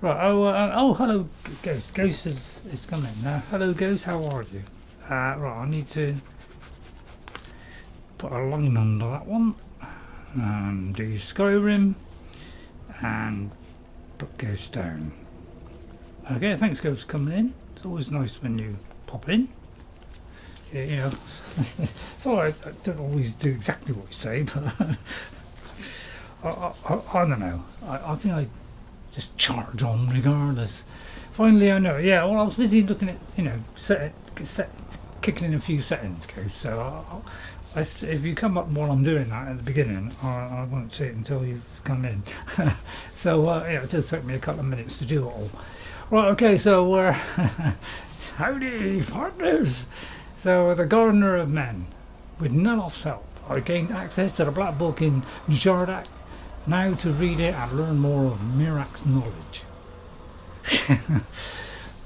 Right, oh, hello, Ghost. Ghost is coming now. Hello, Ghost, how are you? Right, I need to put a line under that one. Do Skyrim and put Ghost down. Okay, thanks, Ghost, for coming in. It's always nice when you pop in. Yeah, you know, so I don't always do exactly what you say, but I don't know. I think I just charge on regardless. Finally, I know. Yeah, well, I was busy looking at, you know, kicking in a few settings, Ghost. So if you come up while I'm doing that at the beginning, I won't see it until you've come in. So yeah, it does take me a couple of minutes to do it all. Right, okay, so we're howdy, partners. So the Gardener of Men, with Neloth's help, I gained access to the Black Book in Nchardak. Now to read it and learn more of Mirak's knowledge.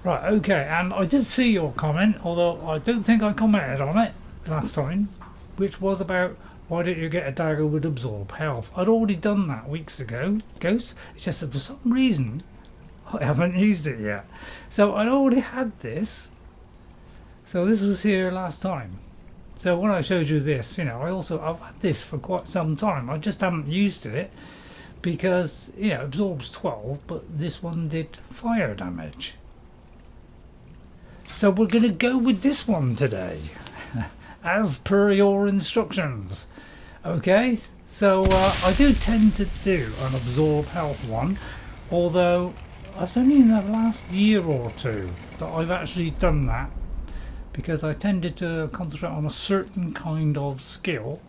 Right, okay, and I did see your comment, although I don't think I commented on it last time, which was about why didn't you get a dagger with absorb health. I'd already done that weeks ago, Ghost. It's just that for some reason I haven't used it yet. So I'd already had this. So this was here last time. So when I showed you this, you know, I've had this for quite some time. I just haven't used it because, you know, absorbs 12, but this one did fire damage. So we're going to go with this one today, as per your instructions. Okay, so I do tend to do an absorb health one, although it's only in the last year or two that I've actually done that, because I tended to concentrate on a certain kind of skill.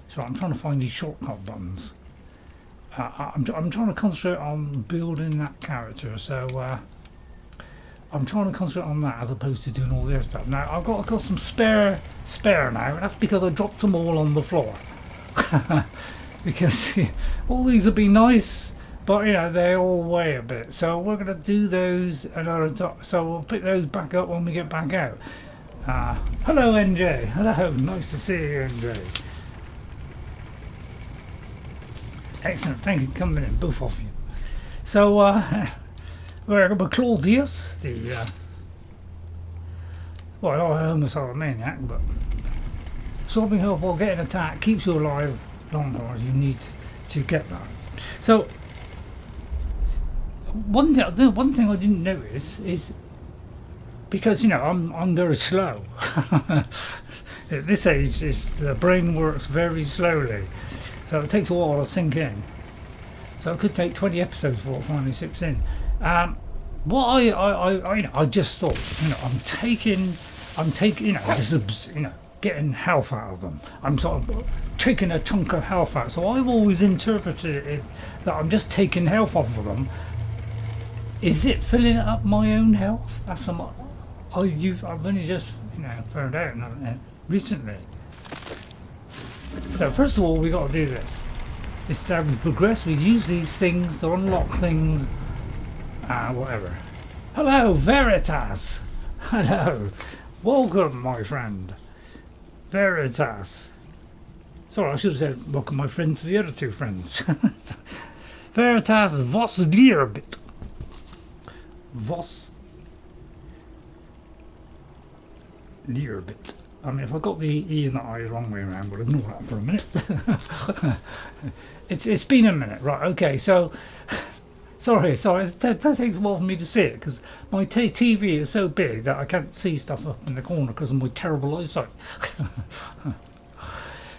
So I'm trying to find these shortcut buttons. I'm trying to concentrate on building that character, so I'm trying to concentrate on that as opposed to doing all the other stuff. Now I've got some spare now. That's because I dropped them all on the floor. Because all these would be nice, but you know they all weigh a bit. So we're going to do those another time. So we'll pick those back up when we get back out. Hello NJ, hello, nice to see you NJ. Excellent, thank you for coming in, both of you. So we're going to Claw Dius, well, I almost saw a maniac, but absorbing health while getting attacked keeps you alive longer. You need to get that. So one thing I didn't notice is, because you know I'm very slow. At this age, the brain works very slowly, so it takes a while to sink in. So it could take 20 episodes before it finally sinks in. What I just thought, you know, I'm taking, you know, just you know, getting health out of them. I'm sort of taking a chunk of health out. So I've always interpreted it that I'm just taking health off of them. Is it filling up my own health? That's some. I've only just, you know, found out recently. So first of all, we got to do this. This is how we progress. We use these things to unlock things. Whatever. Hello, Veritas. Hello. Welcome, my friend. Veritas. Sorry, I should have said welcome, my friend, to the other two friends. Veritas Vos Leerbit. Vos Leerbit. I mean, if I got the E and the I the wrong way around, we'll ignore that for a minute. It's been a minute, right? Okay, so sorry, it takes a while for me to see it because my TV is so big that I can't see stuff up in the corner because of my terrible eyesight.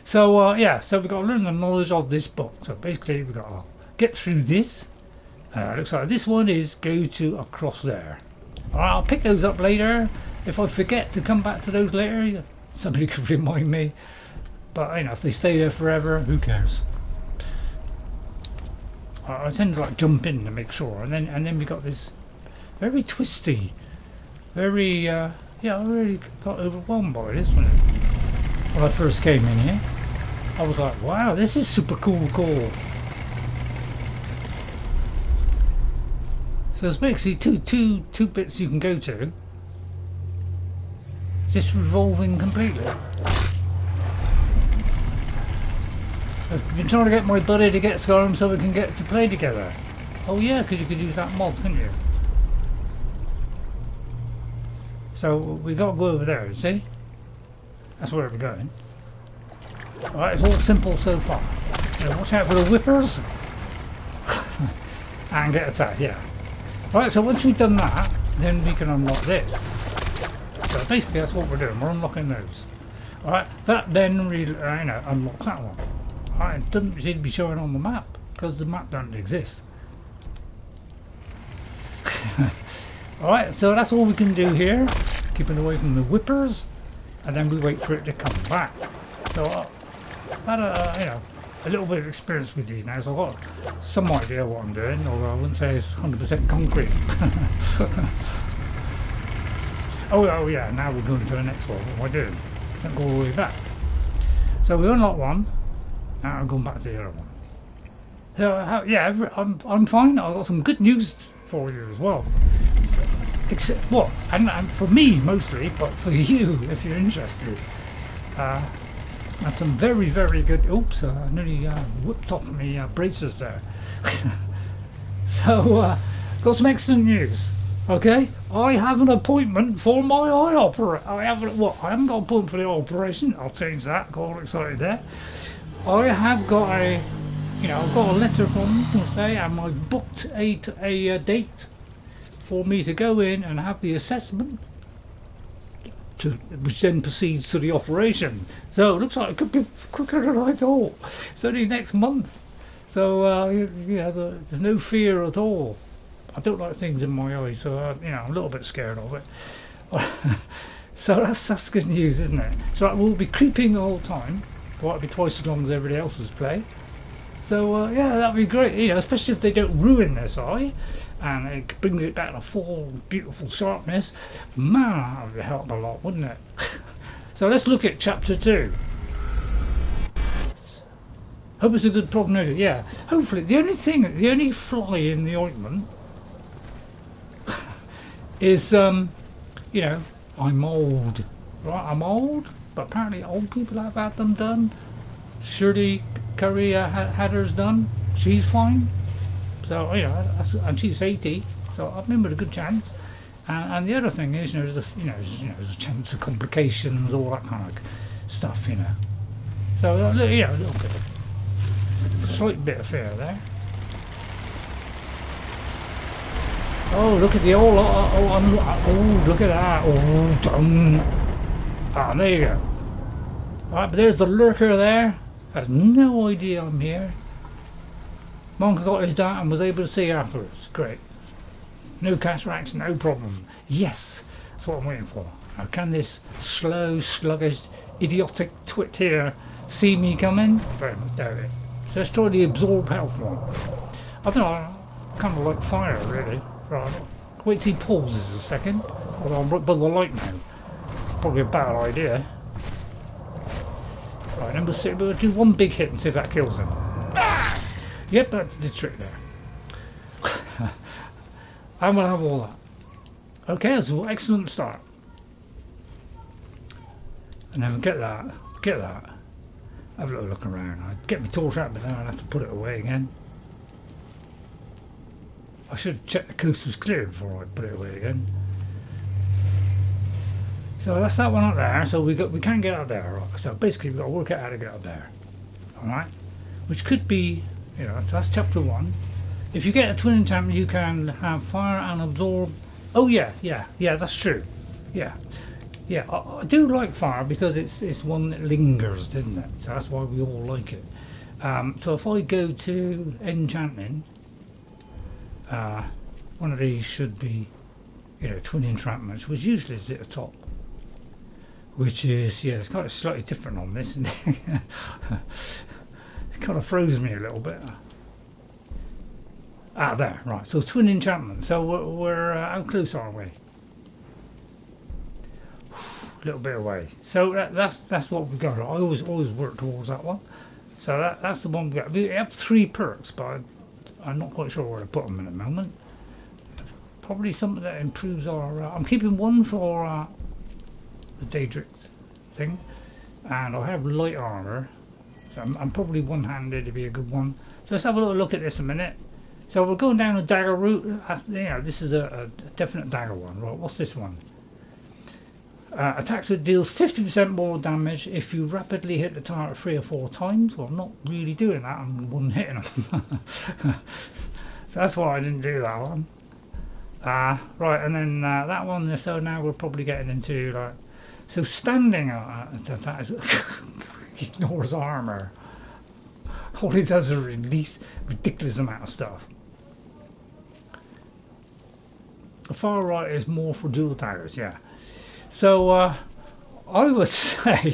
So yeah, so we've got to learn the knowledge of this book. So basically, we've got to get through this. Looks like this one is go to across there. Alright, I'll pick those up later. If I forget to come back to those later, somebody could remind me. But you know, if they stay there forever, who cares? I tend to like jump in to make sure, and then we got this very twisty, very yeah, I really got overwhelmed by this one when I first came in here. I was like, wow, this is super cool. So there's basically two bits you can go to, just revolving completely. I've been trying to get my buddy to get Skyrim so we can get to play together. Oh yeah, because you could use that mod, couldn't you? So we got to go over there, see? That's where we're going. Alright, it's all simple so far. Now watch out for the whippers. And get attacked, yeah. Right, so once we've done that, then we can unlock this. So basically that's what we're doing, we're unlocking those. Alright, that then really, unlocks that one. Alright, it doesn't seem to be showing on the map, because the map doesn't exist. Alright, so that's all we can do here, keeping away from the whippers, and then we wait for it to come back. So I've had a little bit of experience with these now, so I've got some idea what I'm doing, although I wouldn't say it's 100% concrete. oh yeah, now we're going to the next one. What am I doing? Don't go all the way back. So we unlock one, now I'm going back to the other one. So yeah, I'm fine. I've got some good news for you as well. Except what? And for me mostly, but for you if you're interested. And some very, very good. Oops, I nearly whipped off my braces there. So, got some excellent news. Okay, I have an appointment for my eye operation. I haven't got an appointment for the operation. I'll change that. Got all excited there. I have got I've got a letter from them to say, and I've booked a date for me to go in and have the assessment. Which then proceeds to the operation. So it looks like it could be quicker than I thought. It's only next month, so there's no fear at all. I don't like things in my eyes, so I'm a little bit scared of it. So that's good news, isn't it? So we'll be creeping the whole time. Well, it'll be twice as long as everybody else's play. So yeah, that'd be great. Especially if they don't ruin this eye. And it brings it back to full beautiful sharpness. Man, that would help a lot, wouldn't it? So let's look at chapter 2. Hope it's a good prognosis. Yeah, hopefully. The only fly in the ointment is I'm old, right? I'm old, but apparently old people have had them done. Shirley Curry had hers done. She's fine. So and she's 80, so I've been with a good chance. And the other thing is, there's a chance of complications, all that kind of stuff, So a little bit, slight bit of fear there. Oh, look at the look at that! Oh, done. There you go. Alright, but there's the lurker there. Has no idea I'm here. Monk got his data and was able to see afterwards. Great. No cash racks, no problem. Yes, that's what I'm waiting for. Now, can this slow, sluggish, idiotic twit here see me coming? Very much doubt it. So let's try the absorb health one. I don't know, I kind of like fire, really. Right. Wait till he pauses a second. Although I'm right by the light now. Probably a bad idea. Right, then we'll do one big hit and see if that kills him. Yep, that's the trick there. I'm going to have all that. Okay, that's an excellent start. And then we'll get that. Have a little look around. I'd get my torch out, but then I'd have to put it away again. I should check the coast was clear before I put it away again. So that's that one up there. So we can't get up there, right? So basically we've got to work out how to get up there. Alright? Which could be, so that's chapter 1. If you get a twin enchantment, you can have fire and absorb. Oh yeah, that's true. Yeah, I do like fire because it's one that lingers, doesn't it? So that's why we all like it. So if I go to enchanting, one of these should be, twin enchantments, which usually is at the top. Which is, it's kind of slightly different on this, isn't it? It kind of froze me a little bit. There, right. So twin enchantment. So we're how close are we? A little bit away. So that's what we've got. I always work towards that one. So that's the one we got. We have 3 perks, but I'm not quite sure where to put them in a moment. Probably something that improves our. I'm keeping one for the Daedric thing, and I have light armor. So I'm probably one-handed to be a good one. So let's have a little look at this a minute. So we're going down a dagger route. You know, this is a definite dagger one. Right, what's this one? Attacks that deals 50% more damage if you rapidly hit the target 3 or 4 times. Well, I'm not really doing that. I'm one hitting them. So that's why I didn't do that one. Right, and then that one. So now we're probably getting into like. So standing that ignores armor. All he does is release ridiculous amount of stuff. The far right is more for dual daggers, yeah. So I would say,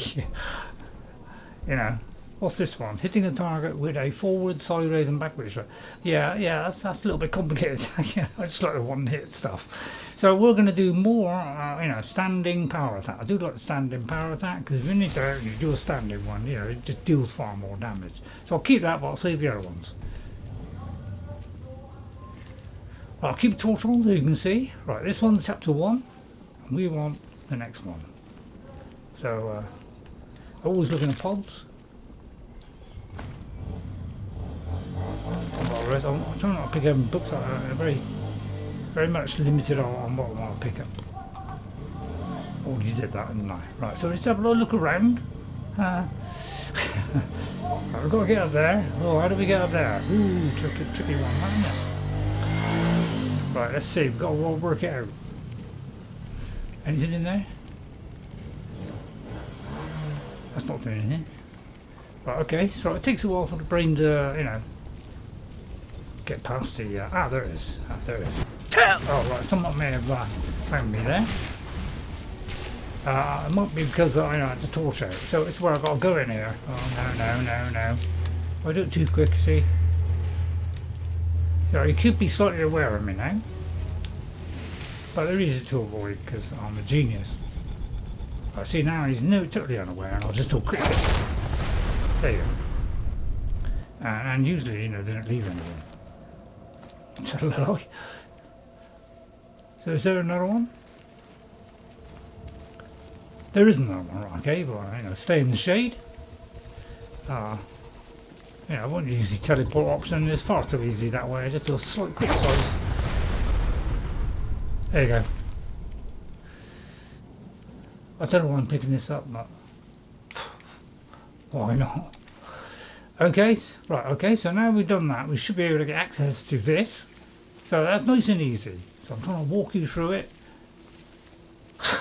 you know, what's this one? Hitting a target with a forward, sideways, and backwards. Yeah, that's a little bit complicated. Yeah, I just like the one hit stuff. So we're going to do more, you know, standing power attack. I do like the standing power attack because if you need to you do a standing one, you know, it just deals far more damage. So I'll keep that, but I'll save the other ones. I'll keep a torch on so you can see. Right, this one's chapter 1, and we want the next one. So always looking at pods. I'm trying not to pick up books that are very much limited on what I want to pick up. Already did that, didn't I? Right, so let's have a little look around. Right, we've got to get up there. Oh, how do we get up there? Ooh, tricky one, isn't it? Right, let's see. We've got to work it out. Anything in there? That's not doing anything. Right, okay. So it takes a while for the brain to, you know, get past the. There it is. There it is. Oh, right. Someone may have found me there. It might be because I had the torch out. So it's where I've got to go in here. Oh, no. If I do it too quick, see? So you could be slightly aware of me now. But they're easy to avoid because I'm a genius. I see now he's totally unaware and I'll just do a quick hit. There you go. And usually, you know, they don't leave anything. So is there another one? There is another one, right, okay, but you know, stay in the shade. You know, I won't use the teleport option, it's far too easy that way. I just do a slight quick slice. There you go. I don't know why I'm picking this up, but why not? Okay, right, okay, so now we've done that, we should be able to get access to this. So that's nice and easy. So I'm trying to walk you through it. I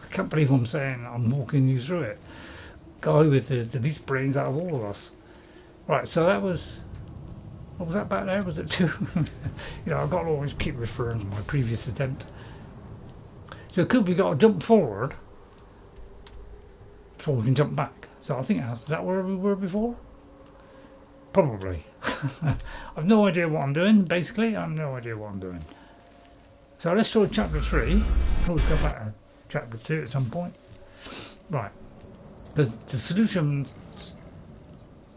can't believe I'm saying I'm walking you through it. Guy with the least brains out of all of us. Right, so that was, what was that back there? Was it 2? You know, I've got to always keep referring to my previous attempt. So could we got to jump forward before we can jump back? So I think is that where we were before? Probably. I've no idea what I'm doing, basically. I have no idea what I'm doing. So let's try chapter 3. Can always go back to chapter 2 at some point. Right. The solution,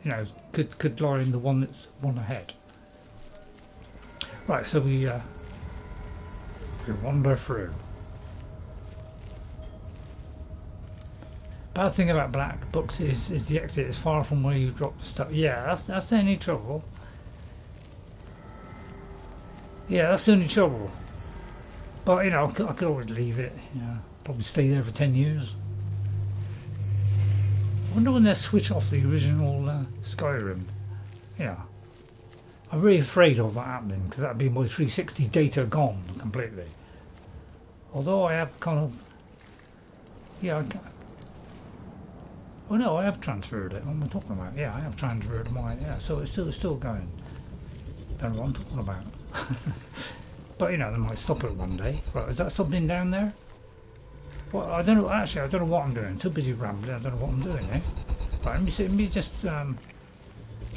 you know, could lie in the one that's one ahead. Right, so we wander through. Bad thing about black books is the exit is far from where you drop the stuff. Yeah, that's the only trouble. Yeah, that's the only trouble. But you know, I could always leave it. You know, probably stay there for 10 years. I wonder when they switch off the original Skyrim. Yeah, I'm really afraid of that happening because that'd be my 360 data gone completely. Although I have kind of, yeah. Oh no, I have transferred it. What am I talking about? Yeah, I have transferred mine. Yeah, so it's still going. Don't know what I'm talking about. But you know, they might stop it one day. Right, is that something down there? Well, I don't know. Actually, I don't know what I'm doing. Too busy rambling. I don't know what I'm doing here. Right, let me just try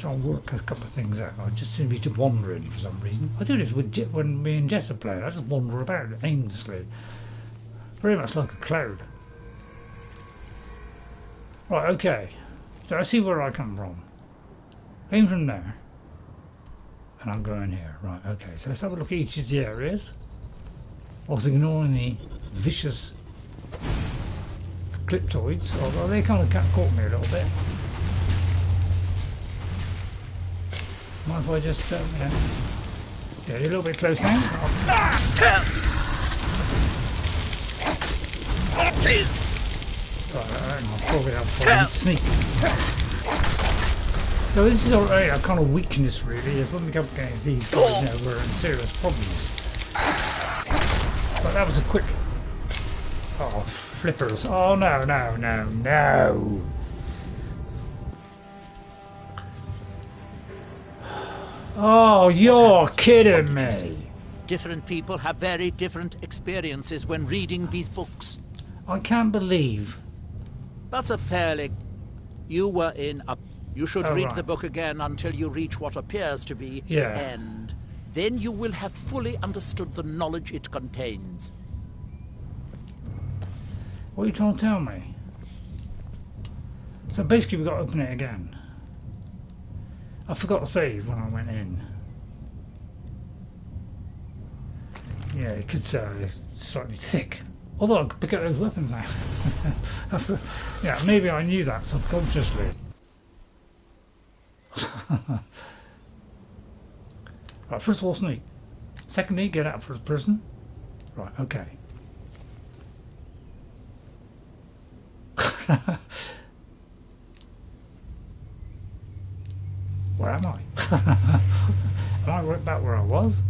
and work a couple of things out. I just seem to be wandering for some reason. I do this when me and Jess are playing. I just wander about aimlessly, very much like a cloud. Right, okay. So I see where I come from. Came from there. And I'm going here. Right, okay. So let's have a look at each of the areas. Whilst ignoring the vicious cryptoids, although they kind of caught me a little bit. Mind if I just, yeah, you're a little bit close now. Right, I'll probably have to sneak. So this is a kind of weakness really, is when we come against these guys, you know, we're in serious problems. But that was a quick... Oh, flippers. Oh no, no, no, no! Oh, you're kidding me! Different people have very different experiences when reading these books. I can't believe... That's a fairly... You were in a... You should read right. the book again until you reach what appears to be the Yeah. end. Then you will have fully understood the knowledge it contains. What are you trying to tell me? So basically we've got to open it again. I forgot to save when I went in. Yeah, it could say it's slightly thick. Although I could pick up those weapons now. That's the, yeah, maybe I knew that subconsciously. Right, first of all, sneak. Secondly, get out of the prison. Right, okay. Where am I? Am I right back where I was?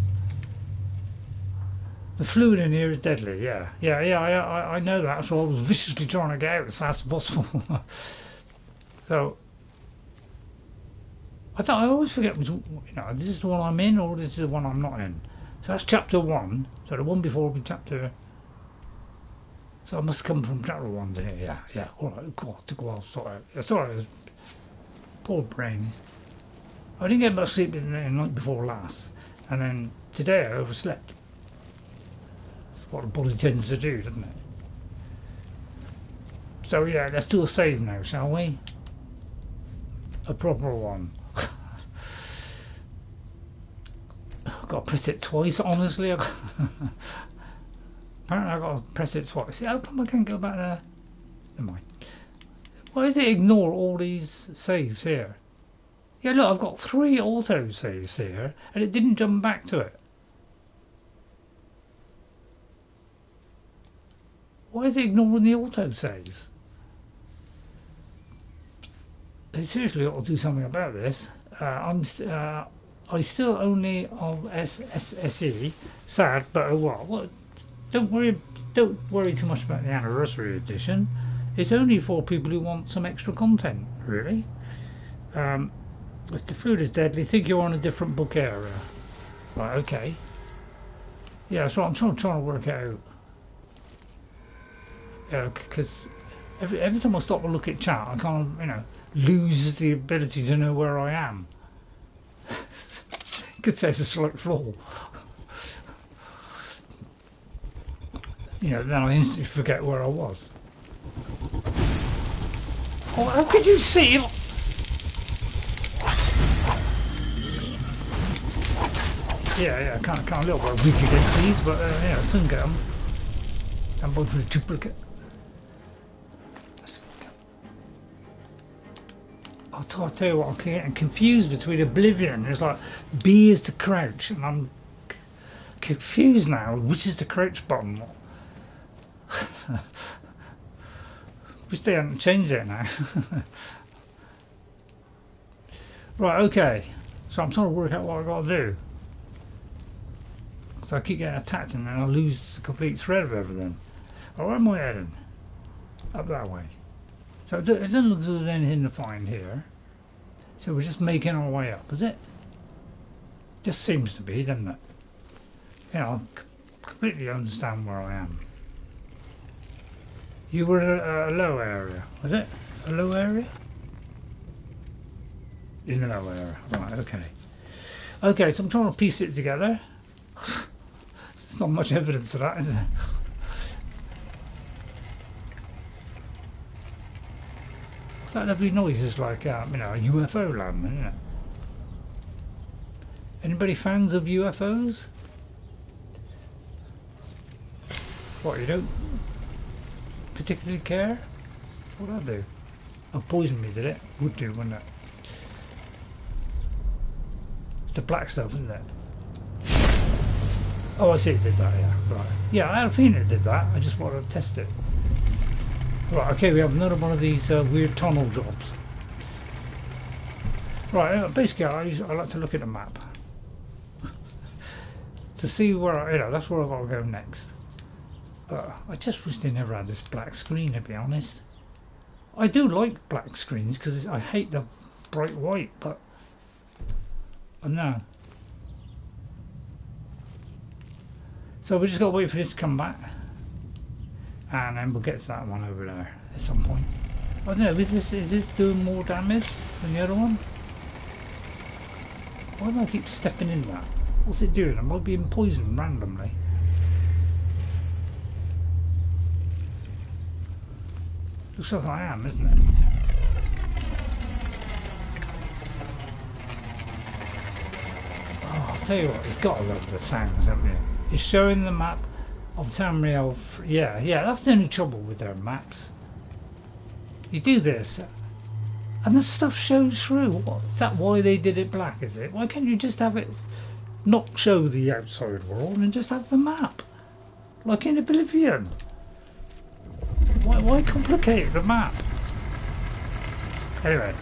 The fluid in here is deadly, yeah. I know that, so I was viciously trying to get out as fast as possible. So, I always forget which, you know, this is the one I'm in or this is the one I'm not in. So that's chapter 1, so the one before will be chapter... So I must come from chapter 1 to here, yeah, alright, cool, took a while to sort out. Yeah, sorry, it was poor brain. I didn't get much sleep in the night before last, and then today I overslept. That's what the body tends to do, doesn't it? So yeah, let's do a save now, shall we? A proper one. I've got to press it twice, honestly. Apparently I've got to press it twice. See, how come I can't go back there? Never mind. Why does it ignore all these saves here? Yeah, look, I've got 3 auto saves here, and it didn't jump back to it. Why is it ignoring the auto saves? They seriously ought to do something about this. I still only of SSE, sad, but oh well. What? Don't worry too much about the anniversary edition. It's only for people who want some extra content, really. If the food is deadly, think you're on a different book area. Right, okay. Yeah, that's what I'm trying to work it out. Because every time I stop and look at chat, I kind of, you know, lose the ability to know where I am. Could say it's a slight flaw. You know, then I instantly forget where I was. Oh, how could you see? Yeah, kind of a little bit weak against these, but yeah, soon get them. I'm going for the duplicate. I'll tell you what, I'm getting confused between Oblivion. It's like B is to crouch, and I'm confused now. Which is the crouch button? Wish they hadn't changed it now. Right, okay. So I'm trying to work out what I've got to do. So I keep getting attacked and then I lose the complete thread of everything. Oh, where am I heading? Up that way. So it doesn't look as though there's anything to find here. So we're just making our way up, is it? Just seems to be, doesn't it? Yeah, I completely understand where I am. You were in a low area, was it? A low area? In the low area, right, okay. Okay, so I'm trying to piece it together. There's not much evidence of that, is there? That lovely noise is like, you know, a UFO land, isn't it? Anybody fans of UFOs? What, you don't particularly care? What'd I do? Oh, poisoned me, did it? Would do, wouldn't it? the black stuff, isn't it? Oh, I see it did that, yeah, right. Yeah, I had a feeling it did that, I just wanted to test it. Right, okay, we have another one of these weird tunnel jobs. Right, basically I like to look at the map. To see where, you know, that's where I've got to go next. But I just wish they never had this black screen, to be honest. I do like black screens, because I hate the bright white, but... no. So we just got to wait for this to come back, and then we'll get to that one over there at some point. I don't know, is this doing more damage than the other one? Why do I keep stepping in that? What's it doing? Am I being poisoned randomly? Looks like I am, isn't it? Oh, I'll tell you what, you've got to love the sounds, haven't you? It's showing the map of Tamriel. Yeah, that's the only trouble with their maps. You do this, and the stuff shows through. What, is that why they did it black, is it? Why can't you just have it not show the outside world and just have the map? Like in Oblivion. Why complicate the map? Anyway.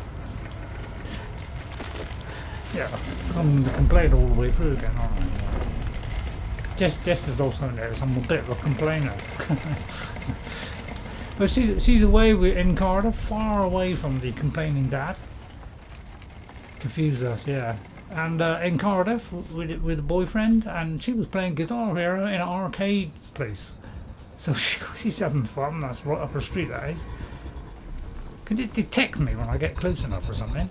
Yeah, I'm complaining all the way through again, aren't I? Jess is also noticed I'm a bit of a complainer. But she's away in Nchardak, far away from the complaining dad. Confused us, yeah. And in Nchardak with a boyfriend, and she was playing Guitar Hero in an arcade place. So she's having fun. That's right up her street, that is. Can it detect me when I get close enough or something?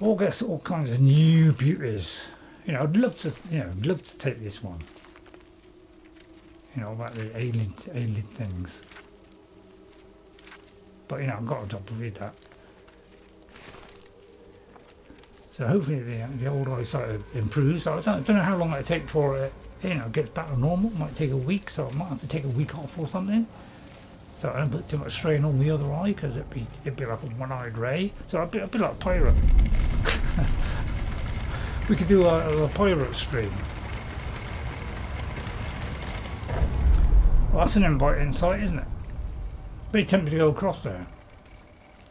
All gets all kinds of new beauties. You know, I'd love to take this one. You know, about the alien things. But you know, I've got a job to read that. So hopefully the old eyesight improves. So I don't know how long it'll take before it, you know, gets back to normal. It might take a week, so I might have to take a week off or something. So I don't put too much strain on the other eye, because it'd be like a one-eyed ray. So I'd be like a pirate. We could do a pirate stream. Well, that's an inviting sight, isn't it? Very tempted to go across there.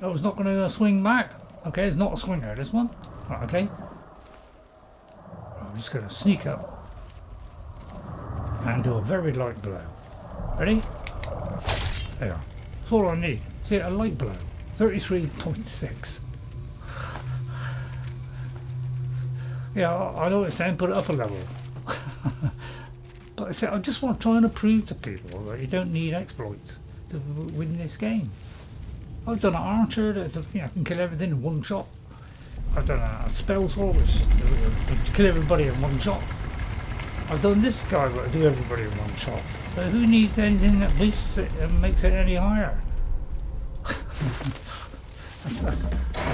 Oh, it's not going to swing back. Okay, it's not a swinger, this one. Right, okay. I'm just going to sneak up and do a very light blow. Ready? There. That's all I need. See, a light blow. 33.6. Yeah, I know what it's saying, put it up a level. But I just want to try and prove to people that you don't need exploits to win this game. I've done an archer that can kill everything in one shot. I've done a spell sword to kill everybody in one shot. I've done this guy that to do everybody in one shot. But who needs anything that boosts it and makes it any higher? that's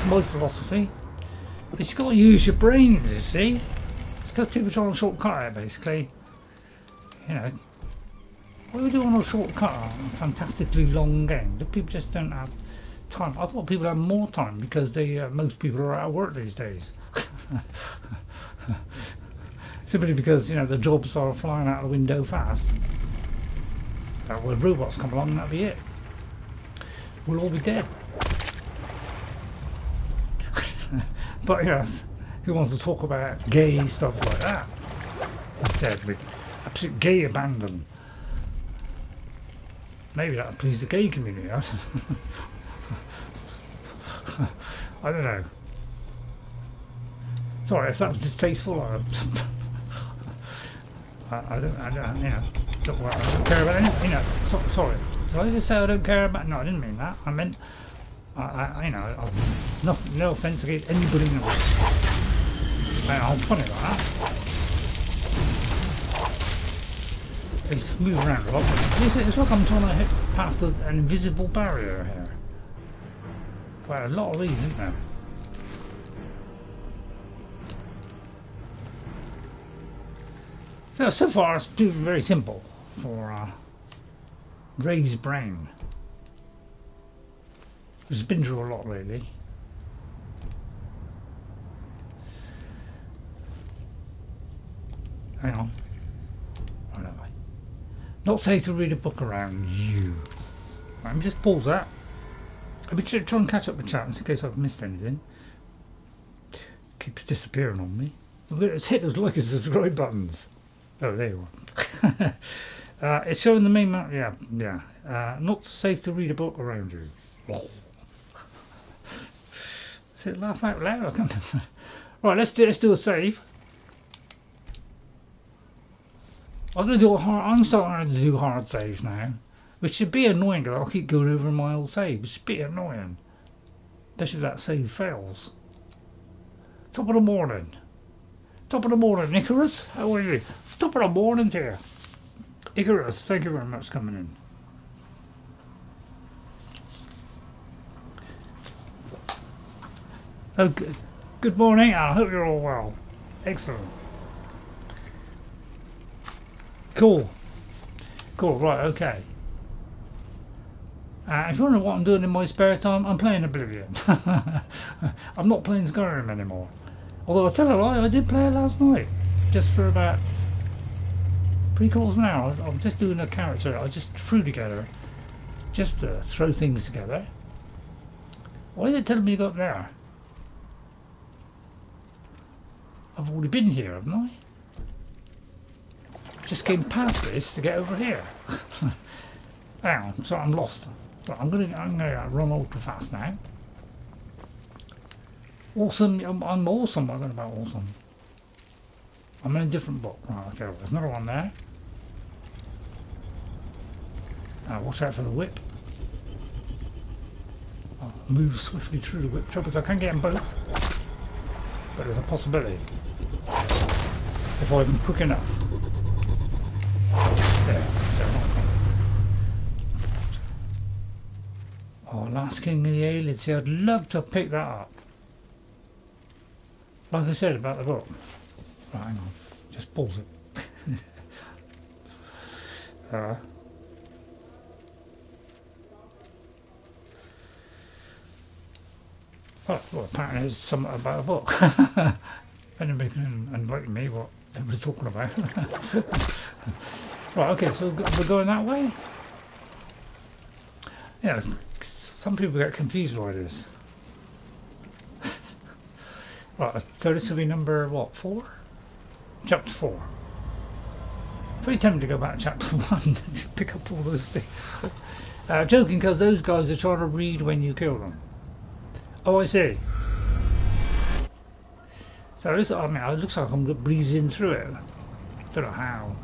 my philosophy. But you've got to use your brains, you see. It's because people try to shortcut it, basically. You know, what do we do on a shortcut on a fantastically long game? People just don't have time. I thought people had more time because most people are out of work these days. Simply because, you know, the jobs are flying out the window fast. When robots come along, that'll be it. We'll all be dead. But yes, who wants to talk about gay stuff like that? Instead, with absolute gay abandon. Maybe that'll please the gay community. I don't know. Sorry if that was distasteful. I don't, you know, I don't care about anything. You know, sorry. Did I just say I don't care about? No, I didn't mean that. I meant, you know, no offence against anybody in the world. I'm funny like that. It's move around a lot. It's like I'm trying to hit past an invisible barrier here. Well, a lot of these, isn't there? So far it's been very simple for Ray's brain. I've been through a lot lately. Hang on. Where am I? Not safe to read a book around you. Right, let me just pause that. Let me try and catch up with chat in case I've missed anything. Keeps disappearing on me. It's hit those like and subscribe buttons. Oh, there you are. It's showing the main map. Yeah. Not safe to read a book around you. Say laugh out loud. I can't. Right, let's do a save. I'm starting to do hard saves now, which should be annoying because I'll keep going over my old save. It should be annoying, especially if that save fails. Top of the morning, Icarus. How are you? Top of the morning to you, Icarus. Thank you very much for coming in. Okay. Good morning. I hope you're all well. Excellent. Cool. Right. Okay. If you wonder what I'm doing in my spare time, I'm playing Oblivion. I'm not playing Skyrim anymore. Although I tell a lie, I did play it last night, just for about 3/4 of an hour. I'm just doing a character I just threw together, just to throw things together. Why is it telling me to go up there? I've already been here, haven't I? Just came past this to get over here. Hang on, so I'm lost. But I'm gonna run ultra fast now. Awesome, I'm awesome. I'm about awesome. I'm in a different book. Right, okay, there's another one there. Watch out for the whip. I'll move swiftly through the whip troubles. I can't get them both, but there's a possibility if I'm quick enough. There, they're not coming. Oh, Last King of the Aelids. See, I'd love to pick that up. Like I said about the book. Right, hang on. Just pause it. Well, apparently there's something about a book. If anybody can enlighten me what everybody's talking about. Right, okay, so we're going that way? Yeah, some people get confused by this. Right, so this will be number, what, 4? Chapter 4. Pretty tempted to go back to chapter 1 to pick up all those things. Joking, because those guys are trying to read when you kill them. Oh, I see. So this, I mean, it looks like I'm breezing through it. Don't know how.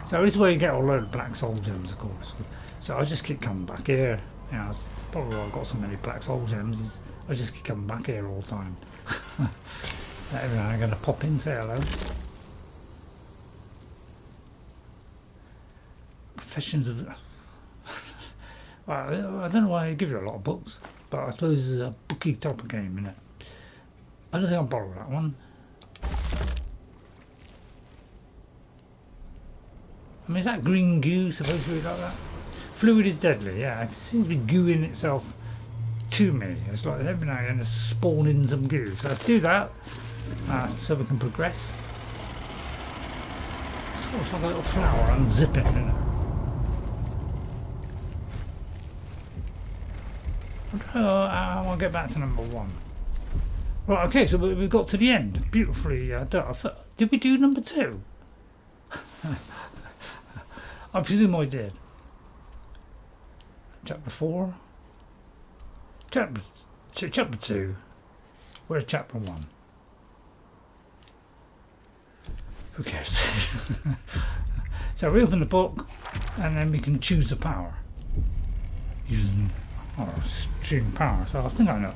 So this is where you get a load of black soul gems, of course. So I just keep coming back here. You know, probably why I've got so many black soul gems. Is I just keep coming back here all the time. Every now and again, I'm going to pop in, say hello. Confessions of. Well, I don't know why I give you a lot of books, but I suppose it's a booky type of game, isn't it? I don't think I'll borrow that one. I mean, is that green goo supposed to be like that? Fluid is deadly, yeah. It seems to be gooing itself to me. It's like every now and then it's spawning some goo. So let's do that so we can progress. It's like a little flower unzipping, isn't it? I'll get back to number 1. Right, okay, so we've got to the end. Beautifully done. Did we do number 2? I presume I did. Chapter 4. Chapter 2. Where's chapter 1? Who cares? So we open the book and then we can choose the power. Using stream power. So I think I know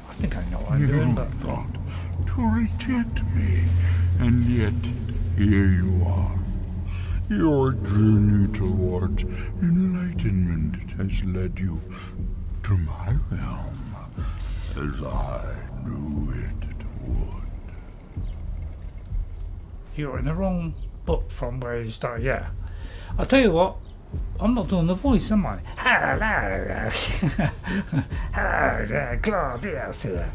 what I'm doing, but thought to reject me, and yet here you are. Your journey towards enlightenment has led you to my realm, as I knew it would. You're in the wrong book from where you started. Yeah, I'll tell you what. I'm not doing the voice, am I? Hello, hello there, Claw Dius here.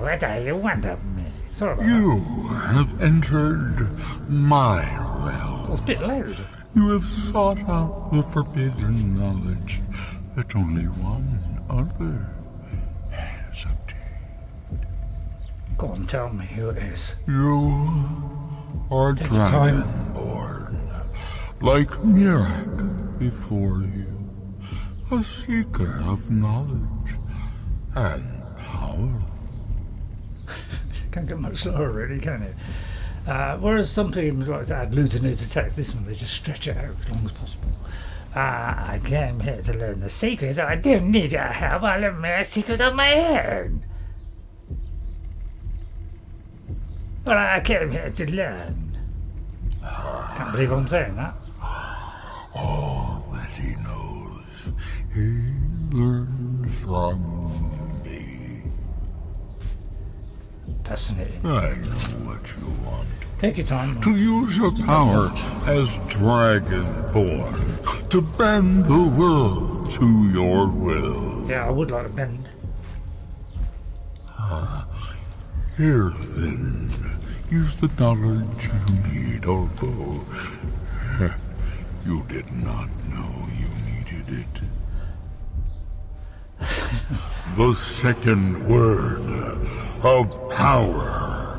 What do you want of me? Sorry about You have entered my that. realm. It's a bit loud. You have sought out the forbidden knowledge that only one other has obtained. Go on, tell me who it is. You are Take your time. dragonborn, like Mirak before you, a seeker of knowledge and power. Can't get much slower, really, can it? Whereas some people like to add loads of new text, this one they just stretch it out as long as possible. I came here to learn the secrets. I don't need your help. I learn my secrets on my own. Well, I came here to learn. Can't believe I'm saying that. All that he knows, he learns from me. Fascinating. I know what you want. Take your time. To use your power as Dragonborn, to bend the world to your will. Yeah, I would like to bend. Here then, use the knowledge you need, although you did not know you needed it. The second word of power.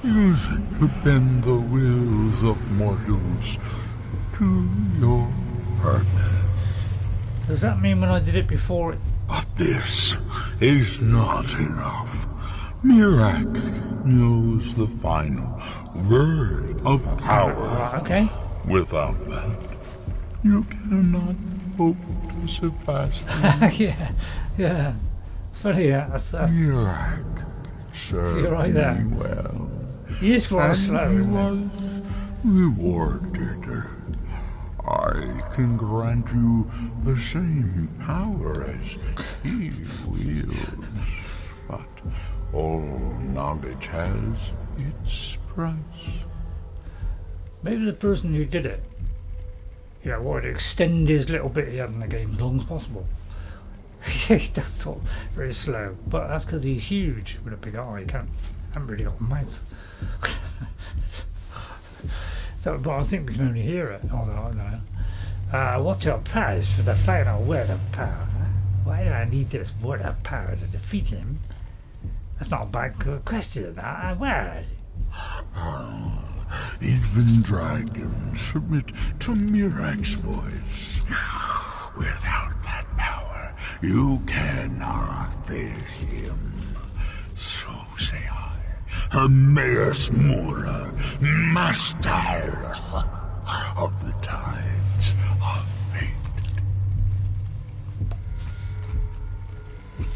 Use it to bend the wills of mortals to your purpose. Does that mean when I did it before it... But this is not enough. Mirak knows the final word of power. Right, okay. Without that, you cannot hope to surpass him. yeah. Funny, that's Mirak served You're right there. me well. he is quite slow, And he isn't he? was rewarded. I can grant you the same power as he wields, but all knowledge has its price. Maybe the person who did it, wanted to extend his little bit he had in the game as long as possible. He does talk very slow, but that's because he's huge with a big eye. He hasn't really got a mouth. So, but I think we can only hear it. Although I don't know. What's your price for the final word of power? Why do I need this word of power to defeat him? That's not a bad question. Why? Even dragons submit to Mirak's voice. Without that power, you cannot face him. So say I, Hermaeus Mora, master of the tides of fate.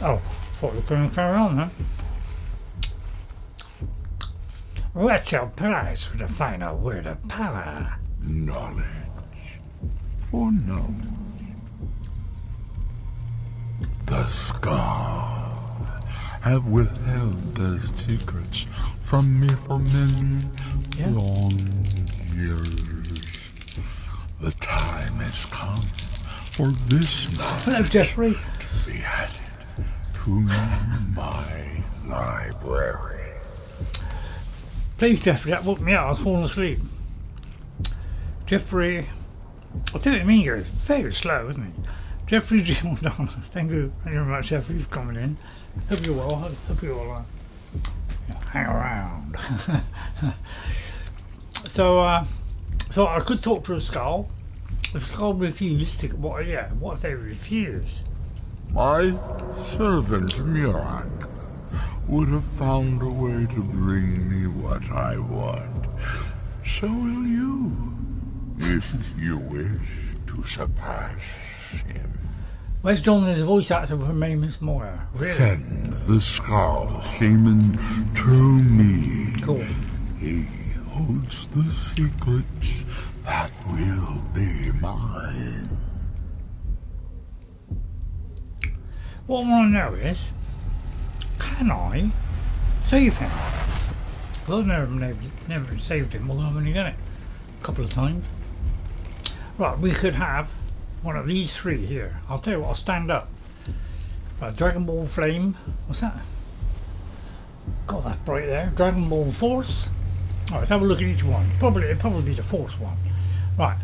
Oh, thought we were going to carry on, huh? What's your price for the final word of power? Knowledge. For knowledge. The Skaal have withheld their secrets from me for many long years. The time has come for this knowledge Hello, Jeffrey. to be added to my library. Please, Jeffrey, that woke me up. I was falling asleep. Jeffrey, I think it means you're very slow, isn't it? Jeffrey G. McDonald. Thank you very much, Jeffrey, for coming in. Hope you're well. Hope you all hang around. So I could talk to a Skaal. If Skaal refused to, what if they refuse? My servant Mirak would have found a way to bring me what I want. So will you, if you wish to surpass him. Where's John as a voice actor for Hermaeus Mora? Really? Send the Skaal shaman to me. Cool. He holds the secrets that will be mine. What I want to know is, can I save him? Well, I've never saved him, although I've only done it a couple of times. Right, we could have one of these three here. I'll tell you what, I'll stand up. Right, Dragon Ball Flame. What's that? God, that's bright there. Dragon Ball Force. Alright, let's have a look at each one. It'll probably be the Force one. Right.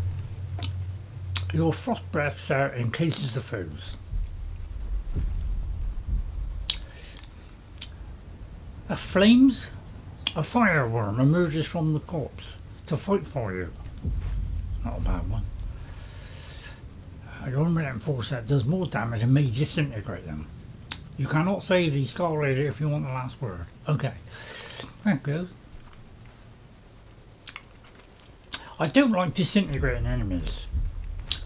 Your frost breath encases the foes. As flames, a fireworm emerges from the corpse to fight for you. Not a bad one. Your unrelenting force that does more damage and may disintegrate them. You cannot say the Skaal Village if you want the last word. Okay. Thank you. I don't like disintegrating enemies.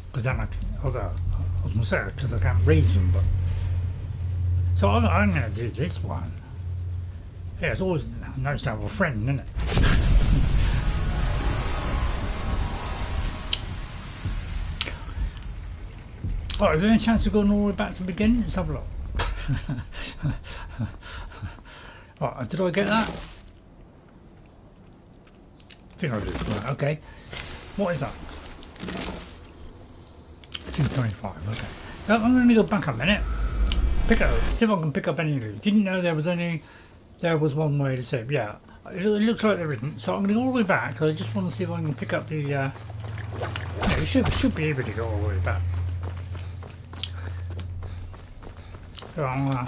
Because then I was going to say because I can't raise them, but so I'm going to do this one. Yeah, it's always nice to have a friend, isn't it? Oh, is there any chance of going all the way back to the beginning? Let's have a look. Oh, did I get that? I think I did. Right, okay. What is that? 225, okay. Now, I'm going to go back a minute. Pick up, see if I can pick up any loot. Didn't know there was one way to save. Yeah, it looks like there isn't. So I'm going to go all the way back because I just want to see if I can pick up the. Yeah, we should be able to go all the way back. So I'll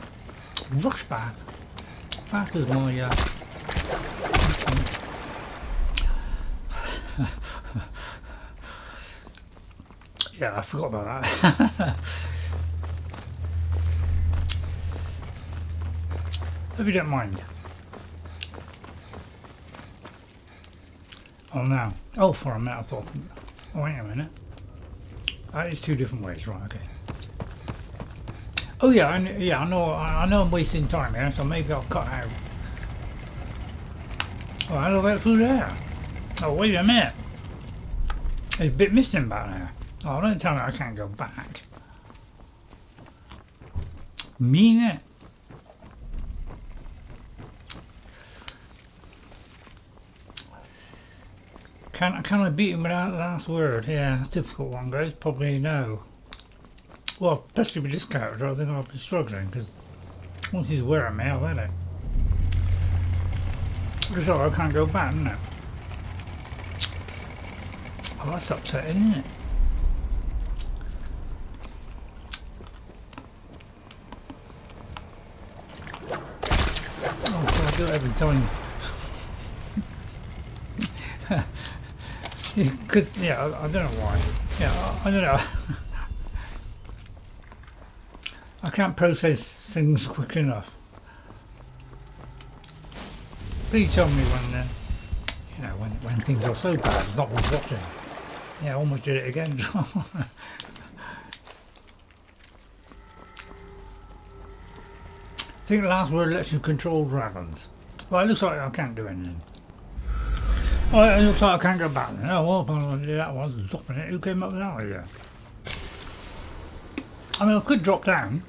rush back. Fast as my. Yeah, I forgot about that. If you don't mind. Oh no. Oh, for a minute I thought. Oh, wait a minute. That is two different ways, right? Okay. Oh yeah, I know I'm wasting time here, so maybe I'll cut out. Oh, how do I get through there? Oh, wait a minute. There's a bit missing back there. Oh, don't tell me I can't go back. Mean it? Can I beat him without the last word? Yeah, that's a difficult one, guys. Probably no. Well, especially with this character, I think I'll be struggling because once he's wearing me, I've had it. Because I can't go back, isn't it? Oh, that's upsetting, isn't it? Oh, so I do it every time. Yeah, I don't know why. Yeah, I don't know. I can't process things quick enough. Please tell me when, you know, when things are so bad, it's not worth watching. Yeah, I almost did it again. I think the last word lets you control dragons. Well, it looks like I can't do anything. Oh, it looks like I can't go back then. Oh, well, that was dropping it. Who came up with that idea? I mean, I could drop down.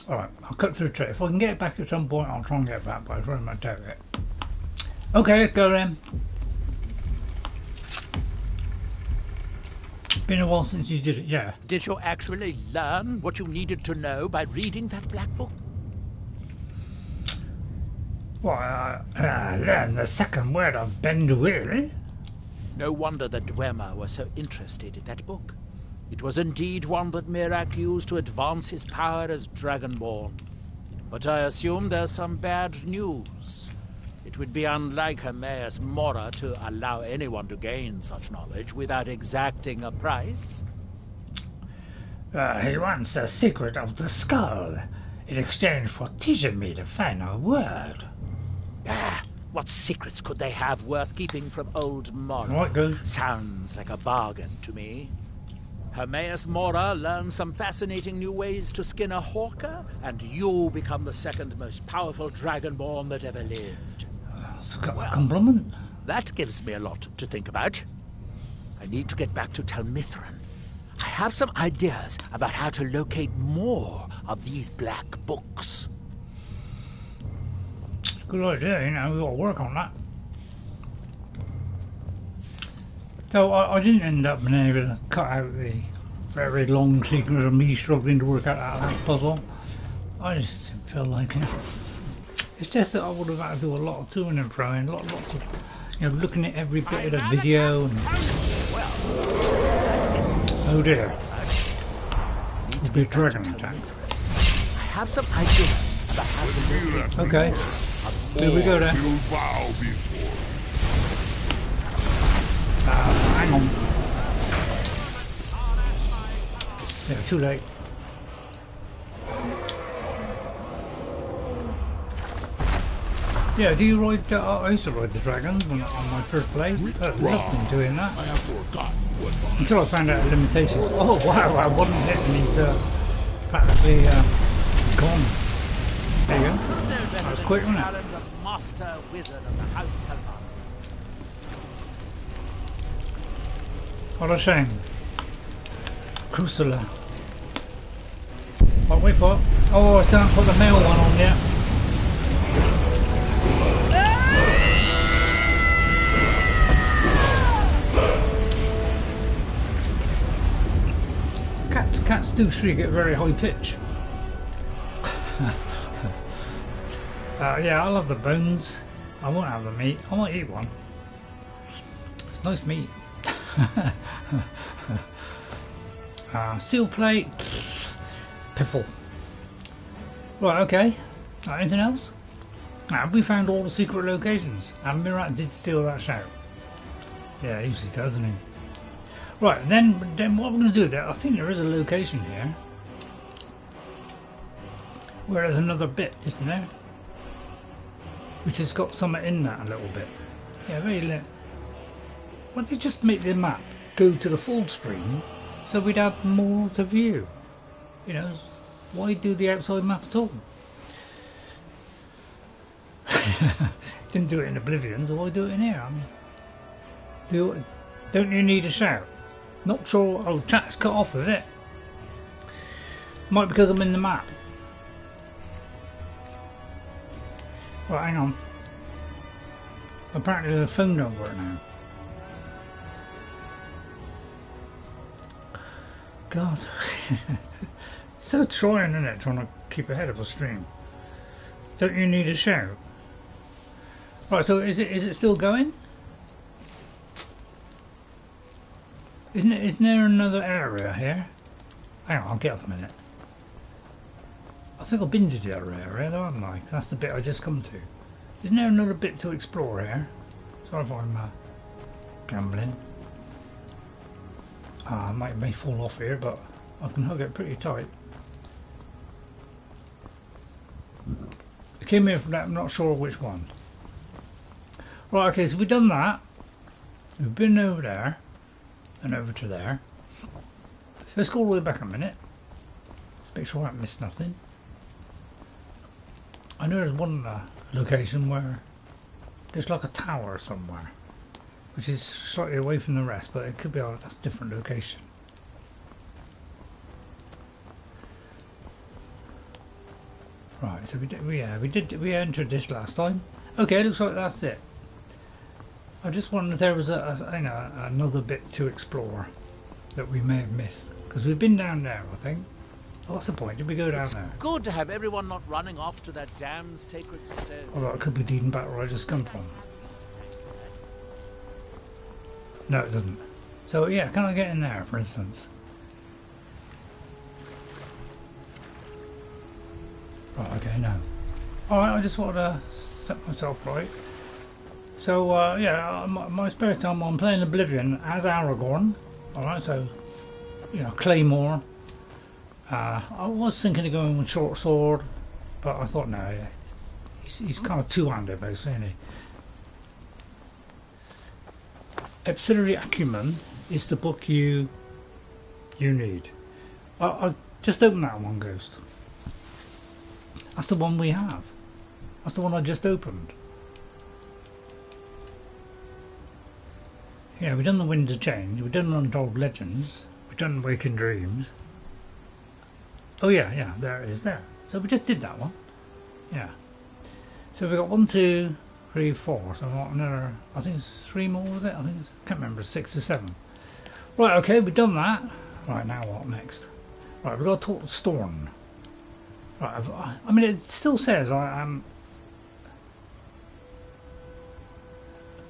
Alright, I'll cut through the tree. If I can get it back at some point, I'll try and get it back, but I very much doubt it. Okay, let's go then. Been a while since you did it, yeah. Did you actually learn what you needed to know by reading that black book? Well, I learned the second word of bend really. No wonder the Dwemer were so interested in that book. It was indeed one that Mirak used to advance his power as Dragonborn. But I assume there's some bad news. It would be unlike Hermaeus Mora to allow anyone to gain such knowledge without exacting a price. He wants the secret of the skull in exchange for teaching me the final word. What secrets could they have worth keeping from old Mora? What good? Sounds like a bargain to me. Hermaeus Mora learns some fascinating new ways to skin a hawker, and you become the second most powerful dragonborn that ever lived. Well, compliment? That gives me a lot to think about. I need to get back to Tel Mithryn. I have some ideas about how to locate more of these black books. Good idea, you know, we've got to work on that. So I didn't end up being able to cut out the very long sequence of me struggling to work out that last puzzle. I just didn't feel like it. It's just that I would have had to do a lot of toing and froing, lots of, you know, looking at every bit of the video. And... oh dear. It'll be a dragon attack. I have some ideas about how to move. Okay. Here we go then. Hang on. Yeah, too late. Yeah, do you ride? I used to ride the dragons on my first play. I loved doing that. I have forgotten what Until I found out the limitations. Oh wow, I wasn't hitting these practically gone. There you go. That was quick, wasn't it? Master wizard of the House Thalmor. What a shame. Crucible. What, wait for it. Oh, I still haven't put the male one on yet. Cats do shriek at very high pitch. Yeah, I love the bones. I won't have the meat. I might eat one. It's nice meat. Seal plate. Piffle. Right, okay. Anything else? We found all the secret locations. And Mirat did steal that shout. Yeah, he usually does, doesn't he? Right, then what we're going to do there, I think there is a location here where there's another bit, isn't there? Which has got something in that a little bit. Yeah, very little. Why don't you just make the map go to the full screen so we'd have more to view? You know, why do the outside map at all? Didn't do it in Oblivion, so why do it in here? I mean, don't you need a shout? Not sure. Oh, chat's cut off, is it? Might because I'm in the map. Right, hang on. Apparently the phone don't work now. God. So trying, isn't it? Trying to keep ahead of a stream. Don't you need a shout? Right, so is it still going? Isn't there another area here? Hang on, I'll get up a minute. I think I've been to the other area though, haven't I? That's the bit I just come to. Isn't there another bit to explore here? Sorry if I'm gambling. I may fall off here, but I can hug it pretty tight. I came here from that, I'm not sure which one. Right, okay, so we've done that. We've been over there. And over to there. So let's go all the way back a minute. Let's make sure I haven't missed nothing. I know there's one location where there's like a tower somewhere, which is slightly away from the rest, but it could be that's a different location. Right, so we entered this last time. Okay, looks like that's it. I just wondered if there was another bit to explore that we may have missed, because we've been down there, I think. Oh, what's the point? Did we go down there? Good to have everyone not running off to that damn sacred stone. Although it could be Deedon Battle where I just come from. No, it doesn't. So yeah, can I get in there, for instance? Right, okay, no. Alright, I just wanted to set myself right. So yeah, my spare time I'm playing Oblivion as Aragorn. Alright, so, you know, Claymore. I was thinking of going with short sword, but I thought no, he's kind of two-handed basically, isn't he? Epistolary Acumen is the book you need. I just opened that one, Ghost. That's the one we have. That's the one I just opened. Yeah, we've done the Winds of Change, we've done Untold Legends, we've done Waking Dreams. Oh yeah, there it is there. So we just did that one. Yeah. So we've got 1, 2, 3, 4. So I've got another, I think it's 3 more with it. I think I can't remember, 6 or 7. Right, okay, we've done that. Right, now what next? Right, we've got to talk to Storn. Right, I mean, it still says I am.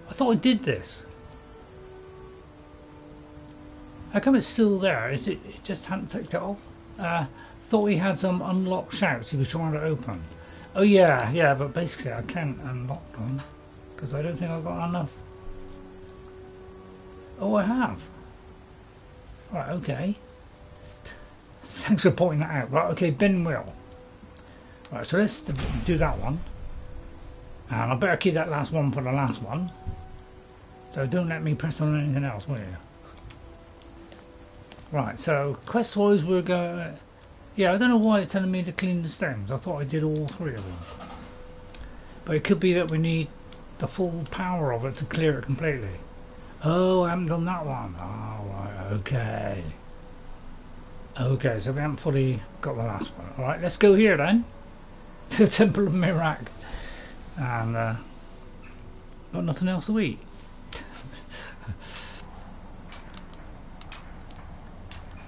I thought I did this. How come it's still there? Is it just hadn't ticked it off? Thought he had some unlocked shouts he was trying to open. Oh yeah, but basically I can't unlock them because I don't think I've got enough. Oh, I have. Right, okay. Thanks for pointing that out. Right, okay, Ben will. Right, so let's do that one. And I better keep that last one for the last one. So don't let me press on anything else, will you? Right, so quest-wise we're going... Yeah, I don't know why it's telling me to clean the stones. I thought I did all 3 of them. But it could be that we need the full power of it to clear it completely. Oh, I haven't done that one. Oh, right, okay. Okay, so we haven't fully got the last one. Alright, let's go here then. To the Temple of Mirak. And, got nothing else to eat.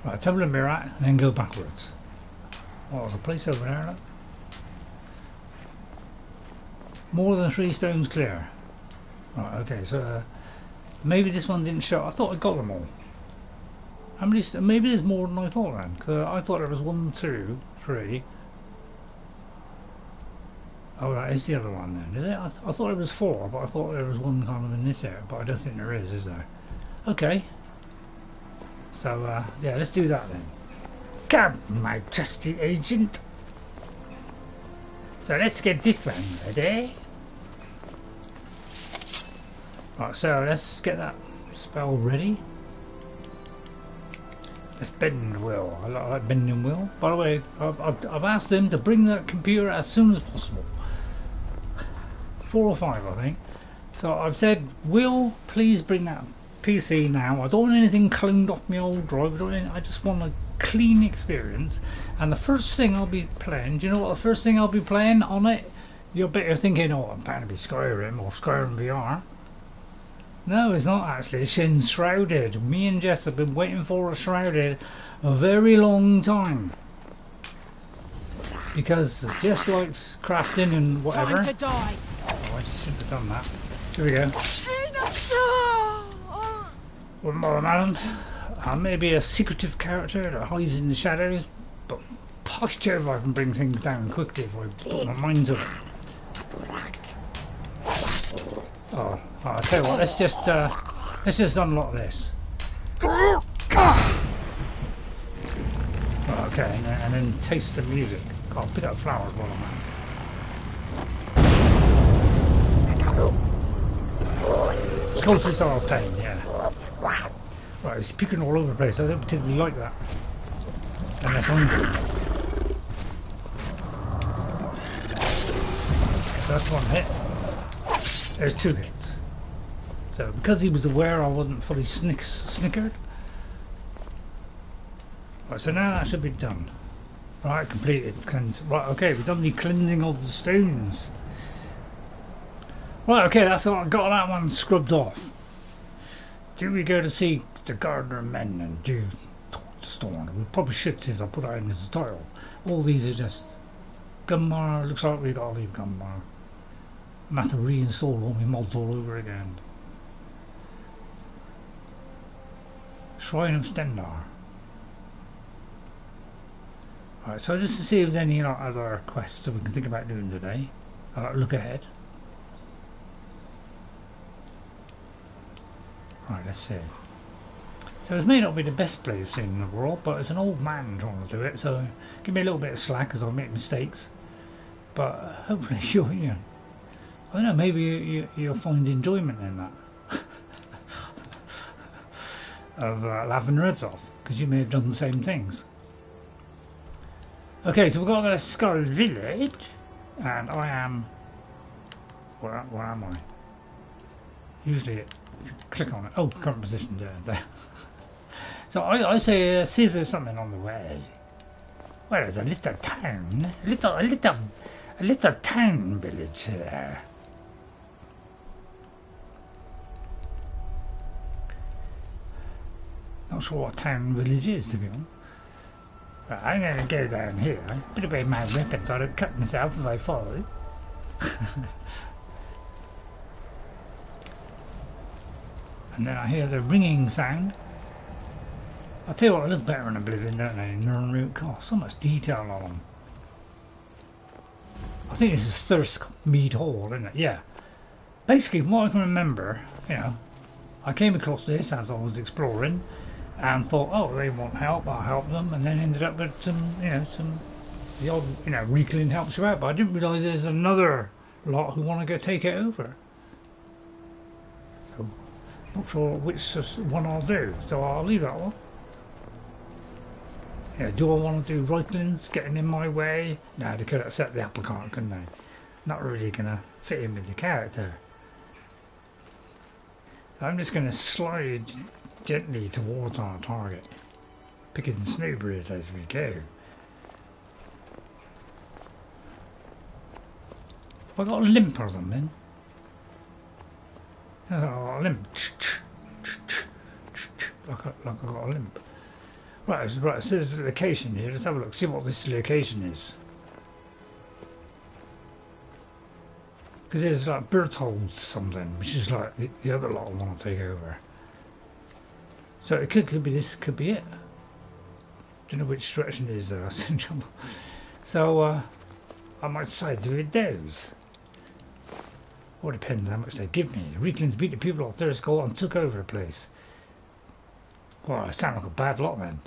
Right, Temple of Mirak, and then go backwards. Oh, there's a place over there, look. More than 3 stones clear. Right, okay, so maybe this one didn't show. I thought I got them all. How many? Maybe there's more than I thought then. Cause I thought there was 1, 2, 3. Oh, that is the other one then, is it? I thought it was 4, but I thought there was one kind of in this area, but I don't think there is there? Okay. So, yeah, let's do that then. Come, my trusty agent. So let's get this one ready. Right, so let's get that spell ready. Let's bend will. I like bending will. By the way, I've asked them to bring the computer as soon as possible. 4 or 5, I think. So I've said, Will, please bring that PC now. I don't want anything cloned off my old drive. I just want a clean experience. And the first thing I'll be playing, do you know what the first thing I'll be playing on it? You're better thinking, oh, I'm bound to be Skyrim or Skyrim VR. No, it's not actually. It's Enshrouded. Me and Jess have been waiting for Enshrouded a very long time. Because Jess likes crafting and whatever. Time to die. Oh, I shouldn't have done that. Here we go. Well, Madam, I may be a secretive character that hides in the shadows, but by Jove, I can bring things down quickly if I put my mind to it. Oh, I'll tell you what. Let's just unlock this. Okay, and then taste the music. I'll pick up flowers while I'm at it. Closest I'll pain, yeah. Right, it's picking all over the place. I don't particularly like that. Unless I'm good. That's 1 hit. There's 2 hits. So because he was aware I wasn't fully snickered. Right, so now that should be done. Right, completed. Cleanse. Right, okay, we've done the cleansing of the stones. Right, okay, that's all. I got that one scrubbed off. Do we go to see the Gardener Men and do Storn? We probably should, since I put that in as a title. All these are just Gunmar. Looks like we got to leave Gunmar. I'm have to reinstall all my mods all over again. Shrine of Stendarr. Alright, so just to see if there's any other quests that we can think about doing today. Look ahead. Right, let's see. So this may not be the best play I've seen in the world, but it's an old man trying to do it, so give me a little bit of slack as I make mistakes. But hopefully you'll, you know, I don't know, maybe you'll find enjoyment in that. Of laughing your heads off, because you may have done the same things. Okay, so we've got the Skaal Village, and I am... Where am I? Usually if you click on it. Oh, current position there. So I say see if there's something on the way. Well, there's a little town, a little town village there. Not sure what town village is, to be honest. Right, I'm going to go down here. Put away my weapons, I'd have cut myself if I followed. And then I hear the ringing sound. I'll tell you what, it looks better in Oblivion, don't they? Nurn God, so much detail on them. I think this is Thirsk Mead Hall, isn't it? Yeah. Basically, from what I can remember, you know, I came across this as I was exploring and thought, oh, they want help, I'll help them, and then ended up with some, you know, the odd, you know, Reekling helps you out, but I didn't realise there's another lot who want to go take it over. So, not sure which one I'll do, so I'll leave that one. Yeah, do I want to do Reiklings getting in my way? No, they could have set the apple cart, couldn't they? Not really going to fit in with the character. So I'm just going to slide gently towards our target, picking snowberries as we go. I got a limp or something. Oh, a limp. Like I got a limp. Right, it says the location here. Let's have a look, see what this location is. Because there's like Berthold something, which is like the other lot I want to take over. So it could be this, could be it. Don't know which direction it is though, that's in trouble. So I might decide to do it those. All depends how much they give me. The Reeklings beat the people of Thirsk and took over the place. Well, I sound like a bad lot then.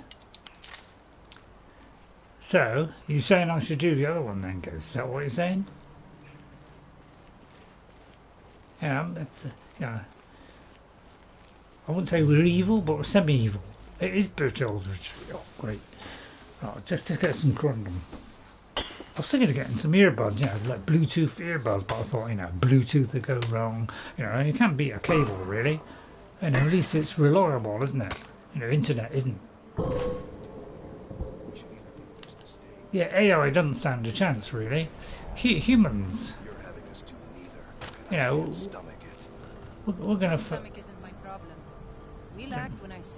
So, you're saying I should do the other one then, Ghost? Is that what you're saying? Yeah, yeah. I wouldn't say we're evil, but we're semi-evil. It is Bujold, which, oh, great. Oh, just get some Grundum. I was thinking of getting some earbuds, you know, like Bluetooth earbuds, but I thought, you know, Bluetooth would go wrong. You know, you can't beat a cable, really. And at least it's reliable, isn't it? You know, internet isn't. Yeah, AI doesn't stand a chance, really. Humans, you know, we're going to...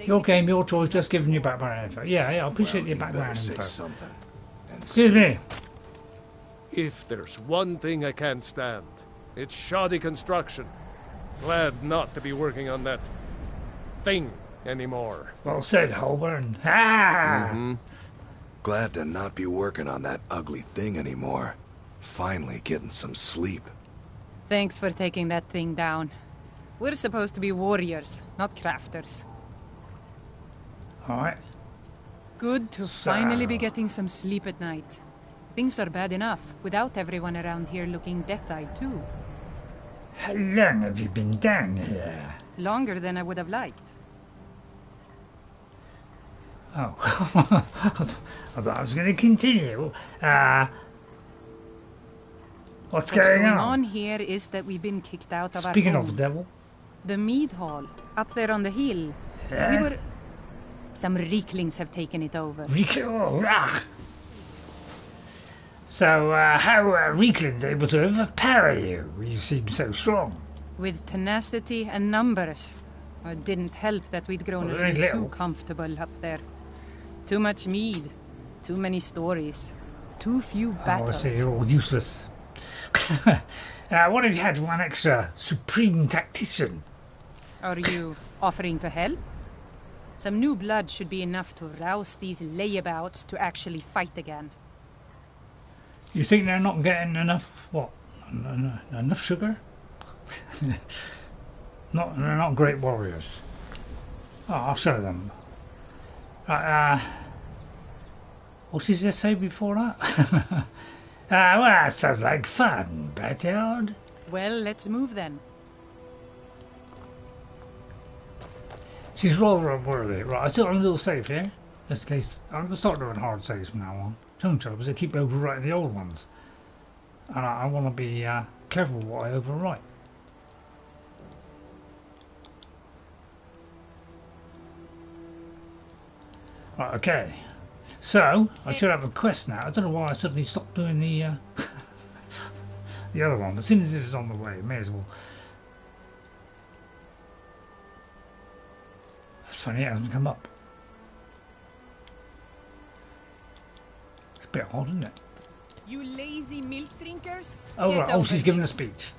Your game, your choice, just giving you background info. Yeah, I appreciate your background info. Excuse me. If there's one thing I can't stand, it's shoddy construction. Glad not to be working on that thing anymore. Well said, Holborn. Ah! Glad to not be working on that ugly thing anymore. Finally getting some sleep. Thanks for taking that thing down. We're supposed to be warriors, not crafters. Alright. Good to finally be getting some sleep at night. Things are bad enough, without everyone around here looking death-eyed too. How long have you been down here? Longer than I would have liked. Oh, I thought I was going to continue. What's going on here is that we've been kicked out of Speaking our of home. the devil. The Mead Hall, up there on the hill. Yeah. Some Reeklings have taken it over. So, how are Reeklings able to overpower you? You seem so strong. With tenacity and numbers. It didn't help that we'd grown a little too comfortable up there. Too much mead, too many stories, too few battles. Oh, I see, you're all useless. What if you had one extra supreme tactician? Are you offering to help? Some new blood should be enough to rouse these layabouts to actually fight again. You think they're not getting enough, what, enough sugar? They're not great warriors. Oh, I'll show them. What did you say before that? Well, that sounds like fun, Bujold. Well, let's move then. She's rather unworthy. Right, I still have a little save here. Just in case, I'm going to start doing hard saves from now on. Tongue troubles, I keep overwriting the old ones. And I want to be careful what I overwrite. Right, okay. So, I should have a quest now. I don't know why I suddenly stopped doing the the other one. As soon as this is on the way, may as well. That's funny, it hasn't come up. bit odd, isn't it? You lazy milk drinkers. Oh, Get right. Oh, over she's here. giving a speech.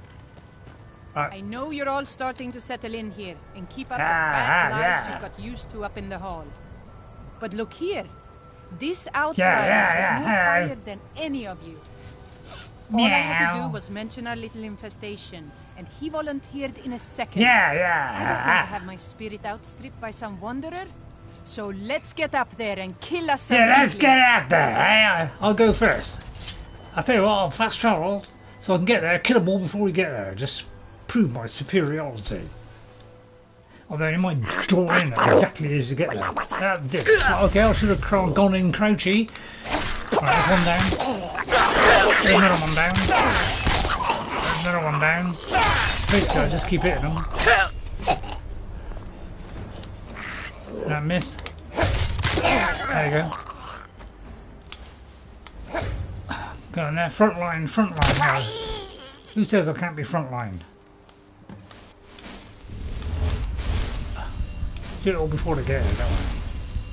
Right. I know you're all starting to settle in here and keep up the fat lives you got used to up in the hall. But look here. This outsider has more fire than any of you. All I had to do was mention our little infestation, and he volunteered in a second. I don't want to have my spirit outstripped by some wanderer. So let's get up there and kill us some let's weaklings. get out there. I'll go first. I'll tell you what, I'll fast travel so I can get there, kill them all before we get there. Just prove my superiority. Although you might draw in exactly as you get there. Okay, I should have gone in crouchy. Right, there's one down. There's another one down. There's another one down. Basically, I just keep hitting them. That missed. There you go. Go on there. Front line now. Who says I can't be front line? Do it all before they get here, don't worry.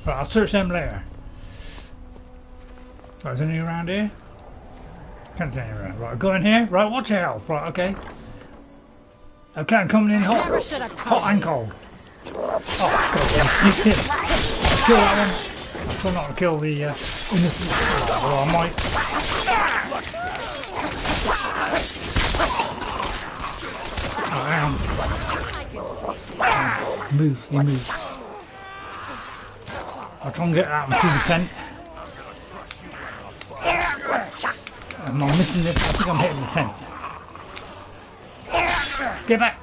Right, I'll search them later. Right, is there any around here? Can't see any around. Right, go in here. Right, watch your health. Right, okay. Okay, I'm coming in hot. Hot and cold. Oh, God, sneaked in. Kill that one. I'm trying not to kill the innocent. Well, I might. Oh, hang on. Move, you move. I'll try and get that one through the tent. Am I missing this? I think I'm hitting the tent. Get back!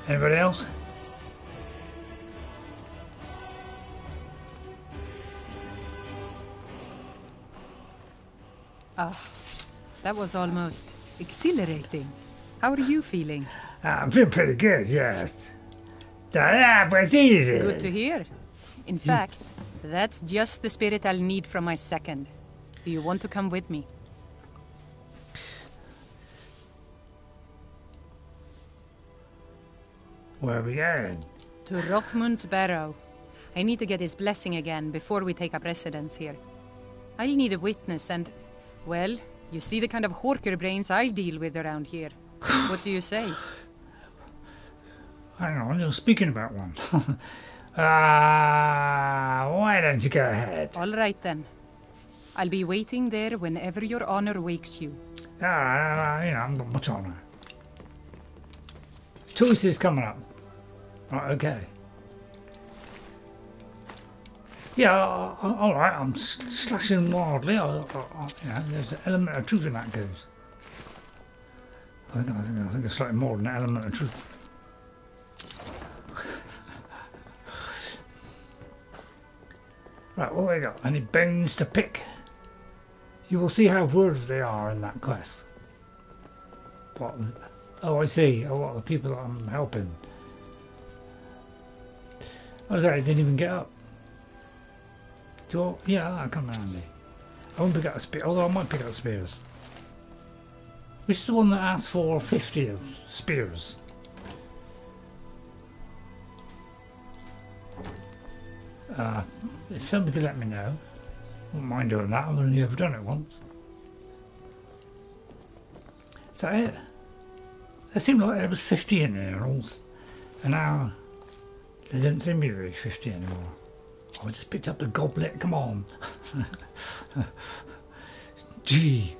Anybody else? That was almost exhilarating. How are you feeling? I'm feeling pretty good, yes. That was easy. Good to hear. In fact, that's just the spirit I'll need from my second. Do you want to come with me? Where are we going? To Hrothmund's Barrow. I need to get his blessing again before we take up residence here. I'll need a witness and, well, you see the kind of horker brains I deal with around here. What do you say? Hang on, you're speaking about one. Why don't you go ahead? All right then. I'll be waiting there whenever your honor wakes you. You know, I've got much honor. Tues is coming up. Right, okay. Yeah, all right. I'm slashing wildly. You know, there's an element of truth in that goes. I think it's slightly more than an element of truth. Right, what have we got? Any bones to pick? You will see how worthy they are in that quest. What? Oh, I see. Oh, what, the people that I'm helping. Oh, they didn't even get up. Yeah, that'll come handy. I won't pick up a spear, although I might pick up spears. Which is the one that asks for 50 of spears? If somebody could let me know, I wouldn't mind doing that. I've only ever done it once. Is that it? It seemed like there was 50 in there, and now there didn't seem to be 50 anymore. Oh, I just picked up the goblet. Come on. G.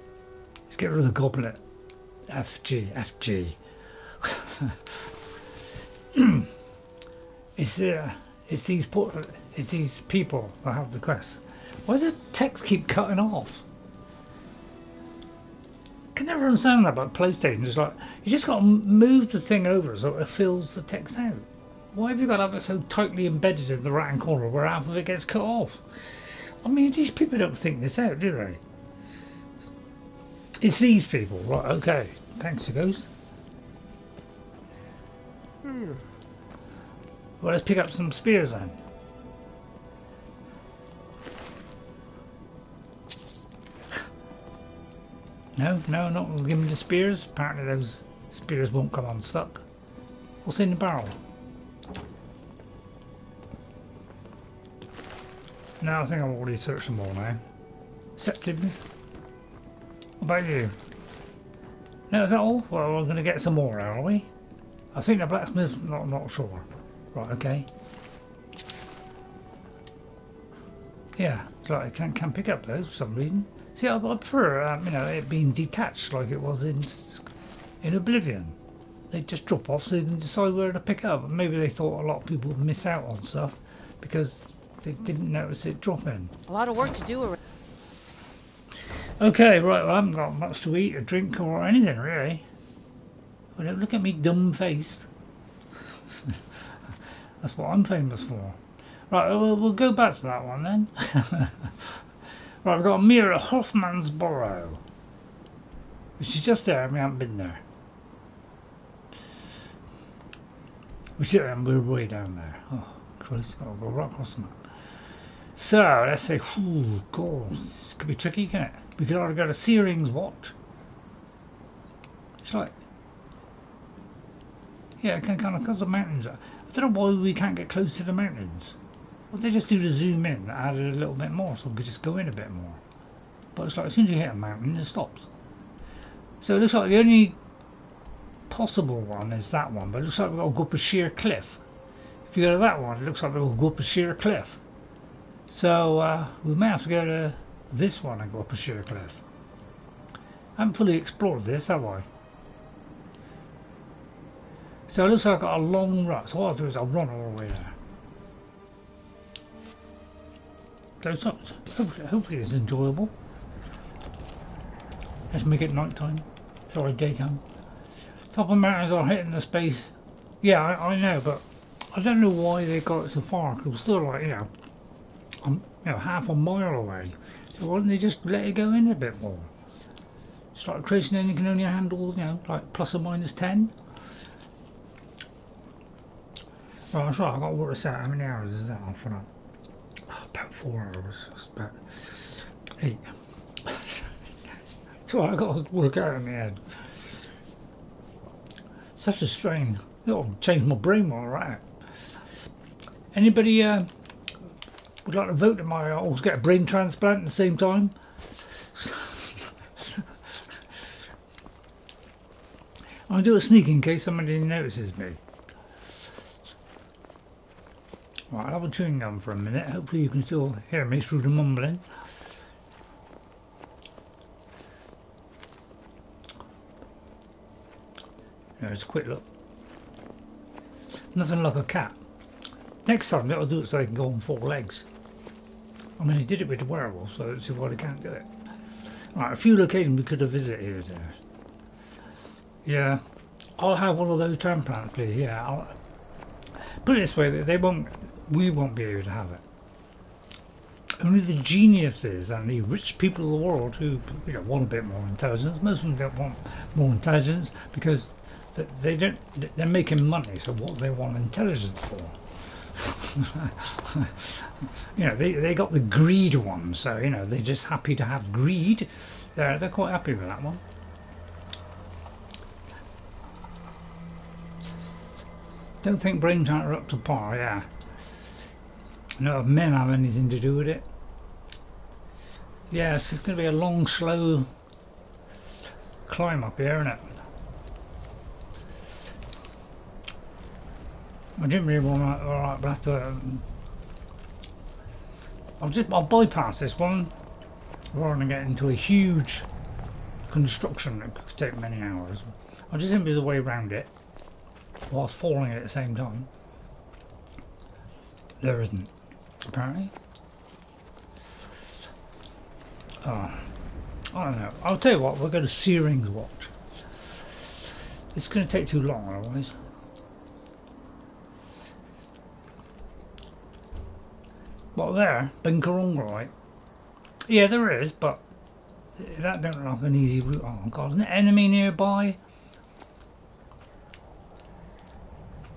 Let's get rid of the goblet. FG. FG. It's these people that have the quest. Why does the text keep cutting off? I can never understand that about PlayStation. It's like you just got to move the thing over so it fills the text out. Why have you got to have it so tightly embedded in the right hand corner where half of it gets cut off? I mean, these people don't think this out, do they? It's these people, right? Okay, thanks, Ghost. Well, let's pick up some spears then. No, not give me the spears. Apparently those spears won't come unstuck. What's in the barrel? No, I think I've already searched them all now. Receptiveness. What about you? No, is that all? Well, we're going to get some more, are we? I think the blacksmith, not sure. Right, okay. Yeah, it's like I can't pick up those for some reason. See, I prefer, you know, it being detached like it was in Oblivion. They just drop off so they can decide where to pick up. Maybe they thought a lot of people would miss out on stuff because they didn't notice it dropping. A lot of work to do. Okay, right, well, I haven't got much to eat or drink or anything really. Well, don't look at me dumb-faced. That's what I'm famous for. Right, we'll go back to that one then. Right, we've got a mirror at Hrothmunds Barrow, which is just there, and we haven't been there. We're way down there. Oh, Christ, I'll go right across the map. So, let's say, ooh, God, this could be tricky, can't it? We could either go to Saerings Watch. It's like, yeah, it can kind of, because the mountains are, I don't know why we can't get close to the mountains. Well, they just do to zoom in, add it a little bit more, so we could just go in a bit more. But it's like, as soon as you hit a mountain, it stops. So it looks like the only possible one is that one, but it looks like we've got to go up a sheer cliff. If you go to that one, it looks like we'll go up a sheer cliff. So we may have to go to this one and go up a sheer cliff. I haven't fully explored this, have I? So it looks like I've got a long run, so what I'll do is I'll run all the way there. So hopefully it's enjoyable. Let's make it night time. Sorry, daytime. Top of mountains are hitting the space. Yeah, I know, but I don't know why they got it so far. Because we're still like, you know, half a mile away. So why don't they just let it go in a bit more? It's like creation engine can only handle, you know, like plus or minus 10. Oh, that's right, I've got to work this out. How many hours is that on for that? Oh, about 4 hours. That's about 8. So I've got to work out in my head. Such a strain. It'll change my brain all right. Anybody would like to vote in my always get a brain transplant at the same time? I'll do a sneak in case somebody notices me. Right, I'll have a chewing gum for a minute. Hopefully you can still hear me through the mumbling. There's a quick look. Nothing like a cat. Next time that'll do it so they can go on 4 legs. I mean, he did it with the werewolf, so let's see why they can't do it. Right, a few locations we could have visited here. Yeah, I'll have one of those transplants, please. Yeah, I'll put it this way: we won't be able to have it. Only the geniuses and the rich people of the world who want a bit more intelligence. Most of them don't want more intelligence because they're making money. So what do they want intelligence for? They got the greed one. So they're just happy to have greed. They're quite happy with that one. Don't think brains aren't up to par. Yeah. No, if men have anything to do with it. Yeah, it's going to be a long, slow climb up here, isn't it? I didn't really want to. Alright, but I have to. I'll bypass this one rather than get into a huge construction that could take many hours. I'll just simply the way around it whilst falling at the same time. There isn't, apparently. Oh, I don't know. I'll tell you what, we'll go to Saerings Watch. It's going to take too long otherwise. What there? Binkarong, right? Yeah, there is, but that don't look like an easy route. Oh god, isn't there an enemy nearby?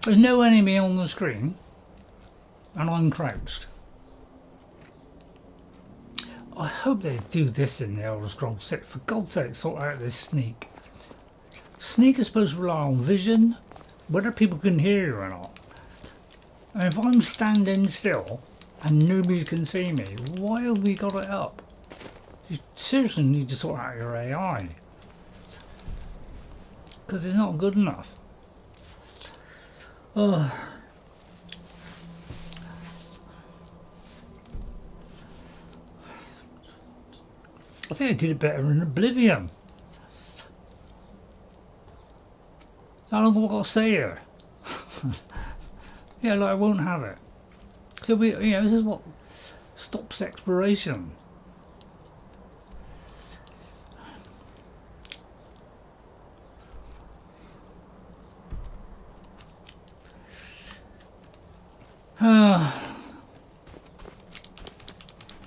There's no enemy on the screen, and I'm crouched. I hope they do this in the Elder Scrolls 6. For God's sake, sort out this sneak. Sneak is supposed to rely on vision, whether people can hear you or not. And if I'm standing still, and nobody can see me. Why have we got it up? You seriously need to sort out your AI. Because it's not good enough. Oh. I think I did it better in Oblivion. How long have I got to stay here? Yeah, like I won't have it. So we, you know, this is what stops exploration.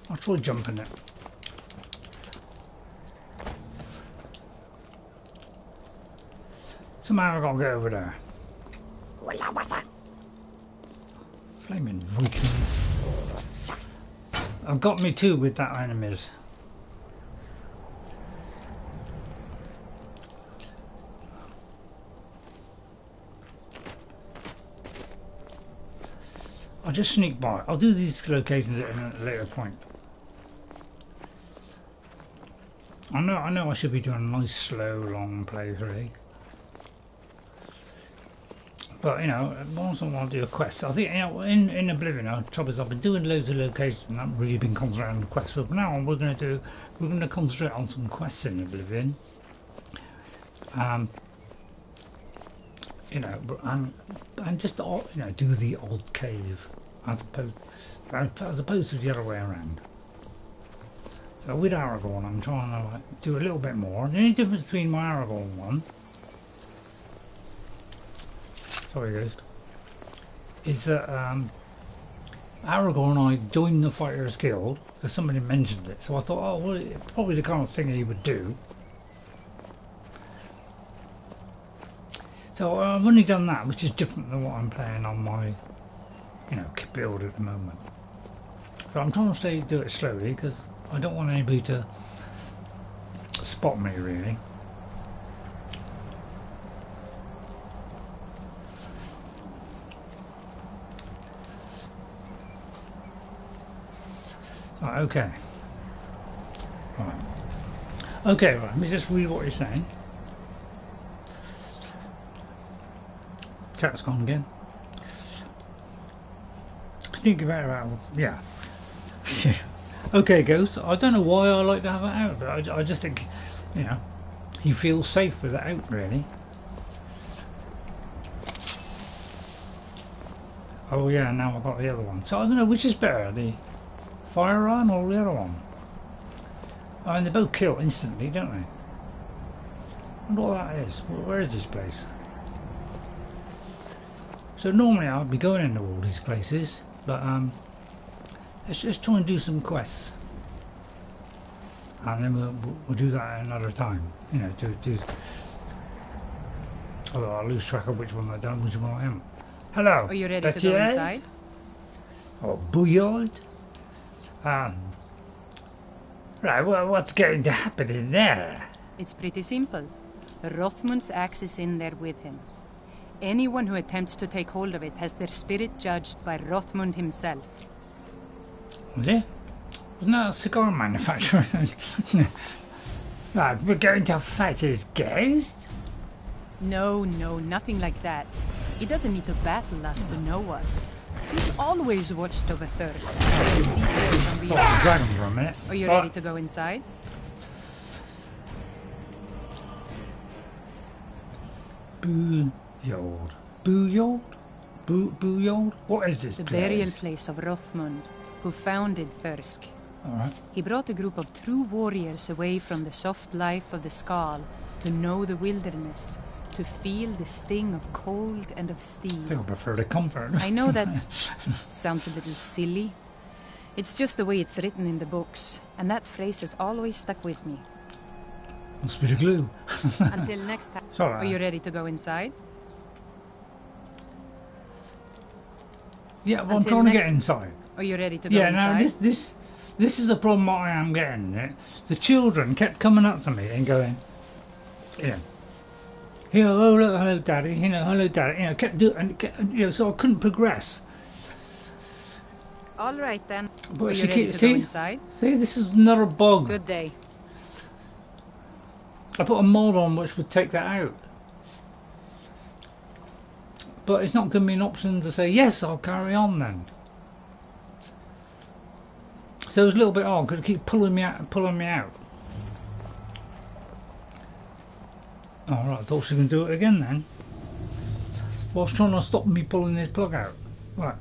I'll try jumping it. Somehow I gotta get over there. Flaming Vikings. I've got me too with that enemies. I'll just sneak by. I'll do these locations at a later point. I know I should be doing a nice slow long playthrough. But you know, once I want to do a quest, I think, you know, in Oblivion, the trouble is I've been doing loads of locations and not really been concentrating on the quests. So now we're going to concentrate on some quests in Oblivion. You know, and just you know, do the odd cave as opposed to the other way around. So with Aragorn, I'm trying to do a little bit more. The only difference between my Aragorn one, sorry guys, is that Aragorn, I joined the Fighters Guild because somebody mentioned it. So I thought, oh well, it's probably the kind of thing he would do. So I've only done that, which is different than what I'm playing on my, you know, build at the moment. So I'm trying to do it slowly because I don't want anybody to spot me really. Right, okay. Right. Okay, right, let me just read what you're saying. Chat's gone again. Think about yeah. Okay, Ghost. I don't know why I like to have it out, but I just think, you know, he feels safe with it out, really. Oh yeah, now I've got the other one. So I don't know which is better, the firearm or the other one. I mean, they both kill instantly, don't they? I wonder what that is. Where is this place? So normally I'll be going into all these places, but let's just try and do some quests, and then we'll do that at another time. You know, do. Although I'll lose track of which one I've done, which one I am. Hello. Are you ready to go inside? Oh, Bujold. Right. Well, what's going to happen in there? It's pretty simple. Hrothmund's axe is in there with him. Anyone who attempts to take hold of it has their spirit judged by Hrothmund himself. Was it? Wasn't that a cigar manufacturer? Right, we're going to fight his ghost? No, nothing like that. He doesn't need to battle us to know us. He's always watched over Thirsk. He sees us from beyond. Oh, dragon for a minute. Are you ready to go inside? Bujold. Bujold? What is this The place? burial place of Hrothmund, who founded Thirsk. Alright. He brought a group of true warriors away from the soft life of the Skaal to know the wilderness, to feel the sting of cold and of steel. I think I prefer the comfort. I know that sounds a little silly. It's just the way it's written in the books, and that phrase has always stuck with me. Must be the glue. Until next time. Sorry. Are you ready to go inside? Yeah, well, I'm trying to get inside. Are you ready to go inside? Yeah, now this is the problem I am getting. The children kept coming up to me and going, yeah, you know, oh look, hello daddy, you know, hello daddy, you know, kept doing, you know, so I couldn't progress. All right then. But Are you she ready keeps to go inside? See, this is another bug. Good day. I put a mod on which would take that out. But it's not giving me an option to say, yes, I'll carry on then. So it's a little bit odd because it keeps pulling me out and pulling me out. Alright, I thought she can do it again then. What's trying to stop me pulling this plug out? Right.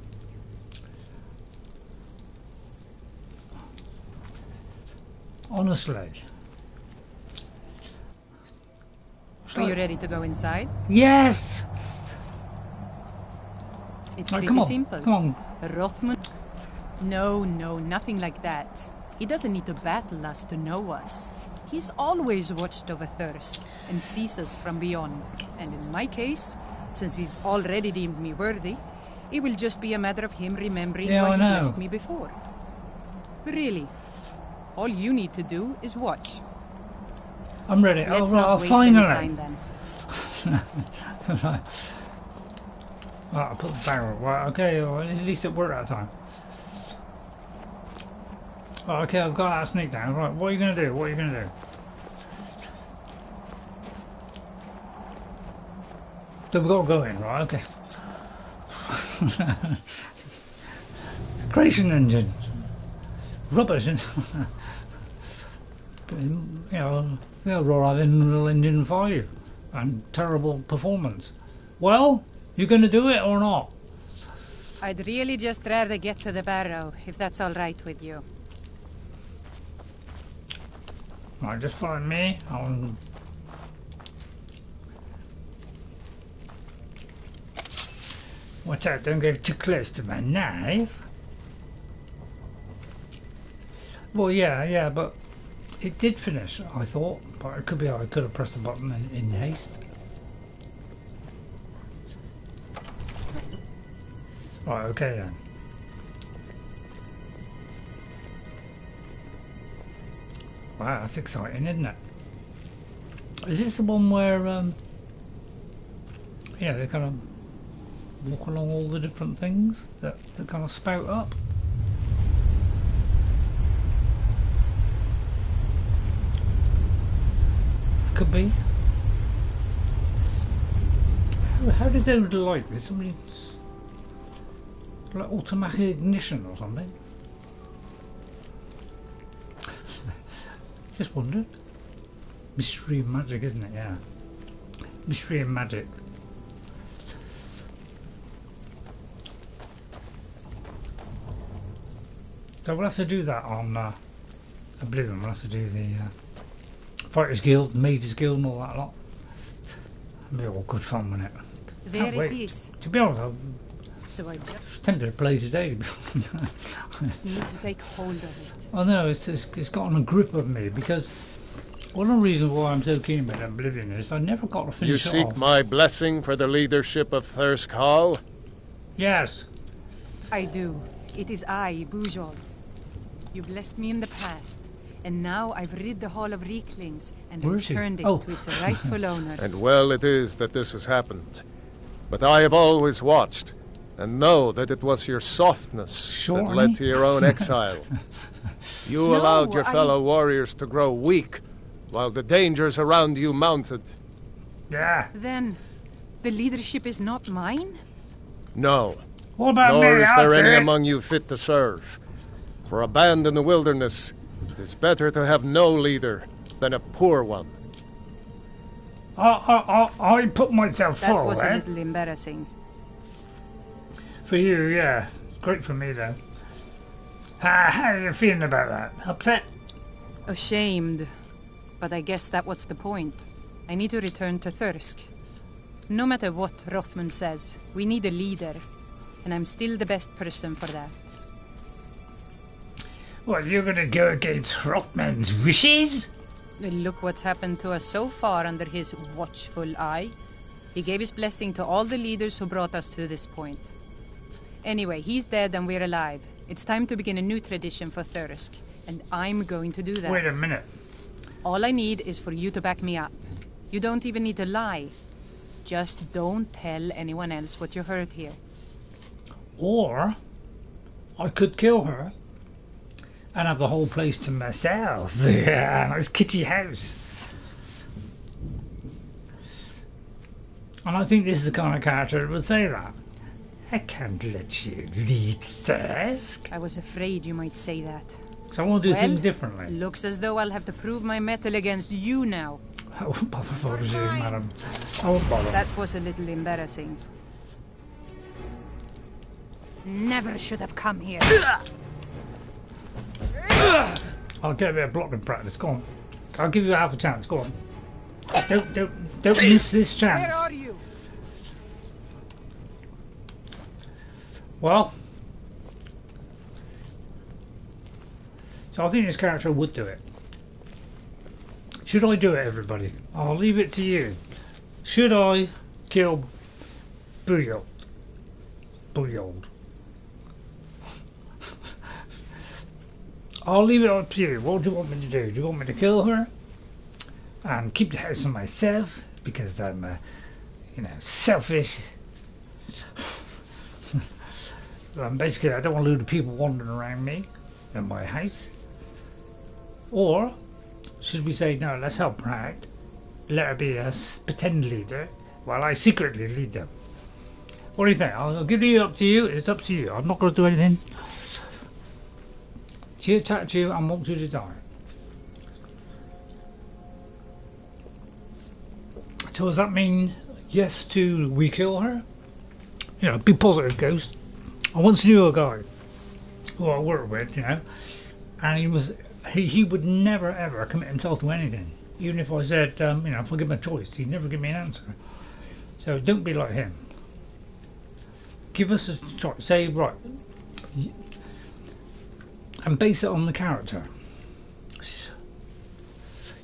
Honestly. Are you ready to go inside? Yes! It's Right, pretty simple. Come on. Hrothmund? No, nothing like that. He doesn't need to battle us to know us. He's always watched over Thirsk and sees us from beyond. And in my case, since he's already deemed me worthy, it will just be a matter of him remembering why he blessed me before. Really, all you need to do is watch. I'm ready. Let's right, not waste finally. any time then. Right. Right, I'll put the barrel. Right, okay, well, at least it worked that time. Right, okay, I've got that sneak down. Right, what are you going to do? What are you going to do? So we've got to go in, right? Okay. Creation engine. Rubbish. You know, they'll roll out Unreal Engine 5 and terrible performance. Well, you going to do it or not? I'd really just rather get to the barrow, if that's all right with you. Right, just follow me. Watch out, don't get too close to my knife. Well, yeah, but it did finish, I thought. But it could be I could have pressed the button in haste. Right, okay then. Wow, that's exciting, isn't it? Is this the one where, yeah, they kind of walk along all the different things that kind of spout up? Could be. How did they light this? Somebody like automatic ignition or something? Just wondered. Mystery and magic, isn't it? Yeah. Mystery and magic. So we'll have to do that on Oblivion. We'll have to do the Fighters Guild, Mages Guild and all that lot. It'll be all good fun, won't it? There it is. To be honest, I'm So I just tempted to play today. need to take hold of it. I know, it's gotten a grip of me because one of the reasons why I'm so keen about Oblivion is I never got to finish You it seek off. my blessing for the leadership of Thirsk Hall? Yes. I do. It is I, Bujold. You blessed me in the past, and now I've rid the Hall of Reeklings and Where is he? returned it Oh. to its rightful owners. And well it is that this has happened. But I have always watched, and know that it was your softness that led to your own exile. You No, allowed your fellow warriors to grow weak, while the dangers around you mounted. Yeah. Then, the leadership is not mine? No, What about nor me? is I'll there any do it. among you fit to serve. For a band in the wilderness, it is better to have no leader than a poor one. I put myself That forward. was a little embarrassing. For you, yeah. Great for me, though. How are you feeling about that? Upset? Ashamed. But I guess that was the point. I need to return to Thirsk. No matter what Hrothmund says, we need a leader. And I'm still the best person for that. What, you're gonna go against Hrothmund's wishes? Look what's happened to us so far under his watchful eye. He gave his blessing to all the leaders who brought us to this point. Anyway, he's dead and we're alive. It's time to begin a new tradition for Thirsk, and I'm going to do that. Wait a minute. All I need is for you to back me up. You don't even need to lie. Just don't tell anyone else what you heard here. Or I could kill her and have the whole place to myself. Yeah, nice kitty house. And I think this is the kind of character that would say that. I can't let you lead Thirsk. I was afraid you might say that. So I want to do things differently. Looks as though I'll have to prove my mettle against you now. I won't bother for you, madam. I won't bother. That was a little embarrassing. Never should have come here. I'll get a bit of blocking practice. Go on. I'll give you half a chance. Go on. Don't miss this chance. Where are you? Well, so I think this character would do it. Should I do it, everybody? I'll leave it to you. Should I kill Bujold? Bujold. I'll leave it up to you. What do you want me to do? Do you want me to kill her and keep the house to myself because I'm, selfish? Basically, I don't want a load of people wandering around me in my house. Or should we say, no, let's help her out. Let her be a pretend leader while I secretly lead them. What do you think? I'll give it up to you. It's up to you. I'm not going to do anything. She attacked you and wants you to die. So does that mean yes to we kill her? Be positive, Ghost. I once knew a guy who I worked with, and he would never ever commit himself to anything. Even if I said, if I give him a choice, he'd never give me an answer. So don't be like him. Give us a choice. Say, right, and base it on the character.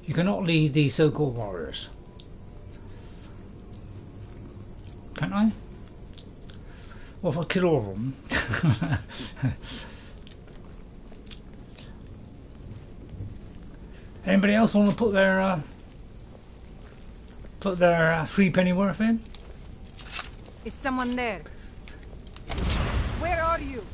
You cannot lead these so-called warriors. Can't I? What if I kill all of them? Anybody else want to put their 3 penny worth in? Is someone there? Where are you?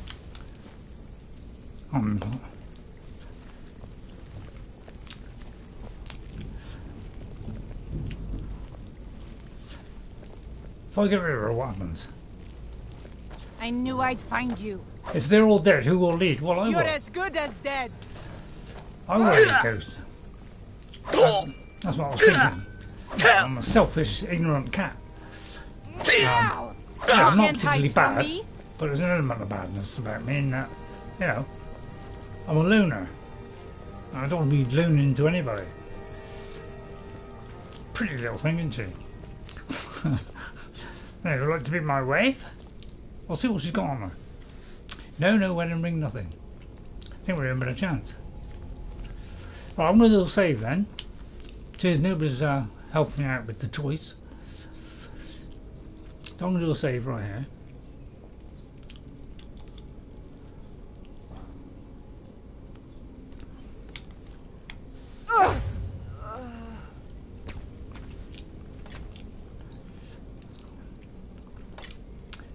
If I get rid of her, what happens? I knew I'd find you. If they're all dead, who will lead? Well, I will. You're as good as dead. I will lead, Ghost. That's what I was thinking. I'm a selfish, ignorant cat. I'm not particularly bad, but there's an element of badness about me in that, I'm a loner. I don't want to be loaning to anybody. Pretty little thing, isn't she? Would you like to be my wife? I'll see what she's got on her. No wedding ring, nothing. I think we're in a better chance. Right, I'm going to do a save then. Since nobody's helping me out with the choice. So I'm going to do a save right here.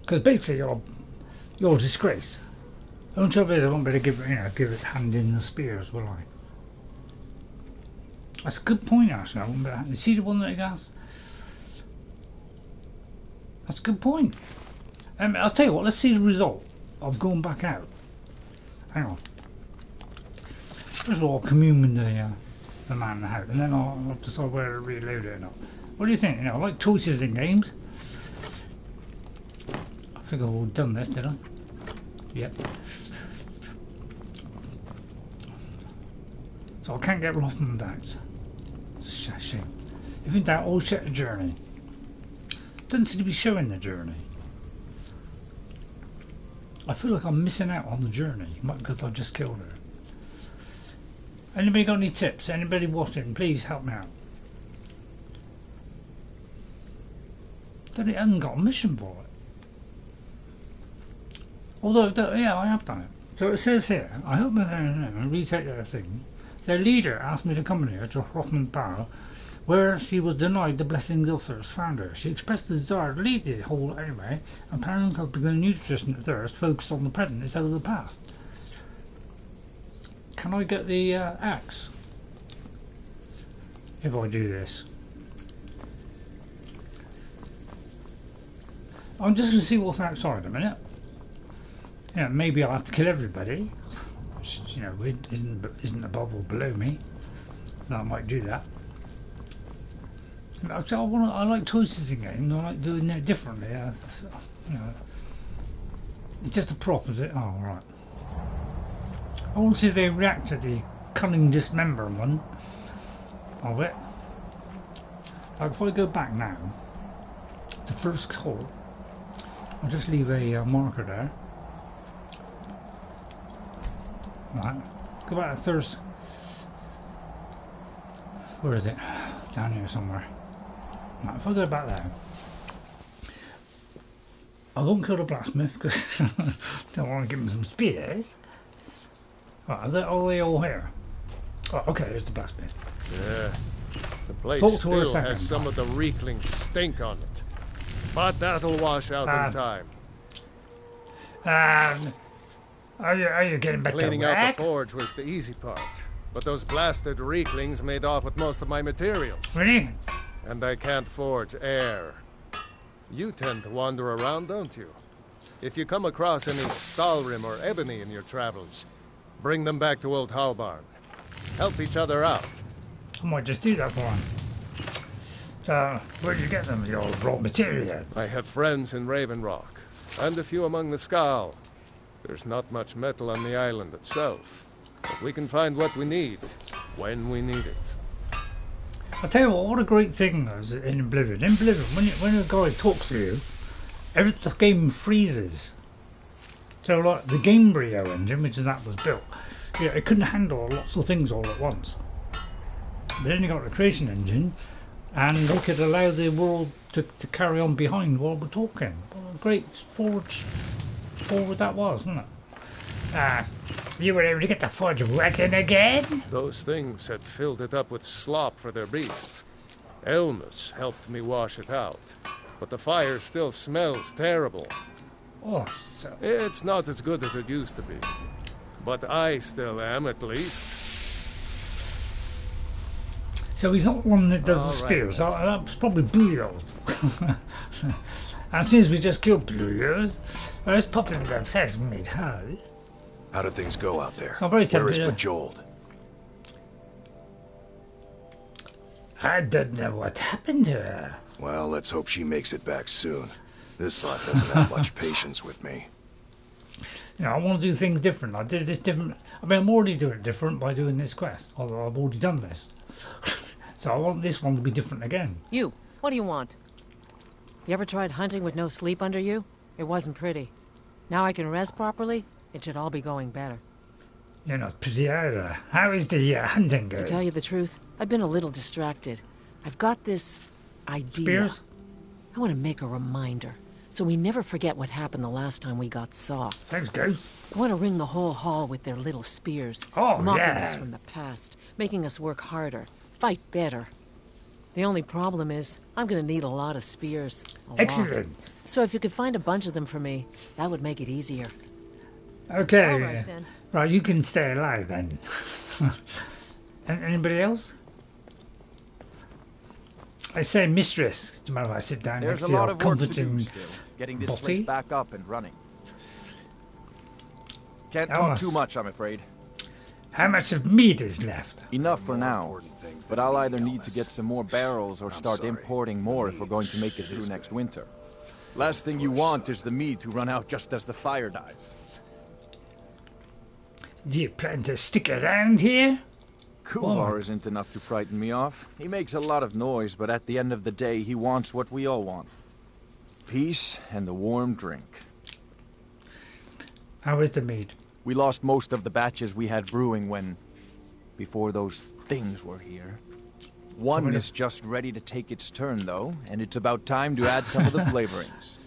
Because basically you're a disgrace. The only trouble is I won't be able to give it hand in the spears, will I? That's a good point, actually. I won't be able to. You see the one that I asked? That's a good point. I'll tell you what. Let's see the result of going back out. Hang on. First of all, I'll commune with the man in the house, and then I'll decide whether to reload it or not. What do you think? I like choices in games. I think I've all done this, did I? Yep. So I can't get Hrothmund out. It's a shame. If in doubt, always check the journey. Doesn't seem to be showing the journey. I feel like I'm missing out on the journey because I just killed her. Anybody got any tips? Anybody watching? Please help me out. That it hasn't got a mission for it. Although, yeah, I have done it. So it says here, I hope that and retake their thing. Their leader asked me to come here to Hrothmund Barrow where she was denied the blessings of Thirst founder. She expressed the desire to leave the hall anyway, and planning to begin a new tradition at Thirst focused on the present instead of the past. Can I get the axe? If I do this. I'm just going to see what's outside a minute. Yeah, maybe I'll have to kill everybody. Which, you know, isn't above or below me. No, I might do that. I like choices in games. I like doing it differently. So, you know, it's just a prop, is it? Oh, right. I want to see if they react to the cunning dismemberment of it. Like if I go back now to Thirsk Hall, I'll just leave a marker there. Right, go back to Thirsk. Where is it? Down here somewhere. Right, if I go back there, I won't kill the blacksmith because I don't want to give him some spears. Right, are they all here? Oh, okay, there's the blacksmith. Yeah, the place still has some of the reeking stink on it, but that'll wash out in time. Are you getting back to Cleaning out the forge was the easy part, but those blasted reeklings made off with most of my materials. Really? And I can't forge air. You tend to wander around, don't you? If you come across any Stalhrim or ebony in your travels, bring them back to Old Halbarn. Help each other out. I might just do that for him. So, where do you get them, your raw materials? I have friends in Raven Rock, and a few among the Skaal. There's not much metal on the island itself, but we can find what we need, when we need it. I'll tell you what a great thing is in Oblivion. In Oblivion, when a guy talks to you, the game freezes. So like the Gamebryo engine, which that was built, yeah, it couldn't handle lots of things all at once. But then you got the creation engine, and they could allow the world to carry on behind while we're talking. What a great forward that was, wasn't it? You were able to get the forge working again? Those things had filled it up with slop for their beasts. Elmus helped me wash it out, but the fire still smells terrible. Oh, so... It's not as good as it used to be, but I still am, at least. So he's not one that does the spears. Right. That's probably Bujold. And since we just killed Bujold, let's pop in the Thirsk Mead Hall. How do things go out there? Where is Bujold? I don't know what happened to her. Well, let's hope she makes it back soon. This lot doesn't have much patience with me. You know, I want to do things different. I did this different. I mean, I'm already doing it different by doing this quest, although I've already done this. So I want this one to be different again. You, what do you want? You ever tried hunting with no sleep under you? It wasn't pretty. Now I can rest properly, it should all be going better. You're not pretty either. How is the hunting going? To tell you the truth, I've been a little distracted. I've got this idea. Spears? I want to make a reminder, so we never forget what happened the last time we got soft. Thanks, Ghost. I want to ring the whole hall with their little spears, mocking us from the past, making us work harder, fight better. The only problem is, I'm going to need a lot of spears. Excellent. So if you could find a bunch of them for me, that would make it easier. Okay. All right, then. Right, you can stay alive then. Anybody else? I say, mistress. Do you mind if I sit down There's next a to lot your of work to do comforting still, getting this body? place back up and running. Can't talk too much, I'm afraid. How much of meat is left? Enough for now, but I'll either need to get some more barrels or start importing more if we're going to make it through next winter. Last thing you want is the meat to run out just as the fire dies. Do you plan to stick around here? Kuvar isn't enough to frighten me off. He makes a lot of noise, but at the end of the day, he wants what we all want. Peace and a warm drink. How is the meat? We lost most of the batches we had brewing before those things were here. One is just ready to take its turn, though, and it's about time to add some of the flavorings.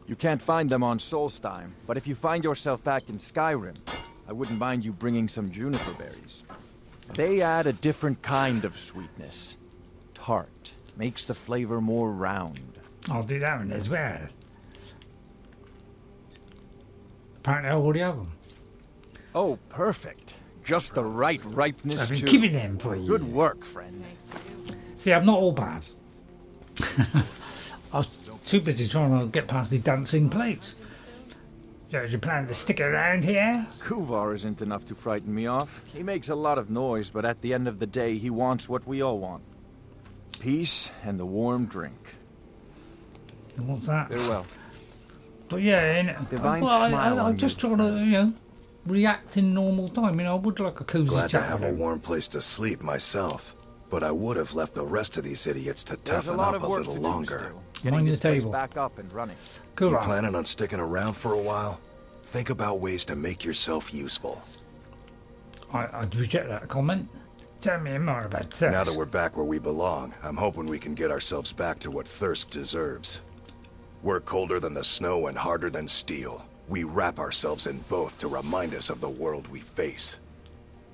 You can't find them on Solstheim, but if you find yourself back in Skyrim, I wouldn't mind you bringing some juniper berries. They add a different kind of sweetness. tart. Makes the flavor more round. I'll do that one as well. Apparently I already have them. Oh, perfect. Just the right ripeness I've been too. keeping them for you. Good work, friend. See, I'm not all bad. I was too busy trying to get past the dancing plates. So, do you plan to stick around here? Kuvar isn't enough to frighten me off. He makes a lot of noise, but at the end of the day, he wants what we all want. Peace and a warm drink. And what's that? Farewell. But yeah, Divine well, smile I'm on just you, trying to, you know, react in normal time. You know, I would like a cozy Glad to chat have with a him. warm place to sleep myself, but I would have left the rest of these idiots to There's a toughen lot up of a work little to do longer. still. Getting Mind this the place table. back up and running. Cool. You planning on sticking around for a while? Think about ways to make yourself useful. I'd reject that comment. Tell me more about Thirsk. Now that we're back where we belong, I'm hoping we can get ourselves back to what Thirsk deserves. We're colder than the snow and harder than steel. We wrap ourselves in both to remind us of the world we face.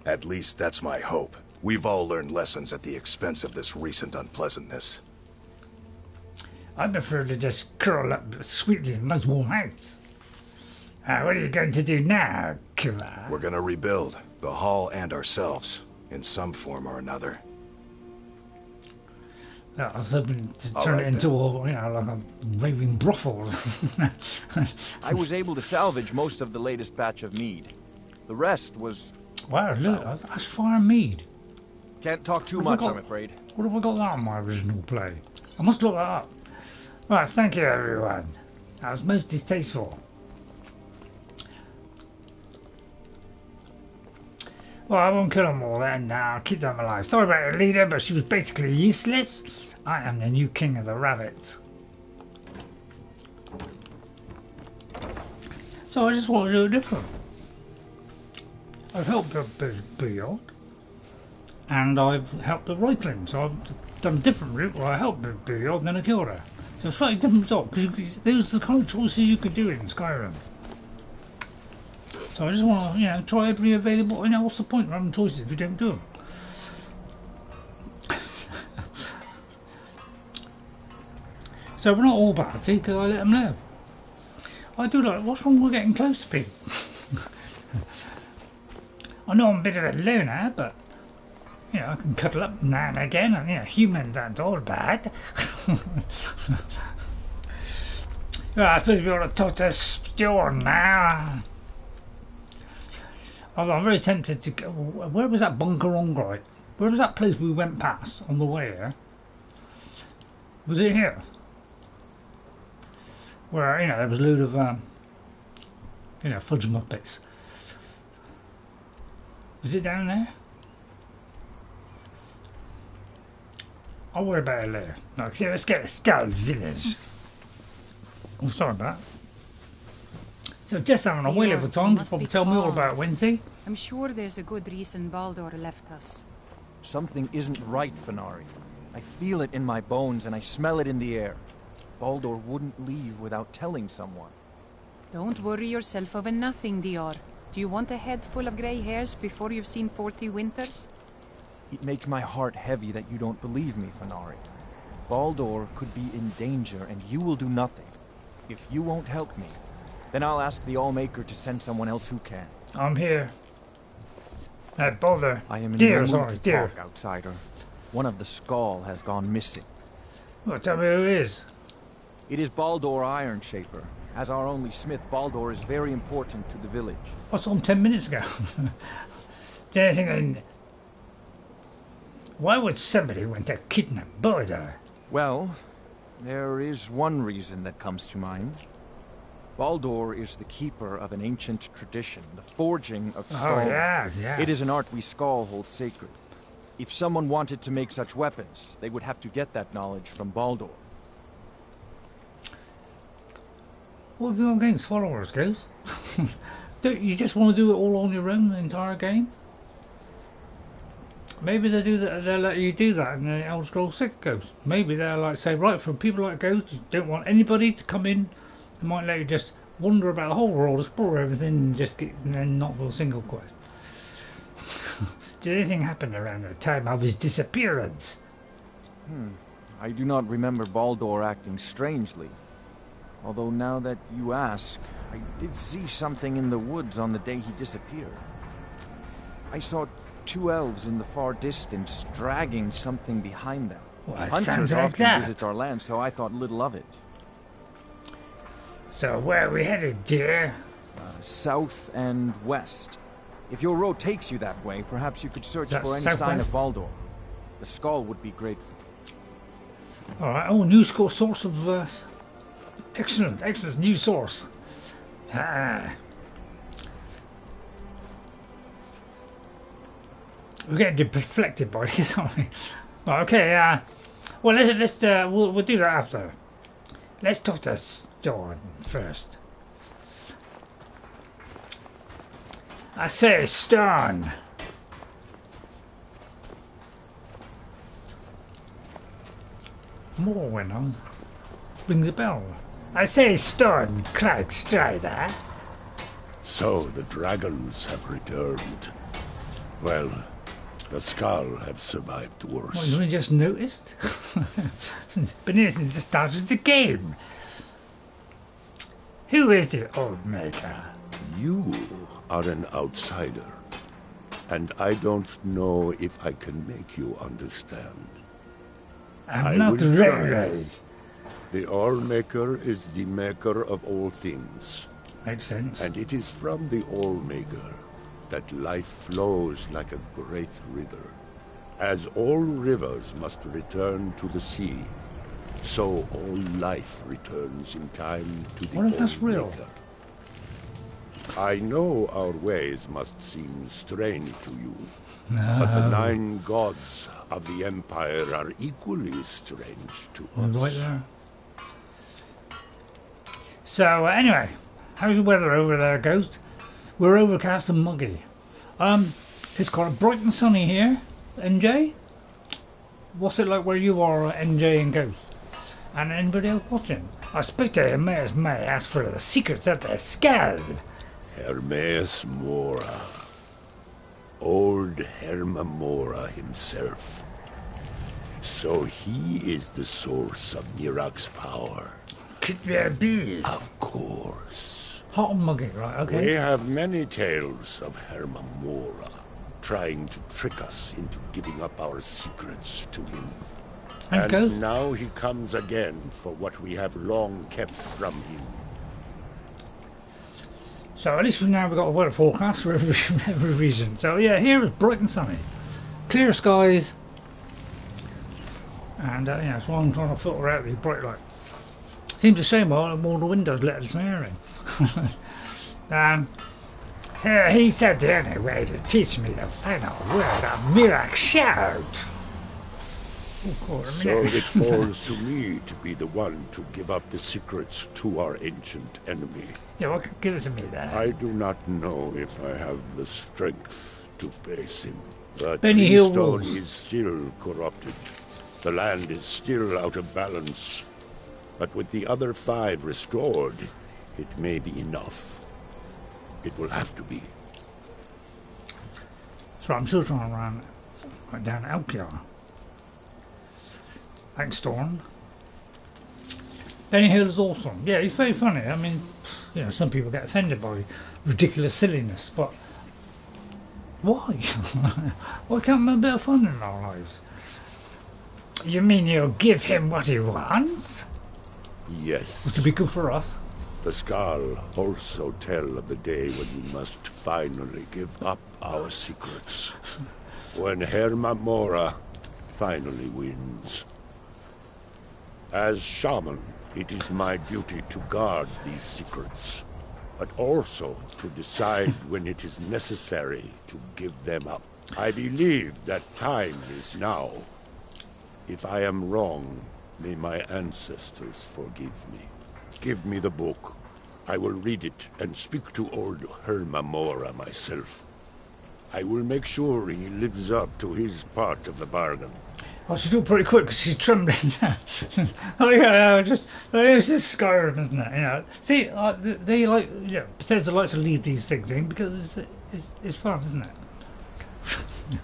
At least that's my hope. We've all learned lessons at the expense of this recent unpleasantness. I prefer to just curl up sweetly in nice warm house. What are you going to do now, Killer? We're gonna rebuild, the hall and ourselves, in some form or another. I was hoping to All turn right, it into a, you know, like a raving brothel. I was able to salvage most of the latest batch of mead. The rest was... Wow, look, that's fire mead. Can't talk too What have much, I got? I'm afraid. What have I got that on my original play? I must look that up. Right, thank you everyone. That was most distasteful. Well, I won't kill them all then. I'll keep them alive. Sorry about the leader, but she was basically useless. I am the new king of the rabbits. So I just want to do it different. I've helped the Bujold, and I've helped the Ripeling. So I've done a different route where I helped the Bujold and then I killed her. So it's slightly different result, because those are the kind of choices you could do in Skyrim. So I just want to, you know, try every available. You know, what's the point of having choices if you don't do them? So we're not all bad, see, because I let them live. I do like, what's wrong with getting close to people? I know I'm a bit of a loner, but, you know, I can cuddle up now and again, and, you know, humans aren't all bad. Well, I suppose we ought to talk to Storn now. I'm very tempted to go. Where was that bunker on, right? Where was that place we went past on the way here? Was it here? Where, you know, there was a load of, you know, fudge muppets. Was it down there? I'll worry about it later. No, so let's get to Skaal Village. Oh, sorry about that. So just having a whale of a time, probably tell me all about Wednesday. I'm sure there's a good reason Baldor left us. Something isn't right, Fenari. I feel it in my bones and I smell it in the air. Baldor wouldn't leave without telling someone. Don't worry yourself over nothing, Dior. Do you want a head full of grey hairs before you've seen 40 winters? It makes my heart heavy that you don't believe me, Fenari. Baldor could be in danger and you will do nothing. If you won't help me, then I'll ask the Allmaker to send someone else who can. I'm here. Baldor. I am in Dear, no mood sorry, to dear. talk, outsider. One of the Skaal has gone missing. Well, tell me who it is. It is Baldor Ironshaper. As our only smith, Baldor is very important to the village. I saw him 10 minutes ago. Do you think why would somebody want to kidnap Baldor? Well, there is one reason that comes to mind. Baldor is the keeper of an ancient tradition, the forging of stone. Oh, yeah, yeah. It is an art we Skaal hold sacred. If someone wanted to make such weapons, they would have to get that knowledge from Baldor. What have you got against followers, Ghost? Don't you just want to do it all on your own, the entire game? Maybe they do that. They'll let you do that in the Elder Scrolls 6 Ghost. Maybe they'll like say, right, for people like Ghost, who don't want anybody to come in. They might let you just wander about the whole world, explore everything, and just get, and then not do a single quest. Did anything happen around the time of his disappearance? I do not remember Baldor acting strangely. Although now that you ask, I did see something in the woods on the day he disappeared. I saw 2 elves in the far distance dragging something behind them. Well, Hunters like often that. visit our land, so I thought little of it. So where are we headed, dear? South and west. If your road takes you that way, perhaps you could search That's for any sign of southwest? Baldor. The Skaal would be grateful. Alright, oh, new source of... excellent, new source. We're getting deflected by this, aren't we? Well, okay, well, we'll do that after. Let's talk to Storn first. I say, Storn. More went on. Rings a bell. I say, Storn, Crag-Strider. So the dragons have returned. Well, the Skaal have survived worse. Well, you only just noticed? Been here since the start of the game. Who is the old maker? You are an outsider, and I don't know if I can make you understand. I'm not ready. The All-Maker is the maker of all things. Makes sense. And it is from the All-Maker that life flows like a great river. As all rivers must return to the sea, so all life returns in time to the What if that's real? All-Maker. I know our ways must seem strange to you, but the 9 gods of the Empire are equally strange to us. Right there. So anyway, how's the weather over there, Ghost? We're overcast and muggy. It's quite bright and sunny here, NJ. What's it like where you are, NJ and Ghost? And anybody else watching? I expect Hermes may ask for the secrets of the Skaal. Hermes Mora. Old Hermamora himself. So he is the source of Mirak's power. Could there be? Of course. Hot and muggy, right, okay. We have many tales of Hermamora trying to trick us into giving up our secrets to him. And Ghost? Now he comes again for what we have long kept from him. So at least now we've got a weather forecast for every region. So yeah, here is bright and sunny. Clear skies. And yeah, that's why I'm trying to filter out the bright light. Seems a shame all the windows let us in. He said the only way to teach me the final word of Mirak shout. So it falls to me to be the one to give up the secrets to our ancient enemy. Yeah, well, give it to me then. I do not know if I have the strength to face him. The Benny tree Hill stone rules. is still corrupted. The land is still out of balance. But with the other 5 restored, it may be enough. It will have to be. So I'm still trying to run right down Elkyar. Thanks, Storn. Benny Hill is awesome. Yeah, he's very funny. I mean, you know, some people get offended by ridiculous silliness, but why? Why can't we have a bit of fun in our lives? You mean you'll give him what he wants? Yes. Which would be good for us. The Skaal also tell of the day when we must finally give up our secrets. When Hermamora finally wins. As shaman, it is my duty to guard these secrets, but also to decide when it is necessary to give them up. I believe that time is now. If I am wrong, may my ancestors forgive me. Give me the book. I will read it and speak to old Hermamora myself. I will make sure he lives up to his part of the bargain. I should do it pretty quick because she's trembling. Oh yeah, it's just Skyrim, isn't it? You know, see, they like, you know, Bethesda like to leave these things in because it's fun, isn't it?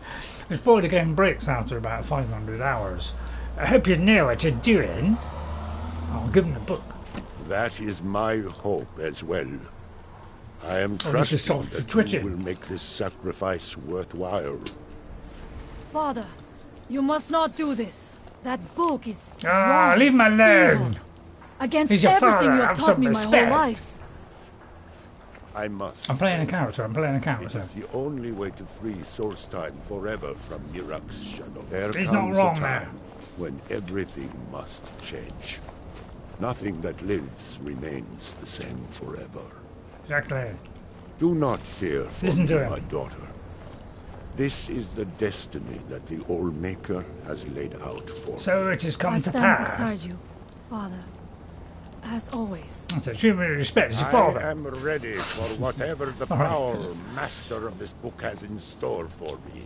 It's probably the game breaks after about 500 hours, I hope you know what you're doing. I'll give him the book. That is my hope as well. I am this is trusting for that Twitching. you will make this sacrifice worthwhile. Father, you must not do this. That book is Ah, wrong, leave him alone. evil, against He's your everything father. you have Have taught some me my respect. whole life. I must. I'm playing a character. I'm playing a It character. is the only way to free Source Time forever from Mirak's shadow. There He's comes not wrong a there. time when everything must change. Nothing that lives remains the same forever. Exactly. Do not fear for Listen me, to him. my daughter. This is the destiny that the All-Maker has laid out for So me. it has come I to stand pass. beside you, Father, as always. So treat me with respect as your I father. am ready for whatever the All right. foul master of this book has in store for me.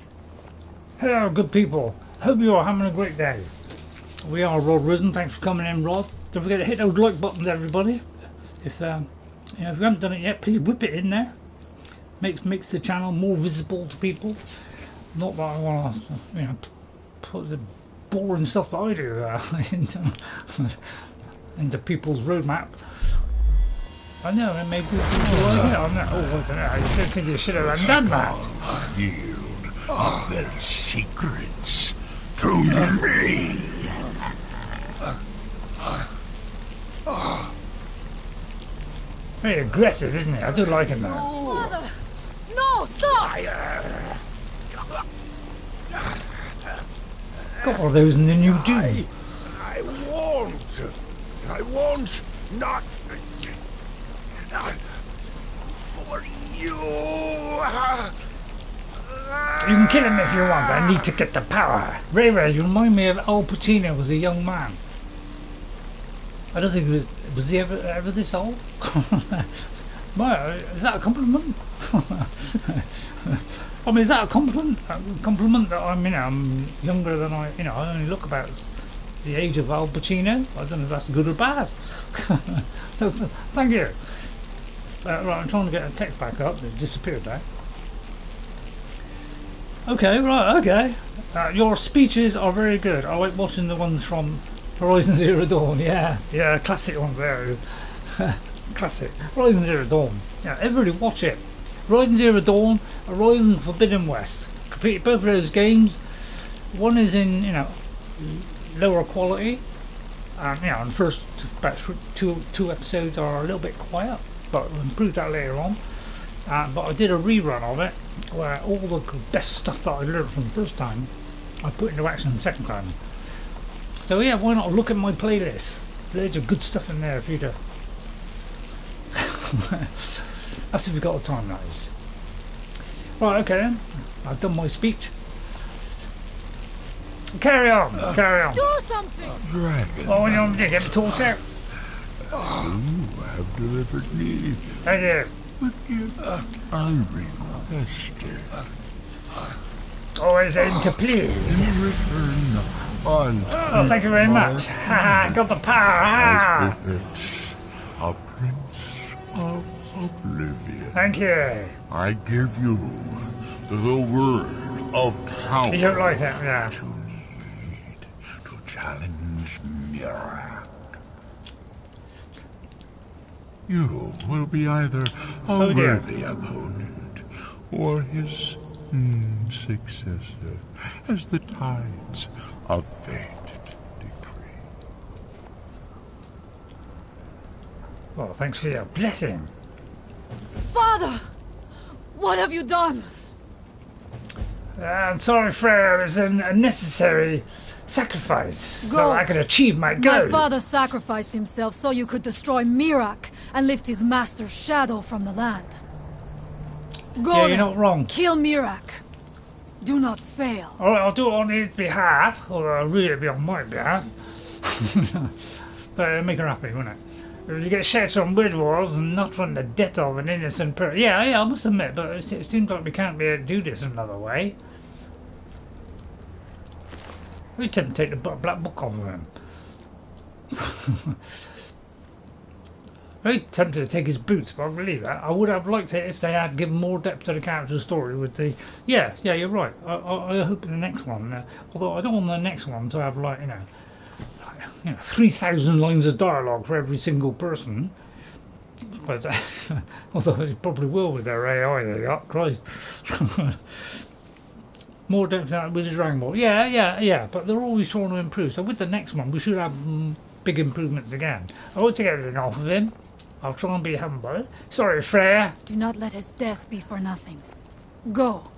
Hello, good people. Hope you are having a great day. We are Rod Risen. Thanks for coming in, Rod. Don't forget to hit those like buttons, everybody. If you know, if you haven't done it yet, please whip it in there. Makes the channel more visible to people. Not that I want to, put the boring stuff that I do into people's roadmap. I know, and maybe people like it. I'm not. Oh, I don't know. I just don't think you should have done that. Yield of their secrets to me. Very aggressive, isn't it? I do like him though. Father! No, stop! Got all those in the new Doom. I won't not for you. You can kill him if you want, but I need to get the power. Ray Ray, you remind me of Al Pacino as a young man. I don't think was he ever this old? Well, is that a compliment? I mean, is that a compliment? A compliment that I'm younger than I only look about the age of Al Pacino. I don't know if that's good or bad. So, thank you. Right, I'm trying to get a text back up. It disappeared there. Okay, right, okay. Your speeches are very good. I like watching the ones from Horizon Zero Dawn. Yeah, classic ones there. Classic. Horizon Zero Dawn. Yeah, everybody watch it. Horizon Zero Dawn, Horizon Forbidden West. Completed both of those games. One is in, lower quality. And, the first about two episodes are a little bit quiet, but we'll improve that later on. But I did a rerun of it, where all the best stuff that I learned from the first time, I put into action the second time. So yeah, why not look at my playlist? There's a good stuff in there for you to... That's if you've got the time, that is. Right, okay then. I've done my speech. Carry on. Do something! Dragon, Oh, you want me to get the torch out? you have delivered me Thank you. the gift I requested. Always aim to please. In return, Oh, thank you very much. Haha, got the power. as Ha. befits a prince of Oblivion. Thank you. I give you the word of power You don't like it, yeah. to need to challenge Mirak. You will be either a Oh, dear. worthy opponent or his successor, as the tides of fate decree. Well, thanks for your blessing. Father! What have you done? I'm sorry, Freya. It was a necessary sacrifice so Go. I could achieve my goal. My father sacrificed himself so you could destroy Mirak and lift his master's shadow from the land. Go Yeah, you're then. not wrong. Kill Mirak. Do not fail. All right, I'll do it on his behalf, although I'll really be on my behalf. But it'll make her happy, won't it? If you get shouts on weird walls and not from the death of an innocent person. Yeah, I must admit, but it seems like we can't be able to do this another way. We tend to take the black book off of him. Very tempted to take his boots, but I believe that. I would have liked it if they had given more depth to the character story with the... Yeah, you're right. I hope in the next one, although I don't want the next one to have, like, 3,000 lines of dialogue for every single person. But, although it probably will with their AI they got, Christ. More depth with the Dragon Ball. Yeah, but they're always trying to improve. So with the next one, we should have big improvements again. I won't take everything off of him. I'll try and be humble. Sorry, Freya. Do not let his death be for nothing. Go,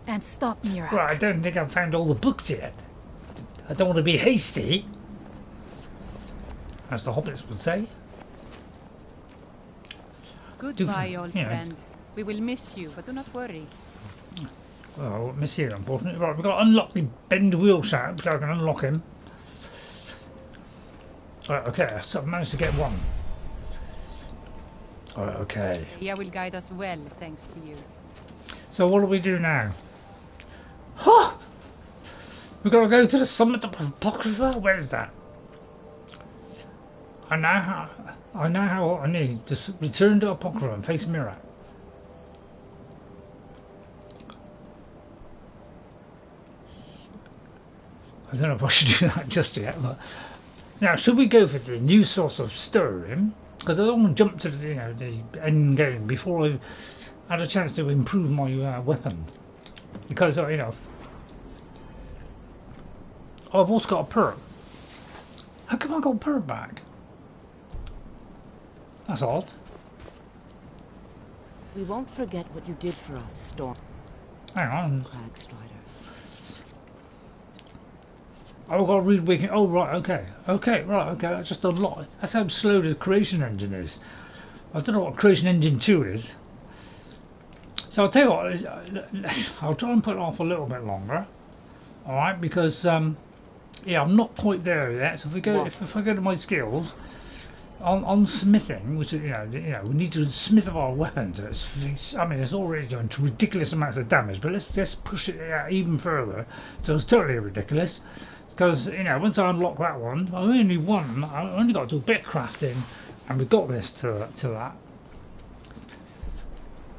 and stop Miraak. Well, I don't think I've found all the books yet. I don't want to be hasty, as the hobbits would say. Goodbye, old friend. We will miss you, but do not worry. Well, I won't miss you, unfortunately. Right, we've got to unlock the bend wheel shaft, so I can unlock him. Right, okay, so I've managed to get one. Right, okay. He will guide us well, thanks to you. So what do we do now? Huh! We've got to go to the summit of Apocrypha? Where is that? I know how I need to return to Apocrypha and face Miraak. I don't know if I should do that just yet, but now should we go for the new source of Stalhrim? Because I don't want to jump to the the end game before I had a chance to improve my weapon. Because I've also got a perk. How come I got a perk back? That's odd. We won't forget what you did for us, Storn. Hang on. Crag-Strider. I've got to read Wiki. Oh, right, okay. Okay, that's just a lot. That's how slow the creation engine is. I don't know what creation engine 2 is. So I'll tell you what, I'll try and put it off a little bit longer. Alright, because, I'm not quite there yet. So if I go to my skills, on smithing, which is, we need to smith up our weapons. It's already doing ridiculous amounts of damage, but let's push it out even further. So it's totally ridiculous. Because, once I unlock that one, I only got to do a bit of crafting, and we got this to that.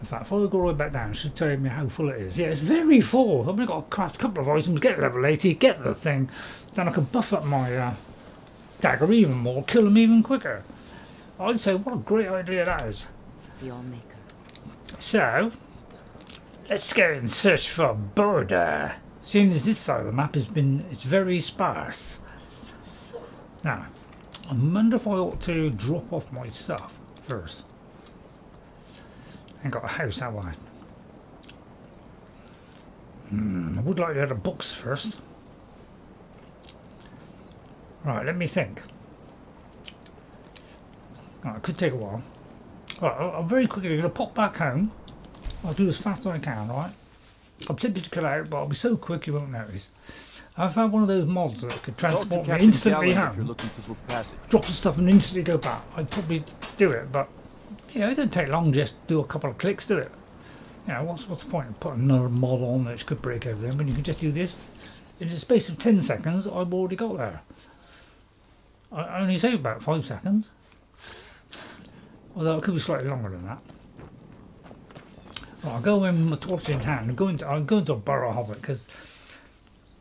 In fact, if I go all the way back down, it should tell me how full it is. Yeah, it's very full. I've only got to craft a couple of items, get level 80, get the thing, then I can buff up my dagger even more, kill them even quicker. I'd say, what a great idea that is. The Allmaker. So, let's go and search for Baldor. Seeing as this side of the map it's very sparse. Now, I wonder if I ought to drop off my stuff first. I ain't got a house, have I? I would like to have the books first. Right, let me think. Right, it could take a while. Right, I'm very quickly going to pop back home. I'll do as fast as I can, right? I'm tempted to cut out, but I'll be so quick you won't notice. I found one of those mods that could transport me instantly home. You're looking to book passage. Drop the stuff and instantly go back. I'd probably do it, but it don't take long. Just do a couple of clicks, do it. What's the point of putting another mod on that could break everything when you can just do this in the space of 10 seconds? I've already got there. I only save about 5 seconds, although it could be slightly longer than that. Right, I'll go in with my torch in hand. I'm going to Burrow Hobbit because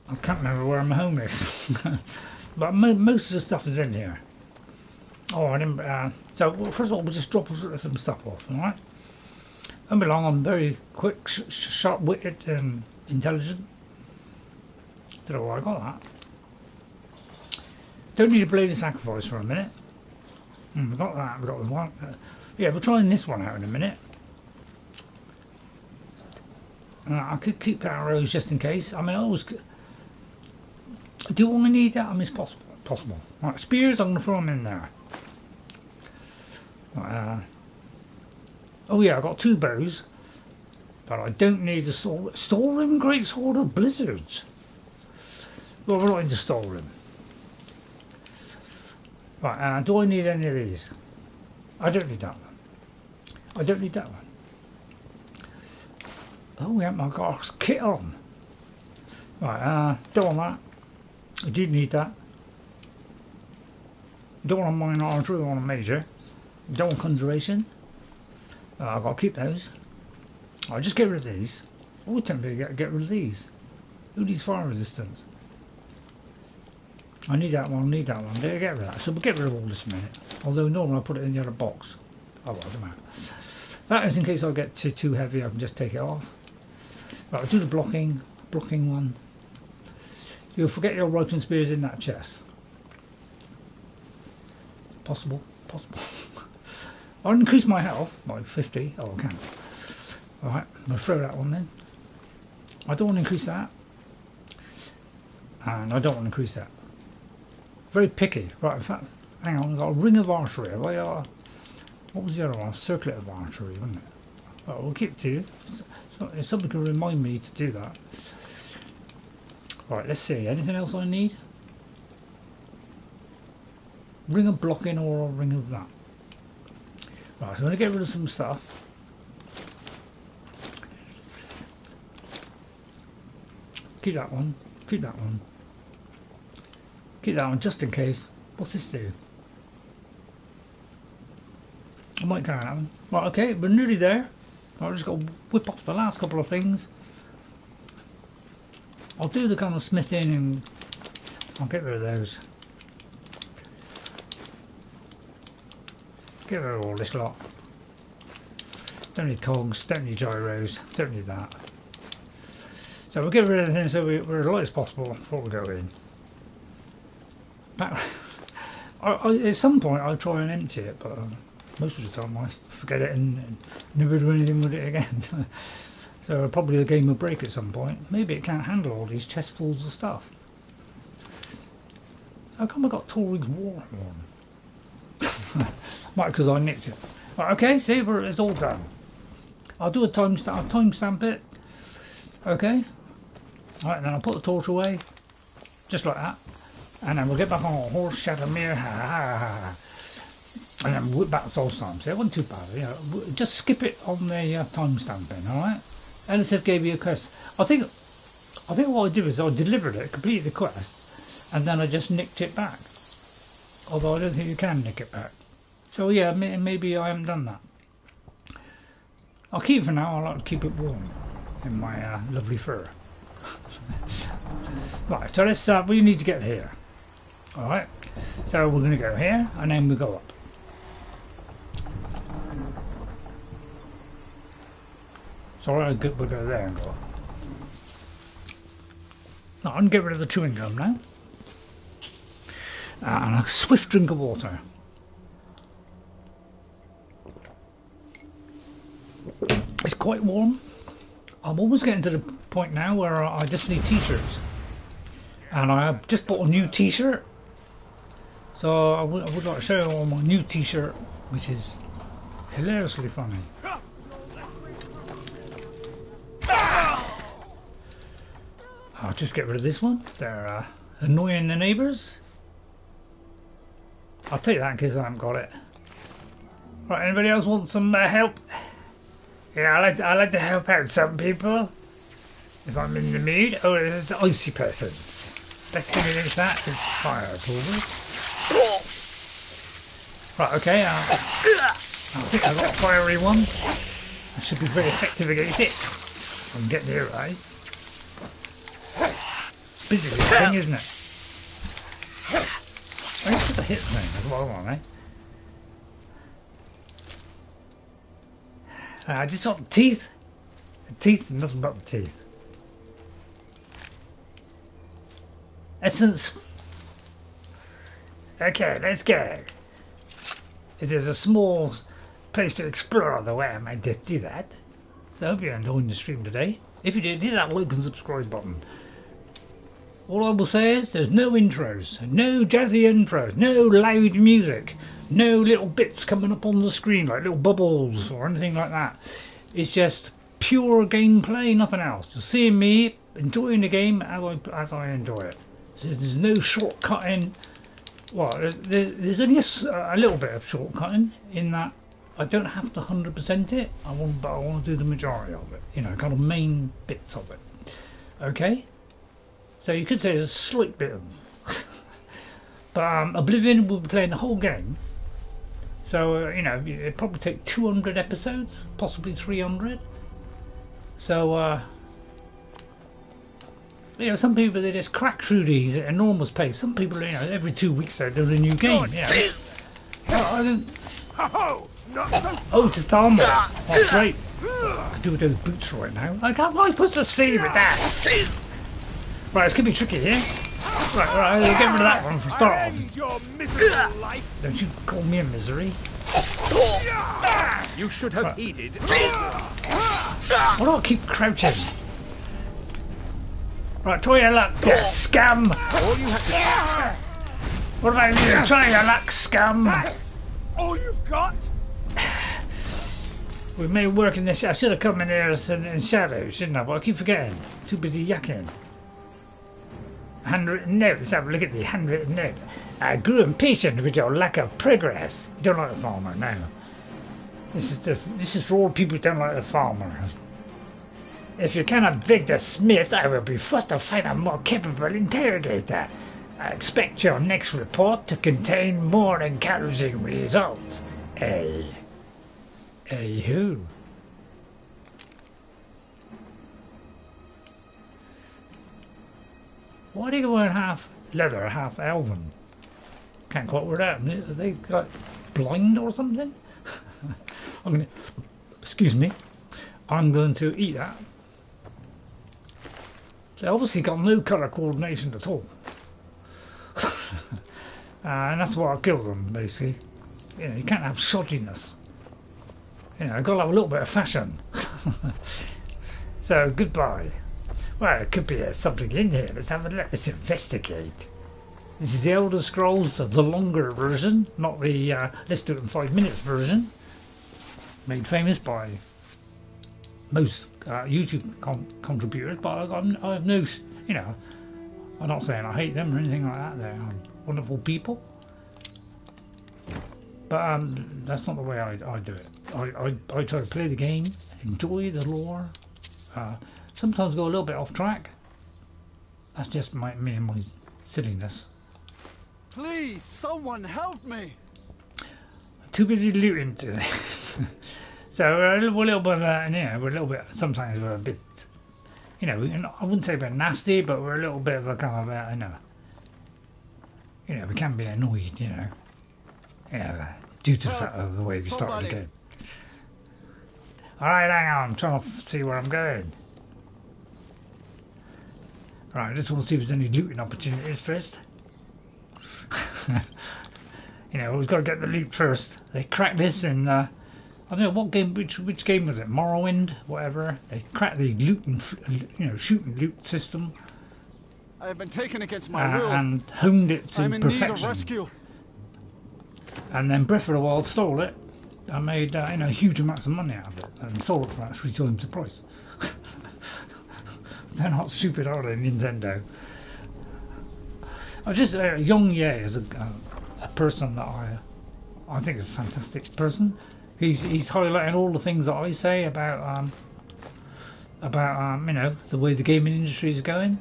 I can't remember where my home is. But most of the stuff is in here. Oh, I didn't. So first of all, we'll just drop some stuff off, all right? Don't be long. I'm very quick, sharp-witted, and intelligent. Don't know where I got that. Don't need a blade of sacrifice for a minute. We've got that. We've got the one. Yeah, we're trying this one out in a minute. I could keep arrows just in case. I mean, I always. Do I need that? I mean, it's possible. Right, spears. I'm going to throw them in there. Oh yeah, I've got 2 bows, but I don't need the Stalhrim Great Sword of Blizzards. Well, we're not into Stalhrim. Right, do I need any of these? I don't need that one. I don't need that one. Oh yeah, I've got a kit on. Right, don't want that. I did need that. Don't want a minor archer, I want a major. Don't want conjuration. I've got to keep those. I'll just get rid of these. Always tempted to get rid of these. Who needs fire resistance? I need that one, There, get rid of that. So we'll get rid of all this in a minute. Although normally I put it in the other box. Oh, well, doesn't matter. That is in case I get too heavy, I can just take it off. Right, I'll do the blocking one. You'll forget your ropes and spears in that chest. Possible. I'll increase my health by 50. Oh, I can. Alright, I'm going to throw that one then. I don't want to increase that. And I don't want to increase that. Very picky. Right, in fact, hang on, I've got a ring of archery. What was the other one? Circlet of archery, wasn't it? Oh, we'll keep two. So if somebody can remind me to do that. Right, let's see. Anything else I need? Ring of blocking or a ring of that. Right, so I'm going to get rid of some stuff. Keep that one. Keep that one. Keep that one just in case. What's this do? I might carry that one. Right, okay, we're nearly there. I've just got to whip off the last couple of things. I'll do the kind of smithing and I'll get rid of those. Get rid of all this lot. Don't need cogs, don't need gyros, don't need that. So we'll get rid of everything so we're as light as possible before we go in. At some point I'll try and empty it, but most of the time I forget it and never do anything with it again. So probably the game will break at some point. Maybe it can't handle all these chestfuls of stuff. How come I got Torig's War Horn? Might because I nicked it. Right, okay, see, it's all done. I'll do a timestamp it. Okay. Alright, then I'll put the torch away. Just like that. And then we'll get back on our horse, Shadowmere, and then whip back to Solstheim. So it wasn't too bad, you know. Just skip it on the timestamping, alright? Eliseth gave you a quest. I think what I did is I delivered it, completed the quest, and then I just nicked it back. Although I don't think you can nick it back. So yeah, maybe I haven't done that. I'll keep it for now. I like to keep it warm in my lovely fur. Right, so let's we need to get here. Alright, so we're going to go here and then we go up. So we'll go there and go up. Now I'm going to get rid of the chewing gum now. And a swift drink of water. It's quite warm. I'm almost getting to the point now where I just need t-shirts. And I have just bought a new t-shirt. So I would like to show you all my new t-shirt, which is hilariously funny. I'll just get rid of this one. They're annoying the neighbours. I'll take that in case I haven't got it. Right, anybody else want some help? Yeah, I like to help out some people. If I'm in the mood. Oh, there's an icy person. Let's get against that. It's fire, probably. Right, okay. I think I've got a fiery one. I should be very effective against it. I can get near it, right? Busy this thing, isn't it? I guess it's a hit thing. That's what I want, eh? I just want the teeth. The teeth and nothing but the teeth. Essence. Okay, let's go. It is a small place to explore, although I might just do that. So I hope you're enjoying the stream today. If you did, hit that like and subscribe button. All I will say is there's no intros, no jazzy intros, no loud music, no little bits coming up on the screen like little bubbles or anything like that. It's just pure gameplay, nothing else. Just seeing me enjoying the game as I enjoy it. So there's no shortcutting. Well, there's only a little bit of shortcutting in that I don't have to 100% it. But I want to do the majority of it. You know, kind of main bits of it. Okay. So you could say there's a slight bit of but Oblivion will be playing the whole game. So, you know, it'd probably take 200 episodes, possibly 300. So, you know, some people, they just crack through these at enormous pace. Some people, you know, every 2 weeks they're doing a new game, you know. I don't... Oh, it's a Thalmor. Oh, great. I can do with those boots right now. Like, how am I supposed to see with that? Right, it's going to be tricky here. Right, get rid of that one for start off. Don't you call me a misery. You should have heeded. Why do I keep crouching? Right, try your luck, scum! All you have to... What about you? Try your luck, scum! That's all you've got? We may work in this. I should have come in here in shadow, shouldn't I? But I keep forgetting. Too busy yakking. Handwritten note. Let's have a look at the handwritten note. I grew impatient with your lack of progress. You don't like the farmer, no. This is for all people who don't like the farmer. If you cannot beg the smith, I will be forced to find a more capable interrogator. I expect your next report to contain more encouraging results. A who? Why do you wear half leather, half elven? Can't quite work out. Are they like blind or something? Excuse me. I'm going to eat that. They obviously got no colour coordination at all. And that's why I killed them, basically. You know, you can't have shoddiness. You know, I've got to have a little bit of fashion. So, goodbye. Well, it could be something in here. Let's have a look. Let's investigate. This is the Elder Scrolls, the longer version, not the let's do it in 5 minutes version. Made famous by most YouTube contributors, but I've no, you know, I'm not saying I hate them or anything like that. They're wonderful people. But that's not the way I do it. I try to play the game, enjoy the lore, sometimes go a little bit off track. That's just me and my silliness. Please, someone help me! Too busy looting today. So we're a little bit, you know, we're a little bit, sometimes we're a bit, you know, I wouldn't say a bit nasty, but we're a little bit of a kind of, you know, we can be annoyed, you know, due to the way we started the game. Alright, hang on, I'm trying to see where I'm going. Right, I just want to see if there's any looting opportunities first. You know, we've got to get the loot first. They cracked this in, I don't know what game, which game was it? Morrowind, whatever. They cracked the loot and, you know, shoot and loot system. I have been taken against my will. And honed it to I'm in perfection. need of rescue. And then Breath of the Wild stole it. I made, you know, huge amounts of money out of it and sold it for about 3 times the price. They're not stupid, are they, Nintendo? I just Young Ye is a person that I think is a fantastic person. He's highlighting all the things that I say about you know, the way the gaming industry is going.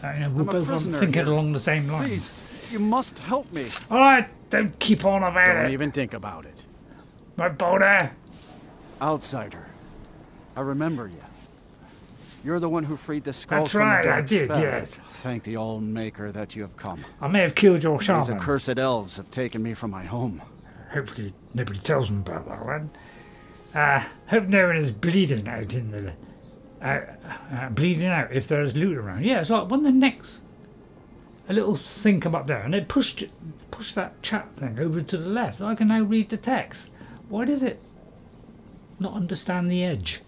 You know, we're both thinking here. Along the same lines. Please, you must help me. All right, don't keep on about it. Don't even think about it. My boulder. Outsider, I remember you. You're the one who freed the skull That's from right, the dark I did, spell. yes. Thank the All-Maker that you have come. I may have killed your shaman. These accursed elves have taken me from my home. Hopefully nobody tells them about that one. Hope no one is bleeding out in the... bleeding out if there is loot around. Yeah, it's like when the next... A little thing come up there and it pushed that chat thing over to the left. I can now read the text. Why does it not understand the edge?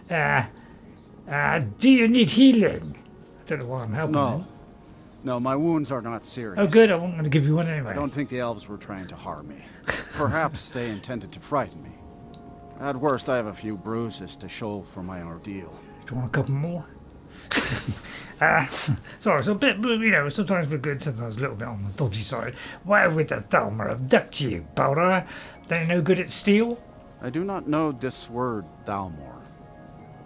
Do you need healing? I don't know why I'm helping him. No, my wounds are not serious. Oh good, I wasn't going to give you one anyway. I don't think the elves were trying to harm me. Perhaps they intended to frighten me. At worst, I have a few bruises to show for my ordeal. Do you want a couple more? Sorry, so a bit, you know, sometimes we're good, sometimes a little bit on the dodgy side. Why would the Thalmor abduct you, Baldor? They no good at steel? I do not know this word, Thalmor.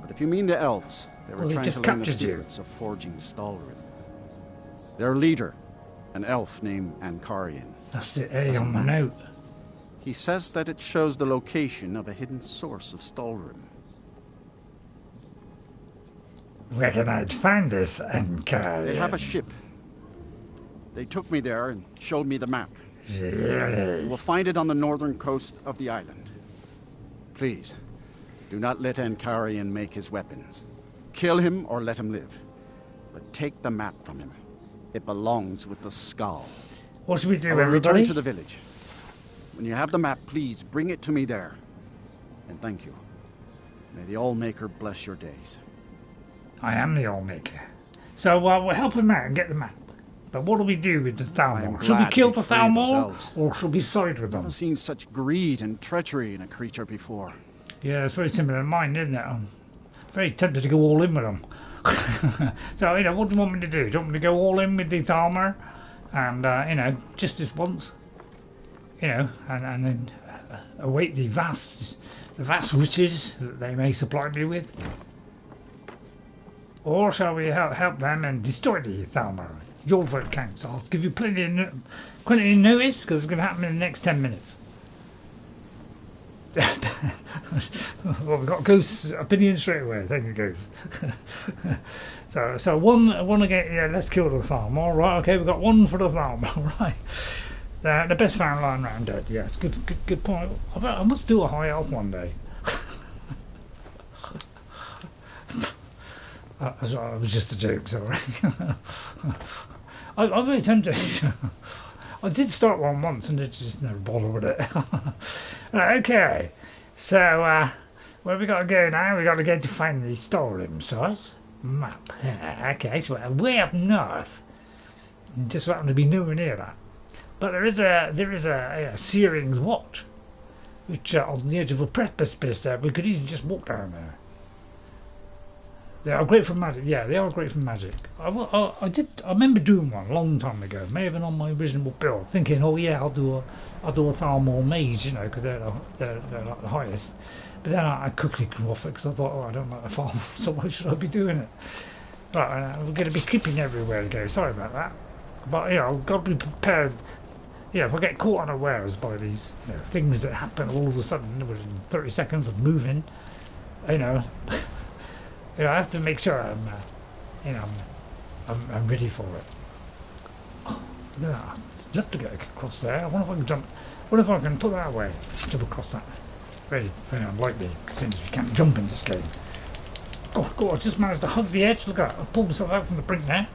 But if you mean the elves, they were trying to learn the secrets of forging Stalhrim. Their leader, an elf named Ancarian. That's the A on the note. He says that it shows the location of a hidden source of Stalhrim. Where can I find this Nchardak? They have a ship. They took me there and showed me the map. Really? You will find it on the northern coast of the island. Please, do not let Ancarian make his weapons. Kill him or let him live. But take the map from him. It belongs with the Skaal. What should we do, I will everybody? return to the village. When you have the map, please bring it to me there. And thank you. May the Allmaker bless your days. I am the Allmaker. So we'll help him out and get the map. But what do we do with the Thalmor? Should we kill the Thalmor, or should we side with them? I've never seen such greed and treachery in a creature before. Yeah, it's very similar to mine, isn't it? I'm very tempted to go all in with them. So, you know, what do you want me to do? Do you want me to go all in with the Thalmor? And, you know, just this once? You know, and then await the vast riches that they may supply me with? Or shall we help them and destroy the Thalmor? Your vote counts. I'll give you plenty of notice, because it's going to happen in the next 10 minutes. Well, we've got Ghost's opinion straight away. Thank you, Ghost. so one again. Yeah, let's kill the Thalmor. Right, okay, we've got one for the Thalmor. Right, the best found lying around dead. Yes, good point. I must do a high elf one day. It was just a joke, sorry. I'm very tempted. I did start one once and I just never bothered with it. Right, okay, so where we got to go now? We got to go to find the Stalhrim Source map. Okay, so we're way up north. Just happen to be nowhere near that. But there is a Saerings Watch, which on the edge of a precipice there. We could easily just walk down there. They are great for magic. Yeah, they are great for magic. I remember doing one a long time ago. May have been on my original build, thinking, oh yeah, I'll do a Thalmor mage, you know, because they're like the highest. But then I quickly grew off it because I thought, oh, I don't like the farm, so why should I be doing it? Right, we're going to be creeping everywhere again. Sorry about that. But you know, I've got to be prepared. Yeah, if I get caught unawares by these things that happen all of a sudden within 30 seconds of moving, you know. You know, I have to make sure I'm ready for it. Oh, yeah, I'd love to get across there. I wonder if I can jump. What if I can put that away? Jump across that. Very unlikely, since you can't jump in this game. Oh, God, I just managed to hug the edge. Look at that. I pulled myself out from the brink there.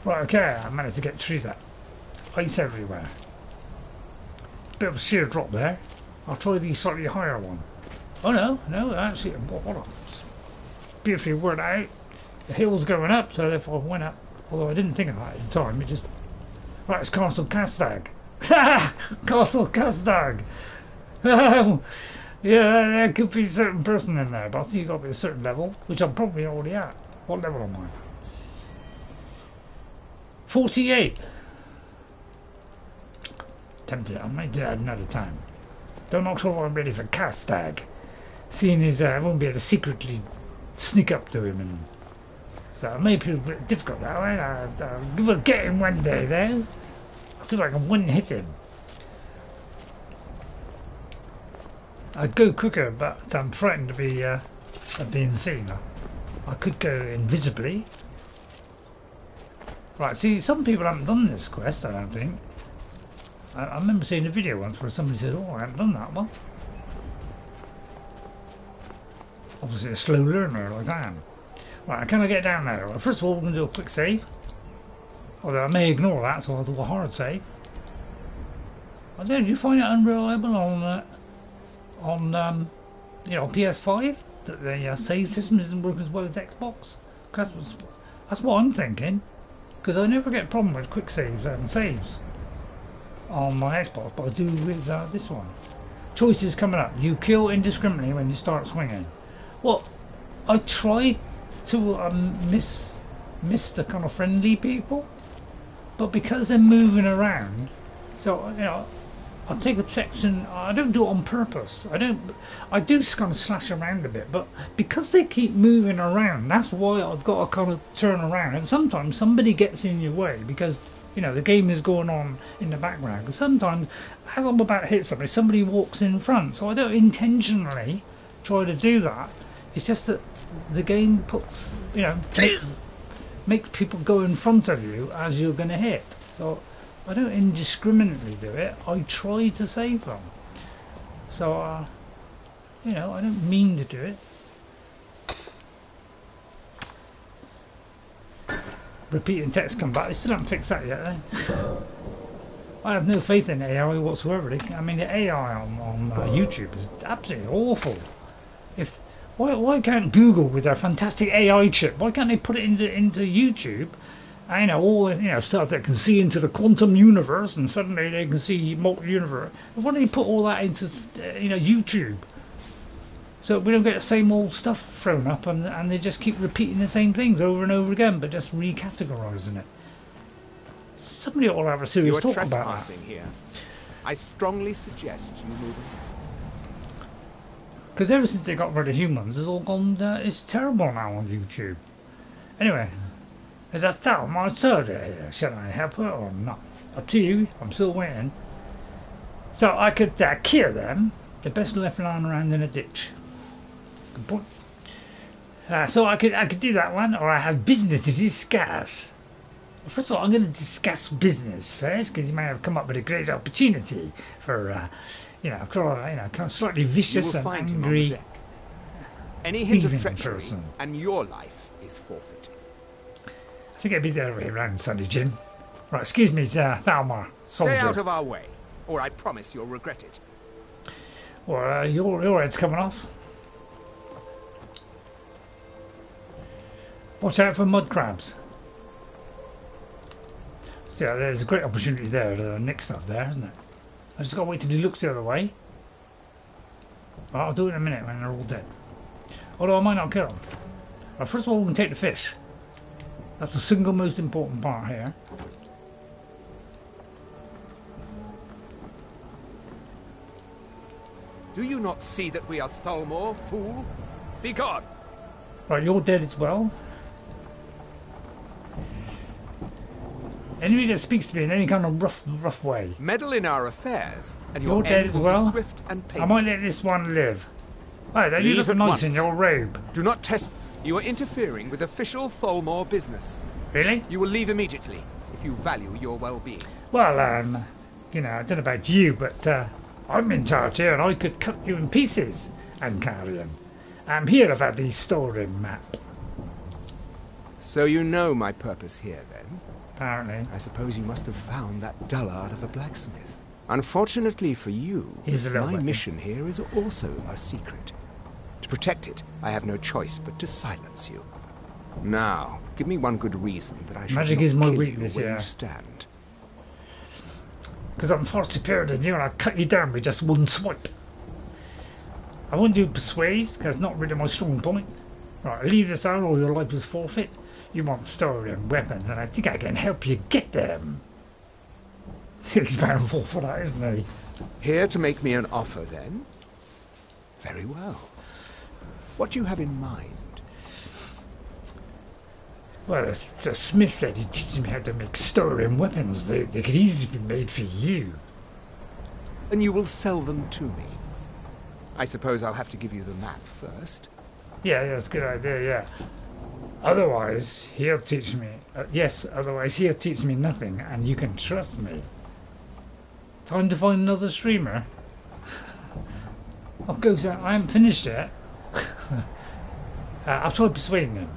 Right, okay, I managed to get through that. Ice everywhere. Bit of a sheer drop there. I'll try the slightly higher one. Oh no, actually, what a beautifully worked out. The hill's going up, so therefore I went up. Although I didn't think of that at the time, it just... Right, it's Castle Karstag. Castle Karstag! Yeah, there could be a certain person in there, but I think you've got to be a certain level, which I'm probably already at. What level am I? 48! Tempted, I might do that another time. Don't know sure I'm ready for Karstag. Seeing as I won't be able to secretly sneak up to him, and so it may be a bit difficult that way. I'll get him one day though. I feel like I wouldn't hit him. I'd go quicker, but I'm frightened of being seen. I could go invisibly. Right, see, some people haven't done this quest, I don't think. I remember seeing a video once where somebody said, oh, I haven't done that one. Obviously a slow learner like I am. Right, can I get down there? Well, first of all, we're going to do a quick save. Although I may ignore that, so I'll do a hard save. I don't know, do you find it unreliable on you know, PS5? That the save system isn't working as well as Xbox? That's what I'm thinking. Because I never get a problem with quick saves and saves on my Xbox, but I do with this one. Choices coming up. You kill indiscriminately when you start swinging. Well, I try to miss the kind of friendly people, but because they're moving around, so you know, I take a section. I don't do it on purpose. I do kind of slash around a bit, but because they keep moving around, that's why I've got to kind of turn around. And sometimes somebody gets in your way because You know, the game is going on in the background. Because sometimes, as I'm about to hit somebody walks in front. So I don't intentionally try to do that. It's just that the game puts, you know, makes people go in front of you as you're going to hit. So I don't indiscriminately do it. I try to save them. So, you know, I don't mean to do it. Repeating text come back. They still haven't fixed that yet, eh? I have no faith in AI whatsoever. I mean, the AI on YouTube is absolutely awful. Why can't Google with their fantastic AI chip? Why can't they put it into YouTube? I know all stuff that can see into the quantum universe, and suddenly they can see multi-universe. Why don't they put all that into YouTube? So we don't get the same old stuff thrown up, and they just keep repeating the same things over and over again, but just recategorizing it. Somebody ought to have a serious talk about that. You are trespassing here. I strongly suggest you move on. Because ever since they got rid of humans, it's all gone. It's terrible now on YouTube. Anyway, there's a Thalmor soda here. Shall I help her or not? Up to you. I'm still waiting. So I could kill them. They're best left lying around in a ditch. Good point. So I could do that one, or I have business to discuss. Well, first of all, I'm going to discuss business first, because you may have come up with a great opportunity for, kind of slightly vicious and angry. Any hint of treachery, and your life is forfeit. I think it'd be the other way around, Sonny Jim. Right, excuse me, Thalmor. Stay out of our way, or I promise you'll regret it. Well, your head's coming off. Watch out for mud crabs. So yeah, there's a great opportunity there to nick stuff there, isn't it? I just got to wait till he looks the other way. Well, I'll do it in a minute when they're all dead. Although I might not kill them. Well, first of all, we can take the fish. That's the single most important part here. Do you not see that we are Thalmor, fool? Be gone! Right, you're dead as well. Anybody that speaks to me in any kind of rough way. Meddle in our affairs, and you're dead as well. Swift and painful. I might let this one live. Hey, you look nice in your robe. Do not test. You are interfering with official Thalmor business. Really? You will leave immediately if you value your well-being. Well, I don't know about you, but I'm in charge here, and I could cut you in pieces and carry them. I'm here about the Stalhrim map. So you know my purpose here, then? Apparently. I suppose you must have found that dullard of a blacksmith. Unfortunately for you, my mission here is also a secret. To protect it, I have no choice but to silence you. Now, give me one good reason that I should Magic not is my kill weakness, you where yeah. you stand. Because I'm far superior than you, and I'll cut you down with just one swipe. I won't do persuade, because it's not really my strong point. Right, leave this out or your life is forfeit. You want Stalhrim weapons, and I think I can help you get them. He's powerful for that, isn't he? Here to make me an offer, then? Very well. What do you have in mind? Well, the smith said he'd teach me how to make Stalhrim weapons. They could easily be made for you. And you will sell them to me? I suppose I'll have to give you the map first. Yeah, that's a good idea, yeah. Otherwise, he'll teach me... otherwise he'll teach me nothing, and you can trust me. Time to find another streamer. I haven't finished yet. I'll try persuading him.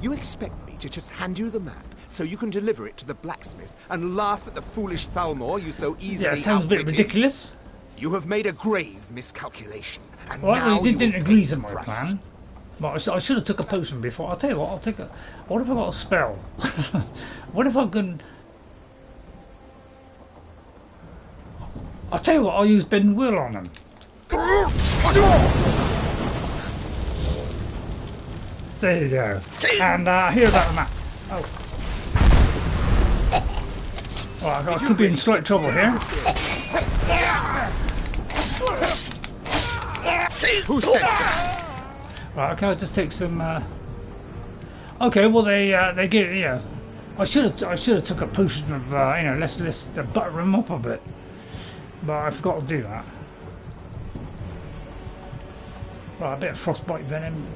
You expect me to just hand you the map, so you can deliver it to the blacksmith, and laugh at the foolish Thalmor you so easily outwitted? Yeah, sounds a bit ridiculous. You have made a grave miscalculation, and well, now he you didn't agree to my price. plan. But I should have took a potion before. I'll tell you what, what if I got a spell? What if I can... I'll tell you what, I'll use Ben Will on him. There you go. And here's that map. Oh. Well, I could be in slight trouble here. Who said that? Right, okay, I'll just take some... Okay, well they give, I should have took a potion of you know, let's butter him up a bit, but I forgot to do that. Right, a bit of frostbite venom.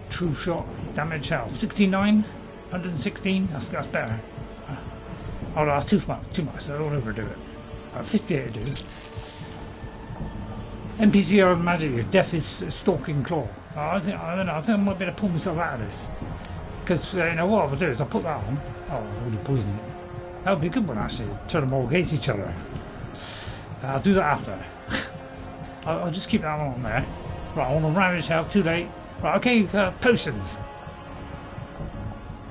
True shot, damage health 69, 116. That's better. Oh, no, that's too much. I don't overdo it. 58 to do. NPC magic. If death is stalking claw. I don't know. I think I might be able to pull myself out of this. Because you know what I'll do is I'll put that on. Oh, I've already poisoned it. That would be a good one actually. Turn them all against each other. I'll do that after. I'll just keep that one on there. Right, I want to ravage health. Too late. Right, okay. Potions.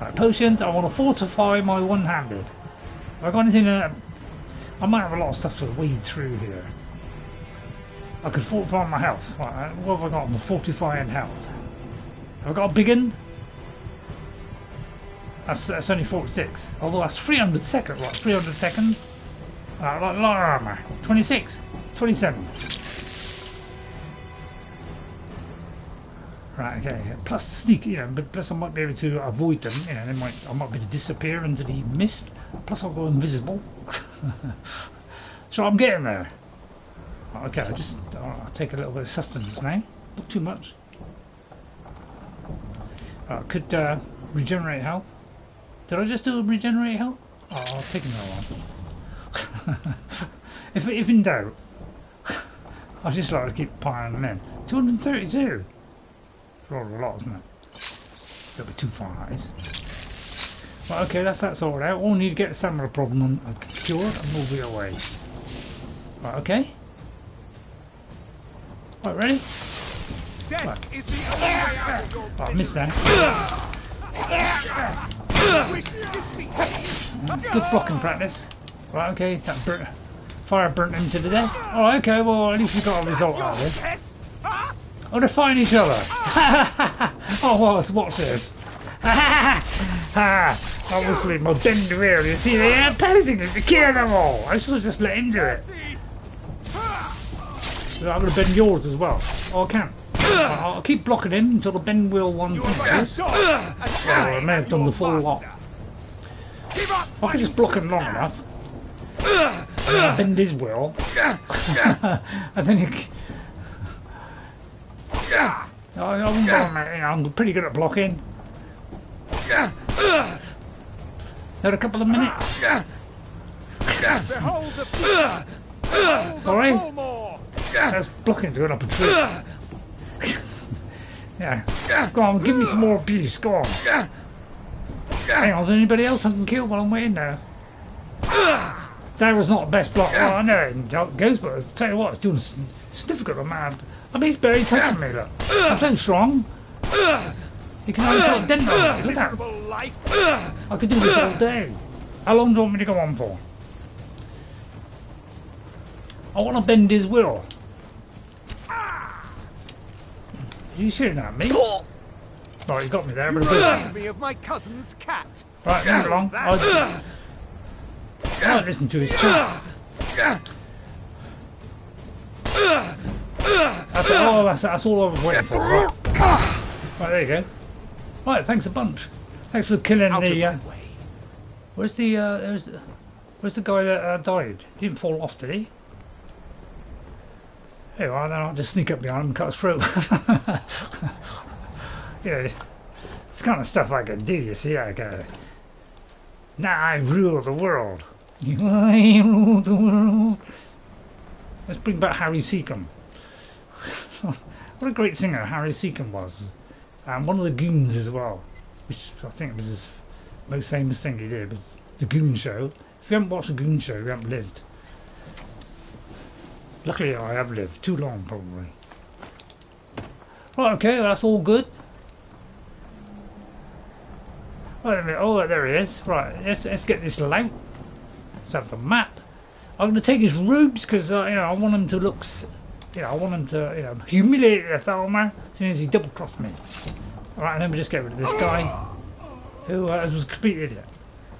Right, potions. I want to fortify my one-handed. Have I got anything? I might have a lot of stuff to weed through here. I could fortify my health. Right, what have I got? I'm fortifying health. Have I got a big one? That's only 46. Although that's 300 seconds. Right, 300 seconds. Like light armor. 26. 27. Right, okay. Plus sneak, you know, but plus I might be able to avoid them. You know, I might be able to disappear into the mist. Plus I'll go invisible. So I'm getting there. Okay, I'll take a little bit of sustenance now. Not too much. I could regenerate health. Did I just do regenerate health? Oh, I'll take another one. if in doubt, I just like to keep piling them in. 232. It's rather a lot, isn't it? That'll be too far, that is. Right, okay, that's sorted out. All we need to get the stamina problem cured and move it away. Right, okay. Right, ready? Right. Is the only way out of your I missed that. Good blocking practice. Right, okay, that fire burnt him to the death. Oh, okay, well at least we got a result out of this. Oh, they're fighting each other. Oh, well, watch this. Obviously, my bend real. You see, they are posing it to kill them all. I should have just let him do it. I'm going to bend yours as well. Oh, I can't. I'll keep blocking him until the bend wheel one finishes. Well, I may have done the full lot. I can just block him long enough. And I'll bend his wheel. And then he... I'm pretty good at blocking. Had a couple of minutes. Sorry? That's blocking's going up a tree. Yeah. Go on, give me some more abuse. Go on. Hang on, is there anybody else I can kill while I'm waiting there? That was not the best block. Well, I know it goes, but I'll tell you what, it's doing a significant amount. I mean, he's barely touching me, look. I'm so strong. You can only put a dent on me. Look at that. I could do this all day. How long do you want me to go on for? I want to bend his will. Are you shooting at me? Right, you got me there. Me of my cousin's cat. Right, move along. I'll listen to his chat. That's all I was waiting for. Right, there you go. Right, thanks a bunch. Thanks for killing the. Where's the guy that died? He didn't fall off, did he? Hey, well, then I'll just sneak up behind him and cut his throat. Yeah, it's the kind of stuff I can do. You see, I go. Now I rule the world. I rule the world. Let's bring back Harry Seacombe. What a great singer Harry Seacombe was. And one of the Goons as well, which I think was his most famous thing he did, was the Goon Show. If you haven't watched the Goon Show, you haven't lived. Luckily I have lived. Too long, probably. Right, okay, that's all good. Wait a minute. Oh, there he is. Right, let's get this lout. Let's have the map. I'm going to take his robes because you know, I want him to look. I want him to humiliate the Thalmor as soon as he double crossed me. Alright, and then we just get rid of this guy who was a complete idiot.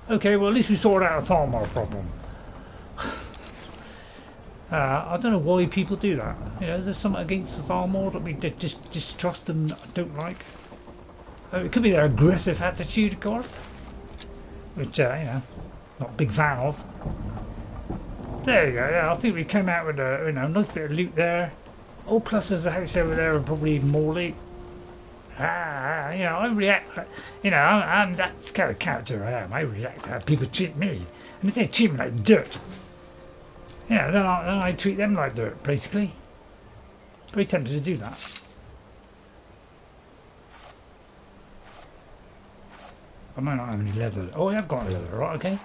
Okay, well at least we sorted out a Thalmor problem. I don't know why people do that. You know, there's something against the Thalmor that we distrust and don't like. It could be their aggressive attitude, of course, which, you know, not a big fan of. There you go, yeah, I think we came out with a, you know, nice bit of loot there. Oh, plus there's a house over there with probably even more loot. You know, I react, you know, I'm that kind of character I am. I react to how people treat me. And if they treat me like dirt, you know, then I treat them like dirt, basically. Very tempted to do that. I might not have any leather. Oh, I have got leather, right, okay.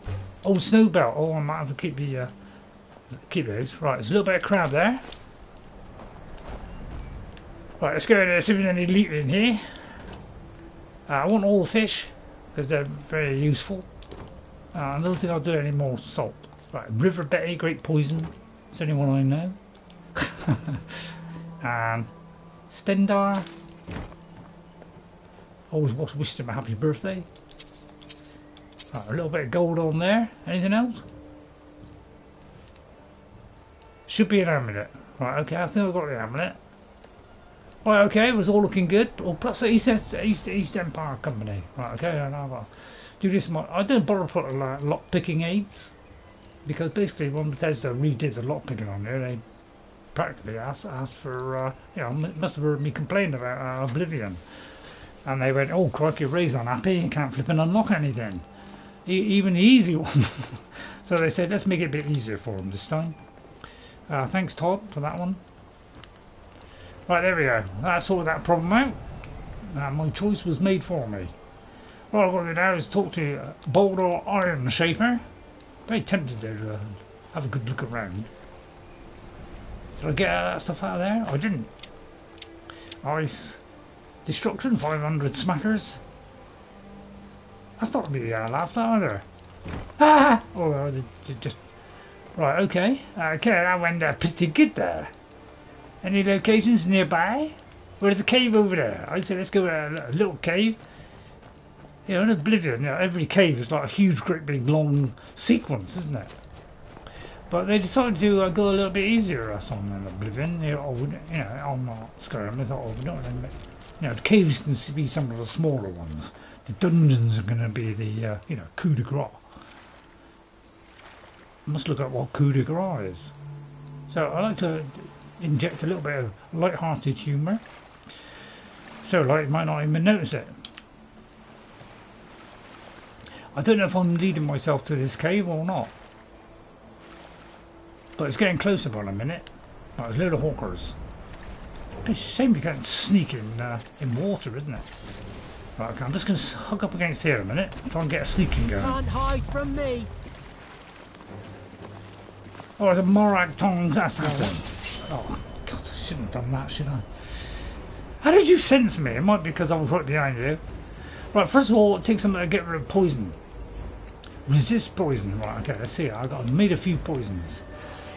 Oh, snow belt. Oh, I might have to keep the, keep those. Right, there's a little bit of crab there. Right, let's go and see if there's any loot in here. I want all the fish, because they're very useful. I don't think I'll do any more salt. Right, River Betty, great poison. It's the only one I know. And Stendar. Always wished him a happy birthday. Right, a little bit of gold on there. Anything else? Should be an amulet. Right, okay, I think I've got the amulet. Right, okay, it was all looking good. Oh, plus the East Empire Company. Right, okay, I'll do this. I don't bother put lock picking aids, because basically when Bethesda redid the lock picking on there, they practically asked for, you know, must have heard me complain about Oblivion, and they went, oh crikey, Ray's unhappy, you can't flip and unlock anything, even the easy one. So they said, let's make it a bit easier for them this time. Thanks Todd for that one. Right, there we go. That sorted that problem out. My choice was made for me. What I've got to do now is talk to Baldor Iron Shaper. Very tempted to have a good look around. Did I get that stuff out of there? I didn't. Ice. Destruction, 500 smackers. That's not to be laughed at either. Ah! Oh, just... Right, okay. Okay, that went pretty good there. Any locations nearby? Well, there's a cave over there. I said let's go to a little cave. You know, in Oblivion, you know, every cave is like a huge, great big, long sequence, isn't it? But they decided to go a little bit easier us on Oblivion. You know, on Skyrim, they thought, oh, we don't want to, you know, the caves can be some of the smaller ones. The dungeons are going to be the, you know, coup de grace. I must look at what coup de grace is. So I like to inject a little bit of light-hearted humour, so light you might not even notice it. I don't know if I'm leading myself to this cave or not, but it's getting closer by a minute. Oh, there's a load of hawkers. It's a shame you can't sneak in water, isn't it? Right, okay, I'm just going to hug up against here a minute, try and get a sneaking going. Can't hide from me. Oh, it's a Hrothmund's Assassin. Oh, God, I shouldn't have done that, should I? How did you sense me? It might be because I was right behind you. Right, first of all, it takes something to get rid of poison. Resist poison. Right, okay, let's see. I made a few poisons.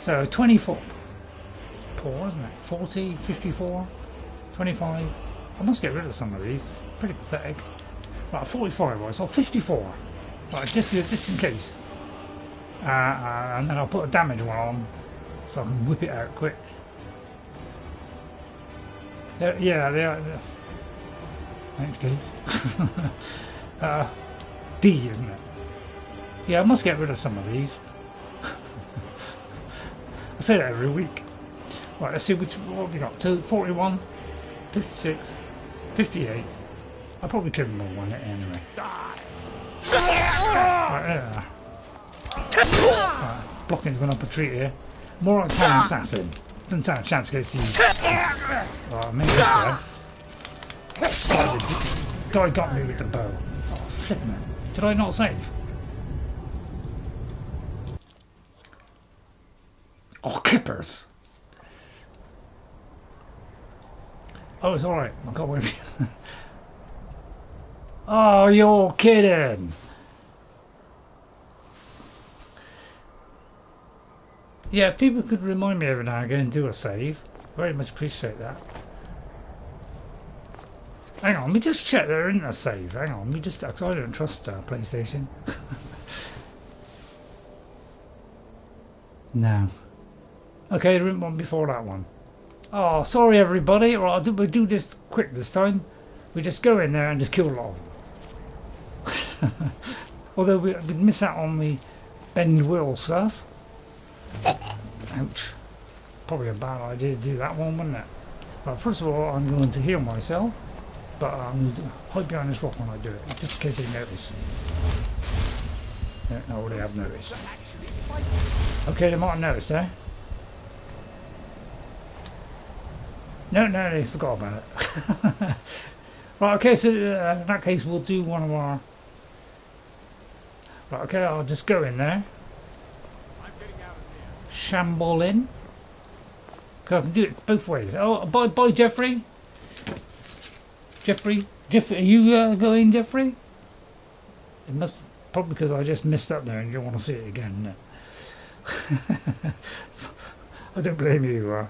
So, 24. Poor, isn't it? 40, 54, 25. I must get rid of some of these. Pretty pathetic. Right, 45 was, so 54. Right, just in case. And then I'll put a damage one on so I can whip it out quick. Yeah, they are. Thanks, Keith. D, isn't it? Yeah, I must get rid of some of these. I say that every week. Right, let's see what have we got. 41, 56, 58. I'll probably kill them all on it anyway. Right, there. Right, blocking's gone up a tree here. More like an assassin. Doesn't stand a chance against these. Right, maybe this way. Oh, the guy got me with the bow. Oh, flipping it. Did I not save? Oh, kippers. Oh, it's alright. I got away with it. Oh, you're kidding. Yeah, if people could remind me every now and again and do a save. Very much appreciate that. Hang on, let me just check there isn't a save. Hang on, let me just, because I don't trust PlayStation. No. Okay, there isn't one before that one. Oh, sorry everybody. Right, we'll do this quick this time. we just go in there and just kill a lot of them. Although we'd miss out on the bend will stuff. Ouch. Probably a bad idea to do that one, wouldn't it? But first of all, I'm going to heal myself. But I'm going to hide behind this rock when I do it, just in case they notice. Yeah, I already have noticed. Okay, they might have noticed, eh? No, they forgot about it. Right, okay, so in that case we'll do one of our... Right, okay, I'll just go in there. Shamble in. Because I can do it both ways. Oh, bye Jeffrey. Jeffrey, are you going, Jeffrey? It must... Probably because I just messed up there and you don't want to see it again. No. I don't blame you.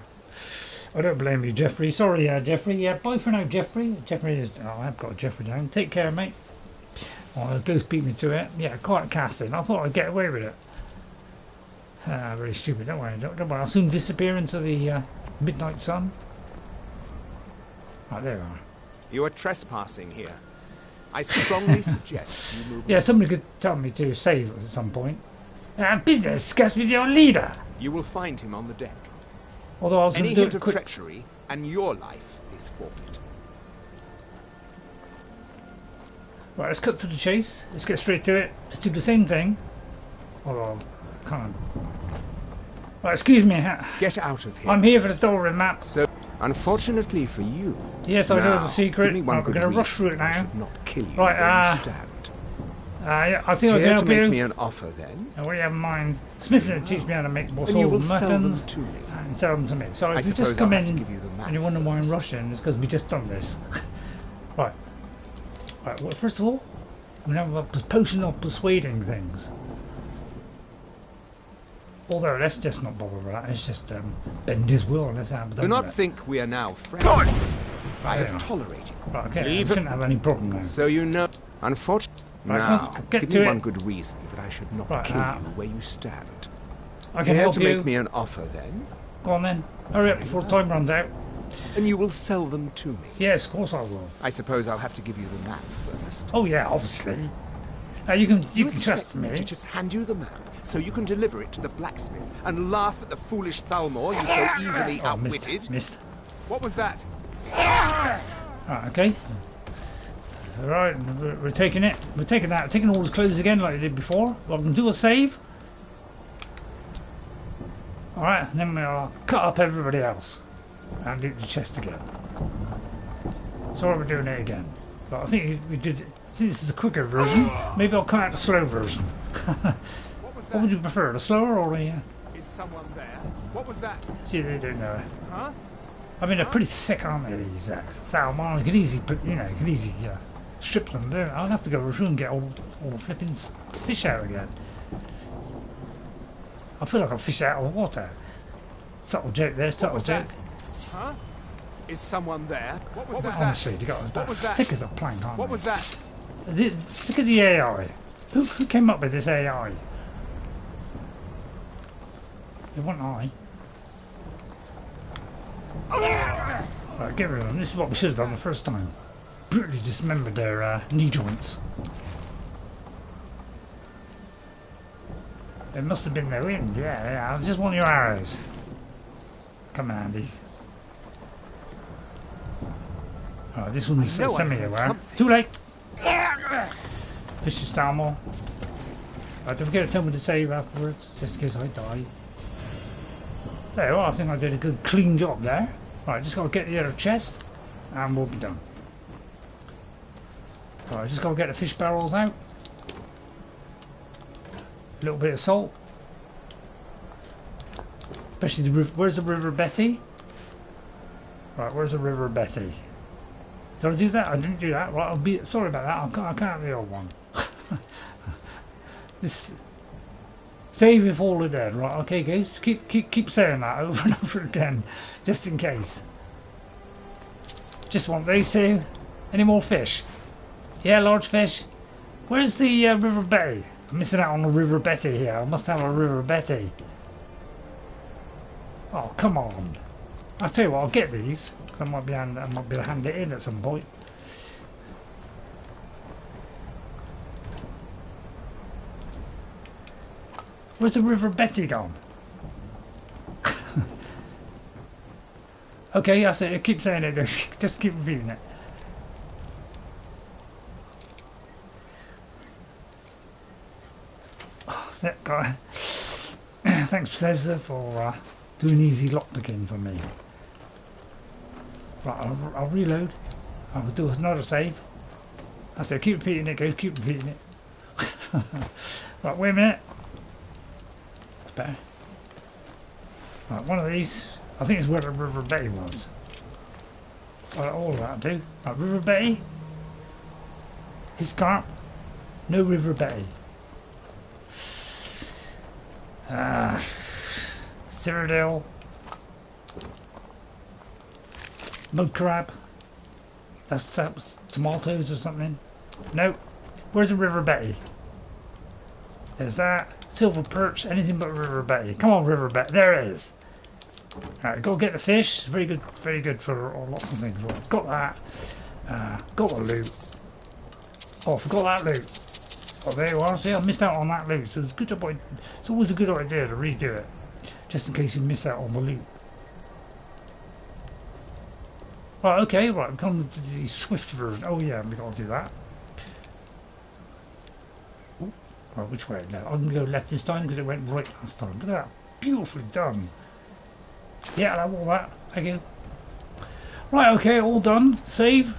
I don't blame you, Jeffrey. Sorry, Jeffrey. Yeah, bye for now, Jeffrey. Jeffrey is... Oh, I've got Jeffrey down. Take care, mate. Oh, the ghost beat me to it. Yeah, quite casting. I thought I'd get away with it. Very stupid. Don't worry. Don't worry. I'll soon disappear into the midnight sun. Right, there we are. You are trespassing here. I strongly suggest you move. Yeah, somebody could tell me to save at some point. Business discuss with your leader. You will find him on the deck. Although I was any hint of treachery, and your life is forfeit. Right, let's cut to the chase. Let's get straight to it. Let's do the same thing. Although, kind of. Right, excuse me. Get out of here. I'm here for the Stalhrim map. So, unfortunately for you. Yes, I know it's a secret. Give me one we're going to rush through it now. Not kill you right, stand. Yeah, I think I'll here help to make you. me an offer then. What do you have in mind? Smith's going to teach me how to make more and you will sell them to me. And sell them to me. So if you just come in and you wonder why I'm rushing, it's because we just done this. Right. Right, well, first of all, we have a potion of persuading things. Although let's just not bother with that. Let's just bend his will and let's have done. Do not with think we are now friends. I have tolerated. Right, okay. I shouldn't have any problem now. So you know, unfortunately. Right, now, give me one it. good reason that I should not kill you where you stand. I can help to you. Make me an offer then. Go on then. Hurry up before time runs out. And you will sell them to me. Yes, of course I will. I suppose I'll have to give you the map first. Oh yeah, obviously. You can trust me. To just hand you the map, so you can deliver it to the blacksmith and laugh at the foolish Thalmor you so easily outwitted. Missed. What was that? Right, okay. Alright, we're taking it. We're taking that. Taking all his clothes again like I did before. Well, I can do a save. Alright, and then we'll cut up everybody else. And do the chest again. So we're doing it again. But I think we did it. I think this is the quicker version. Maybe I'll cut out the slow version. What would you prefer, the slower or the... Is someone there? What was that? See, they don't know. Huh? I mean, they're pretty thick, aren't they, these Thalmor? You could easily put, you could easily strip them. I'll have to go through and get all the flipping fish out again. I feel like I'm fish out of the water. Subtle joke there, subtle joke. Huh? Is someone there? What was that? Honestly, they got as thick as a plank, aren't they? What was that? Look at the AI. Who came up with this AI? It wasn't I. Right, get rid of them. This is what we should have done the first time. Brutally dismembered their knee joints. It must have been their wind, yeah. I just want your arrows. Come on, Andy. Oh, this one's semi-aware. Too late! Fish is Thalmor. Right, don't forget to tell me to save afterwards, just in case I die. There you are, I think I did a good clean job there. Right, just gotta get the other chest, and we'll be done. Right, just gotta get the fish barrels out. A little bit of salt. Especially the river. Where's the River Betty? Right, where's the River Betty? Did I do that? I didn't do that. Right, I'll be sorry about that. I can't have the old one. This save if all are dead. Right, okay, guys. Keep saying that over and over again, just in case. Just want these two. Any more fish? Yeah, large fish. Where's the River Betty? I'm missing out on the River Betty here. I must have a River Betty. Oh, come on. I'll tell you what, I'll get these. I might be able to hand it in at some point. Where's the River Betty gone? Okay, that's it. I keep saying it. Just keep repeating it. Oh, that's it, guy. Thanks, Bethesda, for doing easy lockpicking for me. Right, I'll reload. I'll do another save. That's it. Keep repeating it, guys. Keep repeating it. Right, wait a minute. That's better. Right, one of these. I think it's where the River Betty was. Right, all of that do. Right, River Betty. Hiscarp. No River Betty. Cyrodiil. Mud crab. That's tomatoes or something. No. Where's the River Betty? There's that. Silver perch. Anything but River Betty. Come on, River Betty. There it is. Alright, go get the fish. It's very good for lots of things. Right, got that. Got the loot. Oh, I forgot that loot. Oh, there you are. See, I missed out on that loot. So it's always a good idea to redo it, just in case you miss out on the loot. Right, okay, right. We come to the Swift version. Oh yeah, we got to do that. Ooh, right, which way now? I'm gonna go left this time because it went right last time. Look at that, beautifully done. Yeah, I want that. Thank you. Right, okay, all done. Save.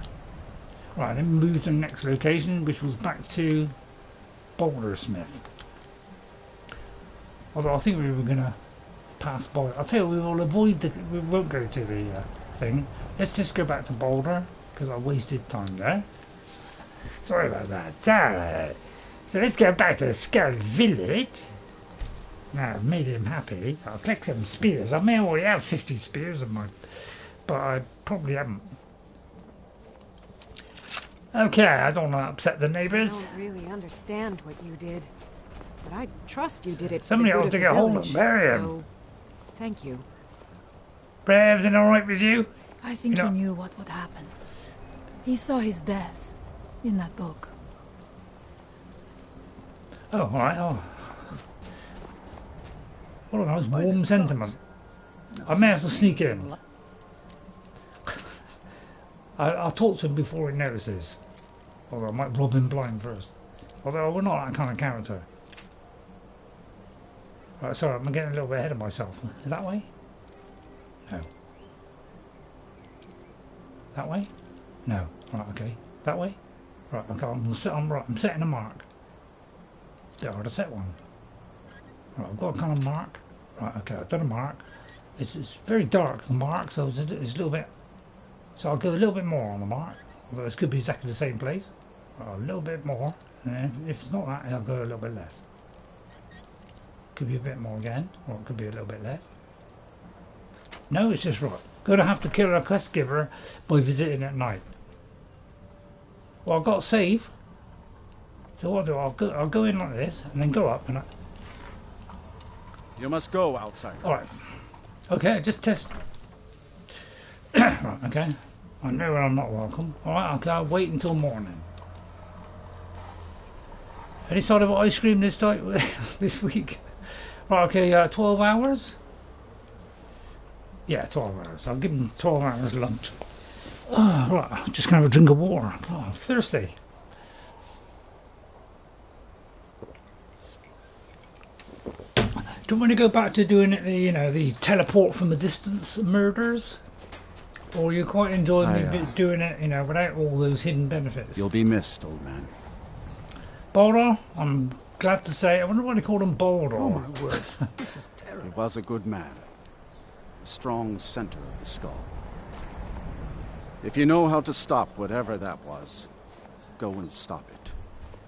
Right, then move to the next location, which was back to Bouldersmith. Although I think we were gonna pass by. I'll tell you, we will avoid the. We won't go to the thing. Let's just go back to Baldor because I wasted time there. Sorry about that. So let's go back to Skaal Village. Now I've made him happy. I'll collect some spears. I may already have 50 spears of mine, but I probably haven't. Okay, I don't want to upset the neighbours. I don't really understand what you did, but I trust you did it. Somebody for the ought good to of get the hold of village, Miriam. so thank you. Everything all right with you? I think he knew what would happen. He saw his death in that book. Oh, all right. Oh. What a nice warm sentiment. I may have to sneak in. I'll talk to him before he notices. Although I might rob him blind first. Although we're not that kind of character. Right, sorry, I'm getting a little bit ahead of myself. That way? No. That way? No. Right, okay. That way? Right, okay, I'm setting a mark. There, I'll set one. Right, I've got a kind of mark. Right, okay, I've done a mark. It's very dark, the mark, so it's a little bit... So I'll go a little bit more on the mark. Although this could be exactly the same place. A little bit more. And if it's not that, I'll go a little bit less. Could be a bit more again, or it could be a little bit less. No, it's just right. Gonna have to kill a quest giver by visiting at night. Well, I've got to save. So what I'll do? I'll go in like this and then go up and. You must go outside. All right. Okay, just test. Right. Okay. I know when I'm not welcome. All right. Okay. I'll wait until morning. Any sort of ice cream this time this week? Right. Okay. 12 hours. Yeah, 12 hours. I'll give him 12 hours lunch. Right, I'm just gonna have a drink of water. Oh, I'm thirsty. Do you want me to go back to doing it, the teleport from a distance murders? Or you quite enjoy me doing it, without all those hidden benefits? You'll be missed, old man. Baldor, I'm glad to say, I wonder why they called him Baldor. Oh my word, this is terrible. He was a good man. A strong center of the skull. If you know how to stop whatever that was, go and stop it.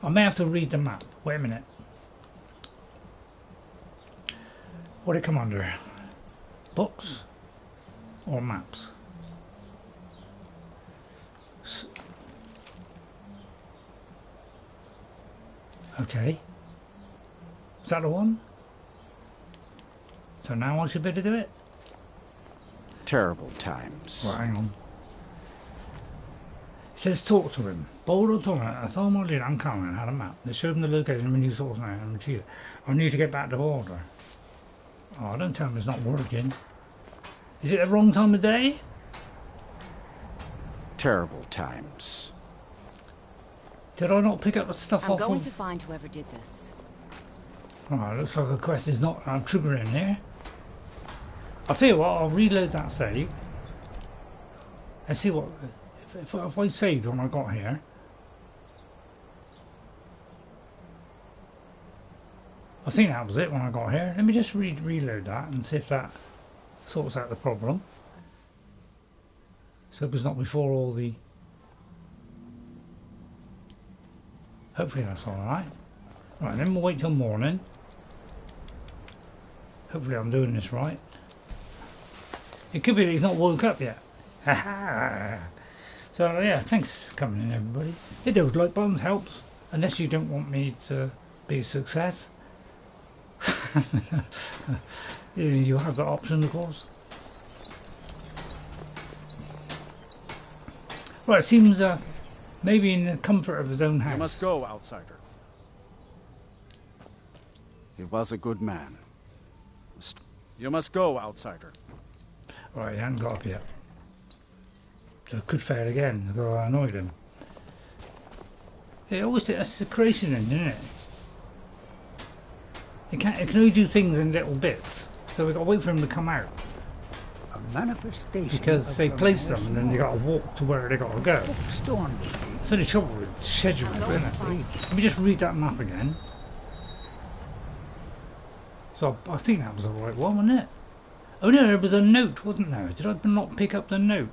I may have to read the map. Wait a minute. What did it come under? Books or maps? Okay. Is that the one? So now I should be able to do it? Terrible times. Right, hang on. It says talk to him. Baldor told me that Thalmor did uncommon and had a map. They showed him the location of a new source now and cheated. I need to get back to Baldor. Oh, don't tell me it's not working. Is it the wrong time of day? Terrible times. Did I not pick up the stuff off? I'm going to find whoever did this. Right, looks like the quest is not triggering here. I'll tell you what, I'll reload that save. Let's see what... If I saved when I got here... I think that was it when I got here. Let me just reload that and see if that sorts out the problem. So it was not before all the... Hopefully that's alright. Right, then we'll wait till morning. Hopefully I'm doing this right. It could be that he's not woke up yet. Haha. So yeah, thanks for coming in everybody. Hit those like buttons, helps. Unless you don't want me to be a success. You have that option, of course. Well, it seems maybe in the comfort of his own house. You must go, outsider. He was a good man. You must go, outsider. Right, he hasn't got up yet. So it could fail again, because I annoyed him. It always that's the creation end, isn't it? It can only do things in little bits. So we've got to wait for him to come out. A manifestation. Because they place them and then they got to walk to where they got to go. Storn. So the trouble with scheduling, isn't it? Let me just read that map again. So I think that was the right one, wasn't it? Oh no, there was a note, wasn't there? Did I not pick up the note?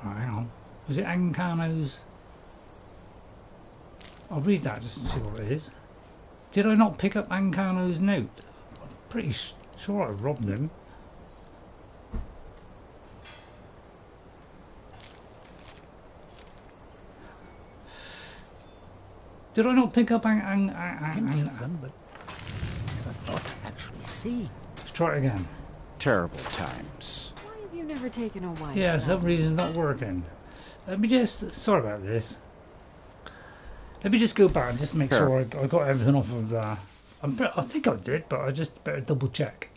Right, hang on. Was it Ancano's? I'll read that just to see what it is. Did I not pick up Ancano's note? I'm pretty sure I robbed him. Did I not pick up them, but never thought to actually see. Let's try it again. Terrible times. Why have you never taken a wife? Yeah, some reason it's not working. Let me just... Sorry about this. Let me just go back and just make sure I got everything off of I think I did, but I just better double check.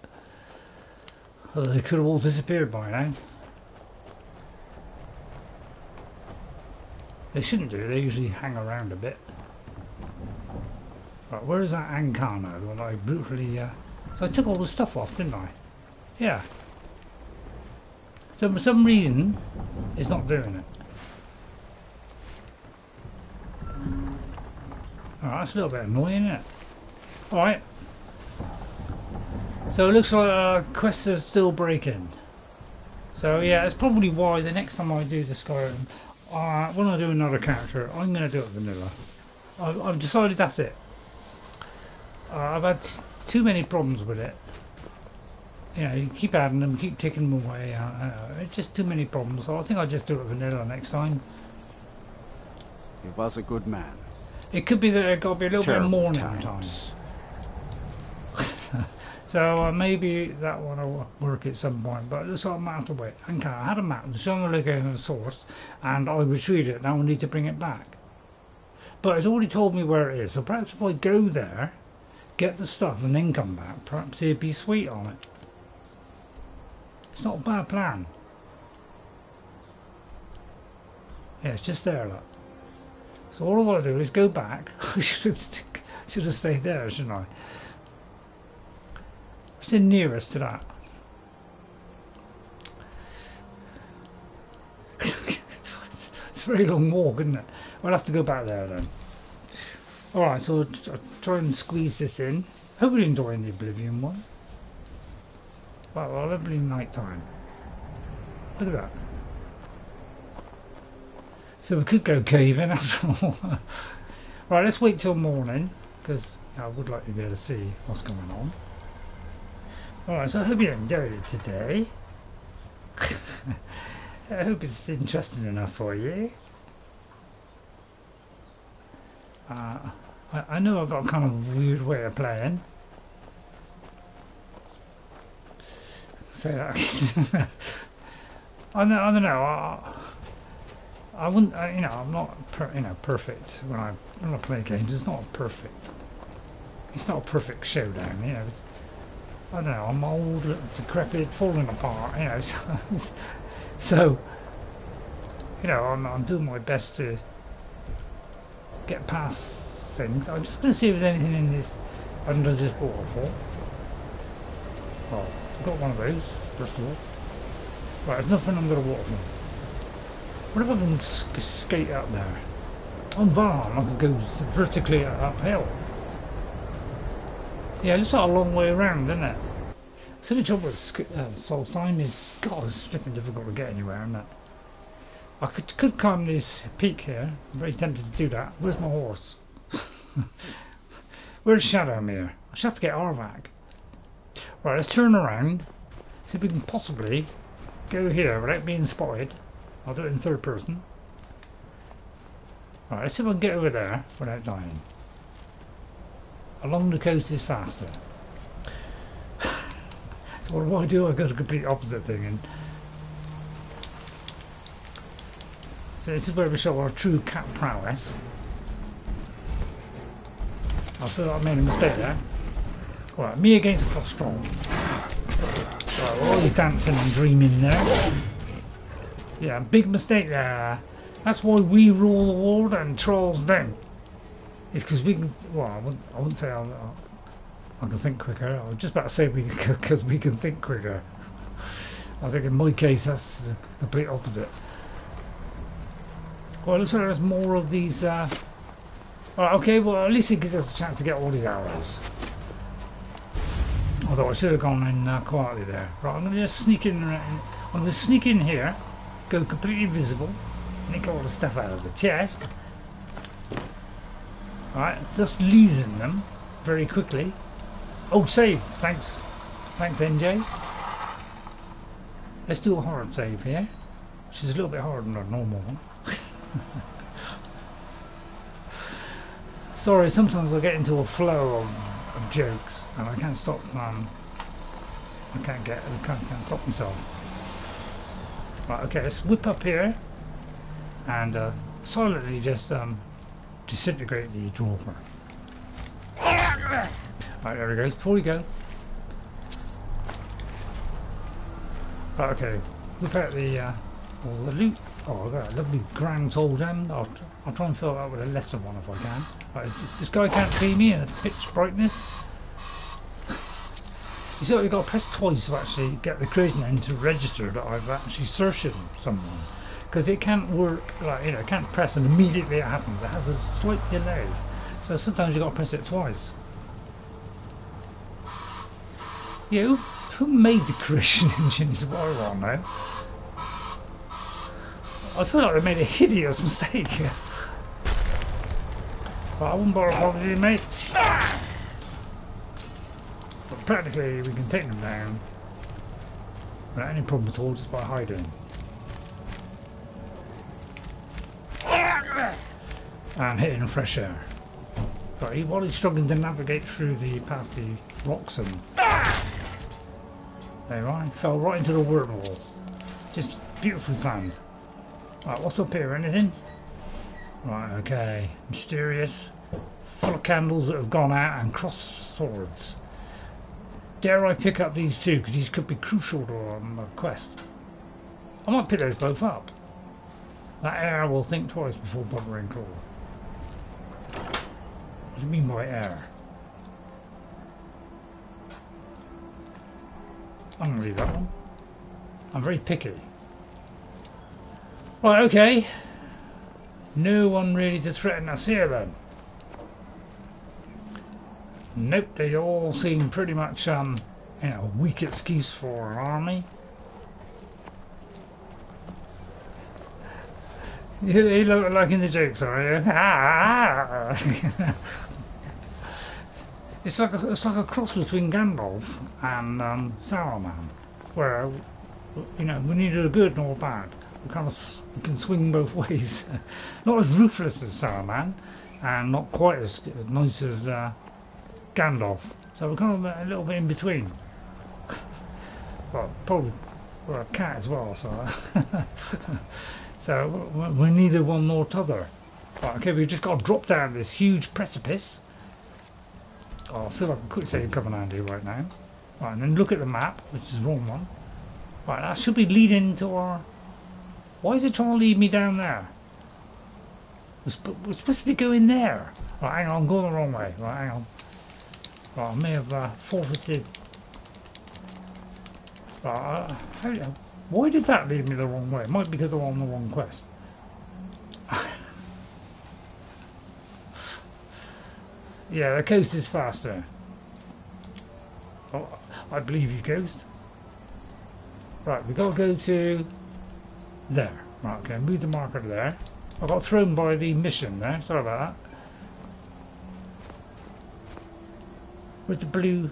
They could have all disappeared by now. They shouldn't do, they usually hang around a bit. Right, where is that Ancano? The one I brutally... So I took all the stuff off, didn't I? Yeah. So for some reason, it's not doing it. Alright, that's a little bit annoying, isn't it? Alright. So it looks like quests are still breaking. So yeah, that's probably why the next time I do the Skyrim, when I do another character, I'm going to do it vanilla. I've decided that's it. I've had too many problems with it. You know, you keep adding them, keep taking them away. It's just too many problems. So I think I'll just do it vanilla next time. He was a good man. It could be that it got to be a little bit of morning time. So maybe that one will work at some point, but it looks like I'm out of wait. Okay, I had a map, showing the location of the source, and I retrieved it. Now we need to bring it back. But it's already told me where it is, so perhaps if I go there, get the stuff, and then come back, perhaps it'd be sweet on it. It's not a bad plan. Yeah, it's just there, look. So all I've got to do is go back. I should have stayed there, shouldn't I? What's the nearest to that? It's a very long walk, isn't it? I'll have to go back there then. Alright, so I'll try and squeeze this in. Hope you're enjoying the Oblivion one. Wow, lovely night time. Look at that. So we could go caving after all. Right, let's wait till morning, because I would like to be able to see what's going on. Alright, so I hope you enjoyed it today. I hope it's interesting enough for you. I know I've got kind of a weird way of playing. Say that. I don't know. I wouldn't. You know, I'm not perfect when I play games. It's not perfect. It's not a perfect showdown. You know. I don't know. I'm old, decrepit, falling apart. You know. So you know, I'm doing my best to get past things. I'm just going to see if there's anything in this under this waterfall. Oh, I've got one of those first of all. Right, there's nothing under the waterfall. What if I can skate up there? On Varn, I could go vertically uphill. Yeah, it looks like a long way around, doesn't it? So the trouble with Stalhrim is, God, it's flipping difficult to get anywhere, isn't it? I could climb this peak here. I'm very tempted to do that. Where's my horse? Where's Shadowmere? I should have to get Arvak. Right, let's turn around. See if we can possibly go here without being spotted. I'll do it in third person. Right, let's see if I can get over there without dying. Along the coast is faster. So what do I do? I go the complete opposite thing. And so this is where we show our true cat prowess. I feel like I made a mistake there. Right, me against a strong. Right, we're always dancing and dreaming there. Yeah, big mistake there. That's why we rule the world and trolls don't. It's because we can. Well, I wouldn't say I can think quicker. I was just about to say because we can think quicker. I think in my case that's the complete opposite. Well, it looks like there's more of these. Right, okay, well at least it gives us a chance to get all these arrows. Although I should have gone in quietly there. Right, I'm going to just sneak in. I'm going to sneak in here, go completely visible, nick all the stuff out of the chest. Alright, just losing them very quickly. Oh, save! Thanks, NJ. Let's do a hard save here, which is a little bit harder than a normal one. Sorry, sometimes I get into a flow of jokes and I can't stop. I can't stop myself. Right, okay, let's whip up here and silently just disintegrate the dwarfer. Right, there we go. Before we go. Right, okay. Whip out all the loot. Oh, I've got a lovely grand soul gem. I'll try and fill that with a lesser one if I can. Right, this guy can't see me in the pitch brightness. You see, you've got to press twice to actually get the creation engine to register that I've actually searched someone. Because it can't work, like, you know, it can't press and immediately it happens. It has a slight delay. So sometimes you've got to press it twice. You? Who made the creation engine is what I want now. I feel like they made a hideous mistake. But I wouldn't bother apology, mate. But practically we can take them down without any problem at all, just by hiding. And hitting fresh air. Right, while he's struggling to navigate through past the rocks and there you are, he fell right into the wormhole. Just beautifully planned. Right, what's up here? Anything? Right, okay. Mysterious. Full of candles that have gone out and crossed swords. Dare I pick up these two? Because these could be crucial to my quest. I might pick those both up. That air will think twice before bothering Claw. What do you mean by air? I'm going to leave that one. I'm very picky. Right, okay. No one really to threaten us here then. Nope, they all seem pretty much, you know, a weak excuse for an army. You look like in the jokes, are you? It's like a cross between Gandalf and Saruman, where, you know, we neither good nor bad. We can swing both ways. Not as ruthless as Saruman, and not quite as nice as Gandalf. So we're kind of a little bit in between. Well, probably we're a cat as well, so so we're neither one nor t'other. Right, okay, we've just got to drop down this huge precipice. Oh, I feel like a quick save coming handy right now. Right, and then look at the map, which is the wrong one. Right, that should be leading to our... Why is it trying to lead me down there? We're supposed to be going there. Right, hang on, I'm going the wrong way. Right, hang on. Right, I may have forfeited... Right, why did that lead me the wrong way? It might be because I'm on the wrong quest. Yeah, the coast is faster. Oh, I believe you, Ghost. Right, we got to go to there. Right, okay, move the marker there. I got thrown by the mission there. Sorry about that. Where's the blue?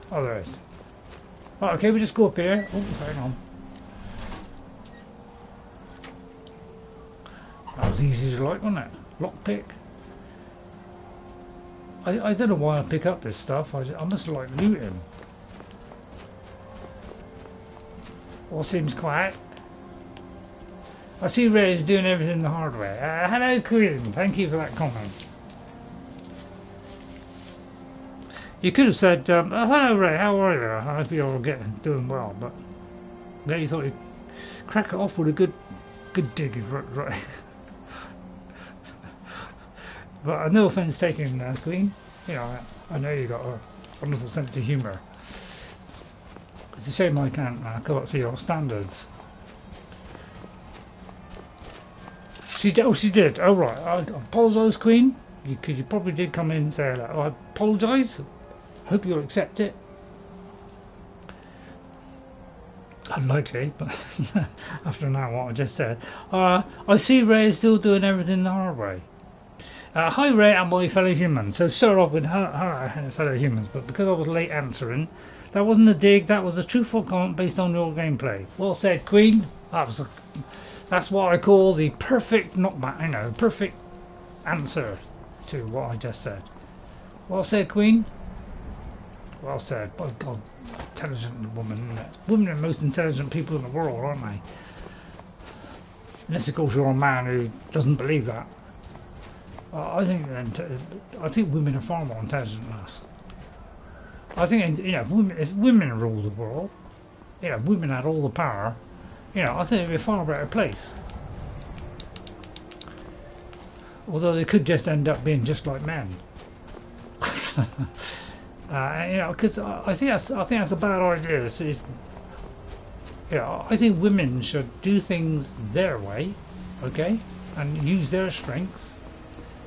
Oh, there it is. Right, okay, we just go up here. Oh, hang on. That was easy as like, wasn't it? Lockpick. I don't know why I pick up this stuff. I must like looting. All seems quiet. I see Ray's doing everything the hard way. Hello, Queen. Thank you for that comment. You could have said, oh, hello, Ray. How are you? I hope you're doing well. But there you thought you'd crack it off with a good dig, right? But no offence taken, Queen. You know, I know you got a wonderful sense of humour. It's a shame I can't come up to your standards. She did. Oh right. I apologise, Queen. You probably did come in and say that. I apologise. Hope you'll accept it. Unlikely, but after now what I just said. I see Ray is still doing everything the hard way. Hi Ray and my fellow humans. So start off with hi fellow humans, but because I was late answering, that wasn't a dig, that was a truthful comment based on your gameplay. Well said, Queen. That's what I call the perfect knockback, perfect answer to what I just said. Well said, Queen. Well said. By God, intelligent woman, isn't it? Women are the most intelligent people in the world, aren't they? Unless of course you're a man who doesn't believe that. I think women are far more intelligent than us. I think if women rule the world, if women had all the power, I think it'd be a far better place. Although they could just end up being just like men. Because I think that's a bad idea. I think women should do things their way, okay, and use their strengths.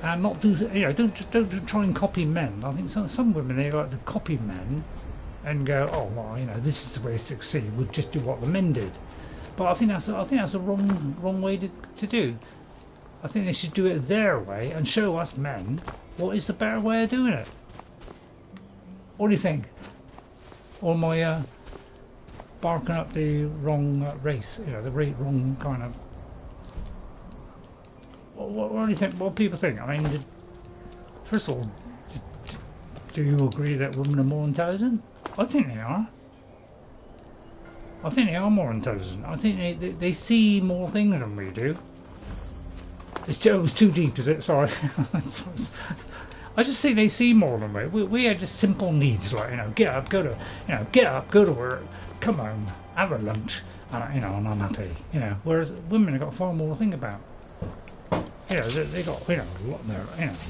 And not do, don't try and copy men. I think some women, they like to copy men and go, oh well, this is the way to succeed. We'll just do what the men did. But I think that's a wrong way to do. I think they should do it their way and show us men what is the better way of doing it. What do you think? Or am I barking up the wrong race? The wrong kind of. What do you think? What people think? I mean, first of all, do you agree that women are more intelligent? I think they are. I think they are more intelligent. I think they see more things than we do. It was too deep, is it? Sorry. I just think they see more than we. We have just simple needs like get up, go to work, come home, have a lunch, and and I'm happy. Whereas women have got far more to think about. They got their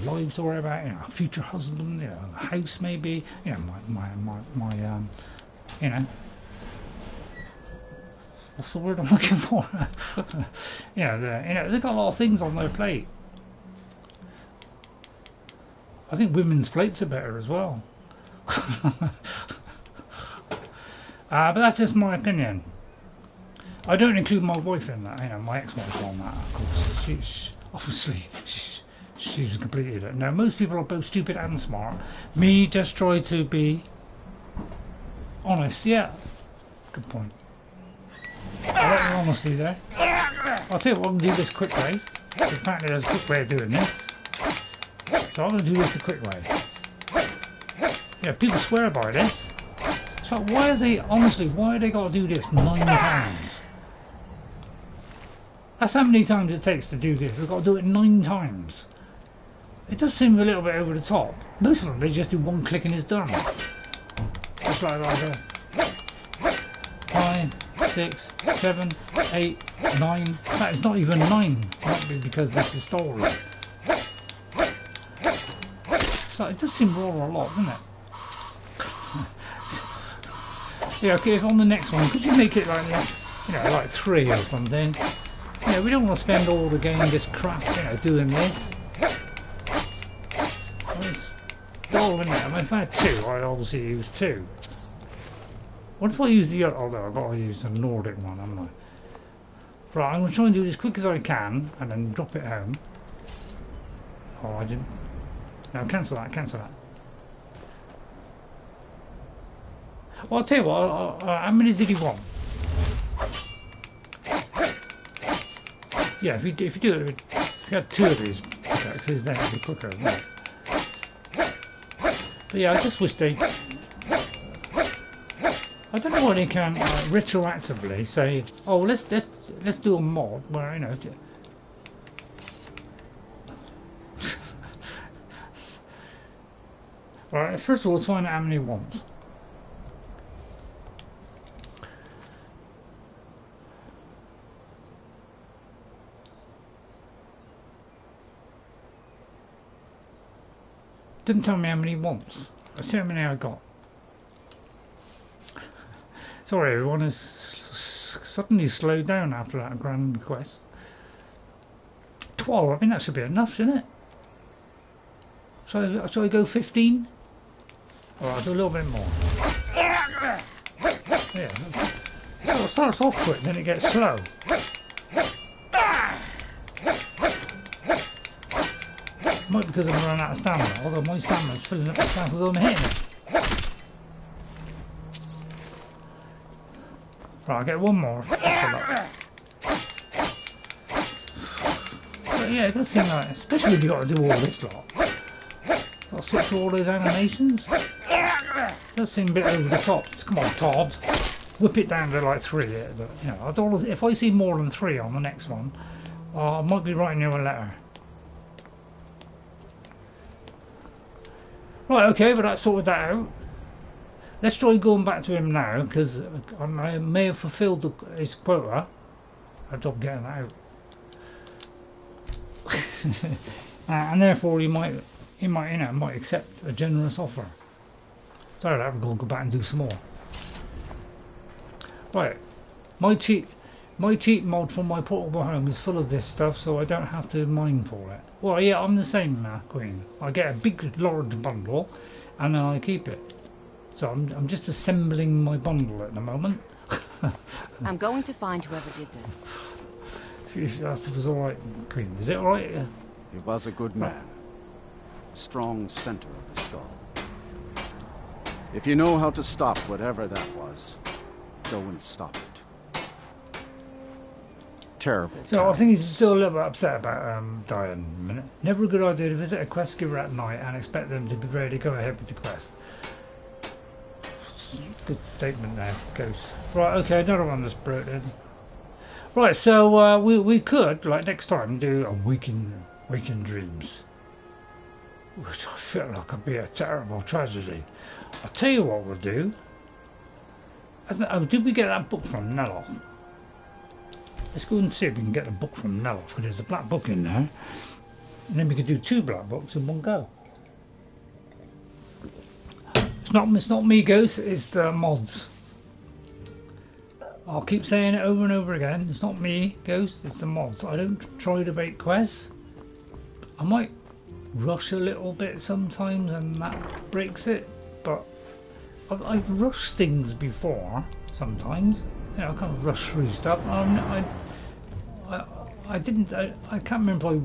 lives to worry about. A future husband, a house maybe. My what's the word I'm looking for? They've got a lot of things on their plate. I think women's plates are better as well. But that's just my opinion. I don't include my wife in that. My ex-wife on that. Of course, she's completed it. Now, most people are both stupid and smart. Me just try to be honest. Yeah, good point. I like your honesty there. I'll tell you what, I'm going to do this quick way. Apparently there's a quick way of doing this. So I'm going to do this a quick way. People swear by this. So why are they, honestly, why are they got to do this 9 times? That's how many times it takes to do this. They've got to do it 9 times. It does seem a little bit over the top. Most of them, they just do 1 click and it's done. Just like that. 5, 6, 7, 8, 9. That is not even 9. Not because this is story. So it does seem rather a lot, doesn't it? Yeah, okay, if on the next one, could you make it like, you know, like 3 or something? You know, we don't want to spend all the game just crap, you know, doing this. It's dull, isn't it? I mean, if I had 2, I'd obviously use 2. What if I use the other? Although I've got to use the Nordic one, haven't I? Right, I'm going to try and do this as quick as I can and then drop it home. Oh, I didn't. No, cancel that, cancel that. Well, I'll tell you what, how many did he want? Yeah, if you do it, if you had 2 of these pickaxes, then it'd be quicker, wouldn't it? But yeah, I just wish they... I don't know why they can retroactively say, oh, let's do a mod where, you know... Alright, first of all, let's find out how many he wants. Didn't tell me how many he wants. Let's see how many I got. Sorry, everyone has suddenly slowed down after that grand quest. 12, I mean that should be enough, shouldn't it? Shall I go 15? Alright, I'll do a little bit more. Yeah. So it starts off quick, then it gets slow. Might be because I'm running out of stamina, although my stamina's filling up as fast as I'm hitting it. Right, I'll get one more. But yeah, it does seem like, especially when you've got to do all this lot. Got to sit through all those animations. It does seem a bit over the top. Come on, Todd. Whip it down to like 3. But, you know, I don't, if I see more than 3 on the next one, I might be writing you a letter. Right, okay, but I sorted that out. Let's try going back to him now, because I may have fulfilled his quota. I job getting that out. And therefore he might, you know, might accept a generous offer. So I'm going to go back and do some more. Right, my cheat mod for my portable home is full of this stuff, so I don't have to mine for it. Well, yeah, I'm the same, Queen. I get a big large bundle, and then I keep it. So I'm just assembling my bundle at the moment. I'm going to find whoever did this. If it was all right, Queen. Is it all right? He was a good man. Strong center of the skull. If you know how to stop whatever that was, go and stop it. Terrible. So I think he's still a little bit upset about dying in a minute. Never a good idea to visit a quest giver at night and expect them to be ready to go ahead with the quest. Good statement there, Ghost. Right, okay, another one that's broken. Right, so we could, like next time, do a Waking Dreams. Which I feel like could be a terrible tragedy. I'll tell you what we'll do. Did we get that book from Neloth? Let's go and see if we can get the book from Neloth, because there's a black book in there. And then we could do 2 black books in one go. It's not me, Ghost, it's the mods. I'll keep saying it over and over again. It's not me, Ghost, it's the mods. I don't try to make quests. I might rush a little bit sometimes and that breaks it, but I've rushed things before sometimes. You know, I kind of rush through stuff. I can't remember.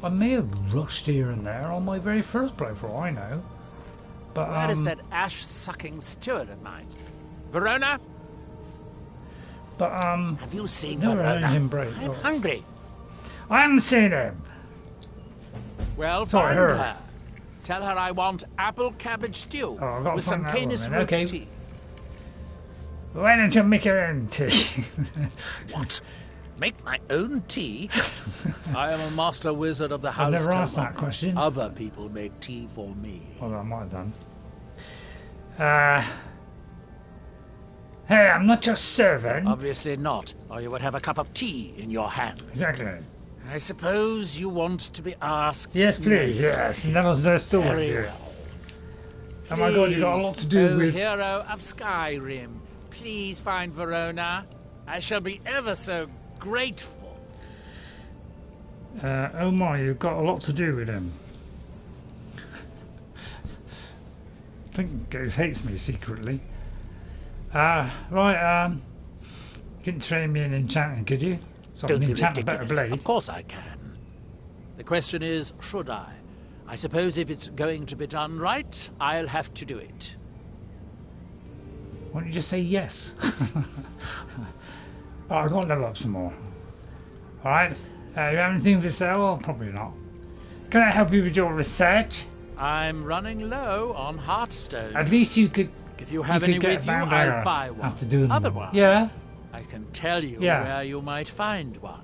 I may have rushed here and there on my very first playthrough, I know. But where is that ash-sucking steward of mine? Varona? But have you seen Varona? I'm hungry. I haven't seen him. Well, find her. Tell her I want apple cabbage stew with some canis root tea. Why don't you make your own tea? What? Make my own tea? I am a master wizard of the house. I've never asked that question. Other people make tea for me. Well, I might have done. Hey, I'm not your servant. Obviously not, or you would have a cup of tea in your hands. Exactly. I suppose you want to be asked. Yes, please. Yes, that was no story. Very well. Oh my God, you got a lot to do with. Hero of Skyrim, please find Varona. I shall be ever so grateful. Oh my, you've got a lot to do with him. I think Ghost hates me secretly. Right, you couldn't train me in enchanting, could you? So Don't I can be enchant a ridiculous. better blade. Of course I can. The question is, should I? I suppose if it's going to be done right, I'll have to do it. Why don't you just say yes? Oh, I've got to level up some more. Alright, you have anything for sale? Probably not. Can I help you with your research? I'm running low on heartstones. At least you could. If you have any with you, I'll buy one. Have to do them. Otherwise, yeah, I can tell you where you might find one.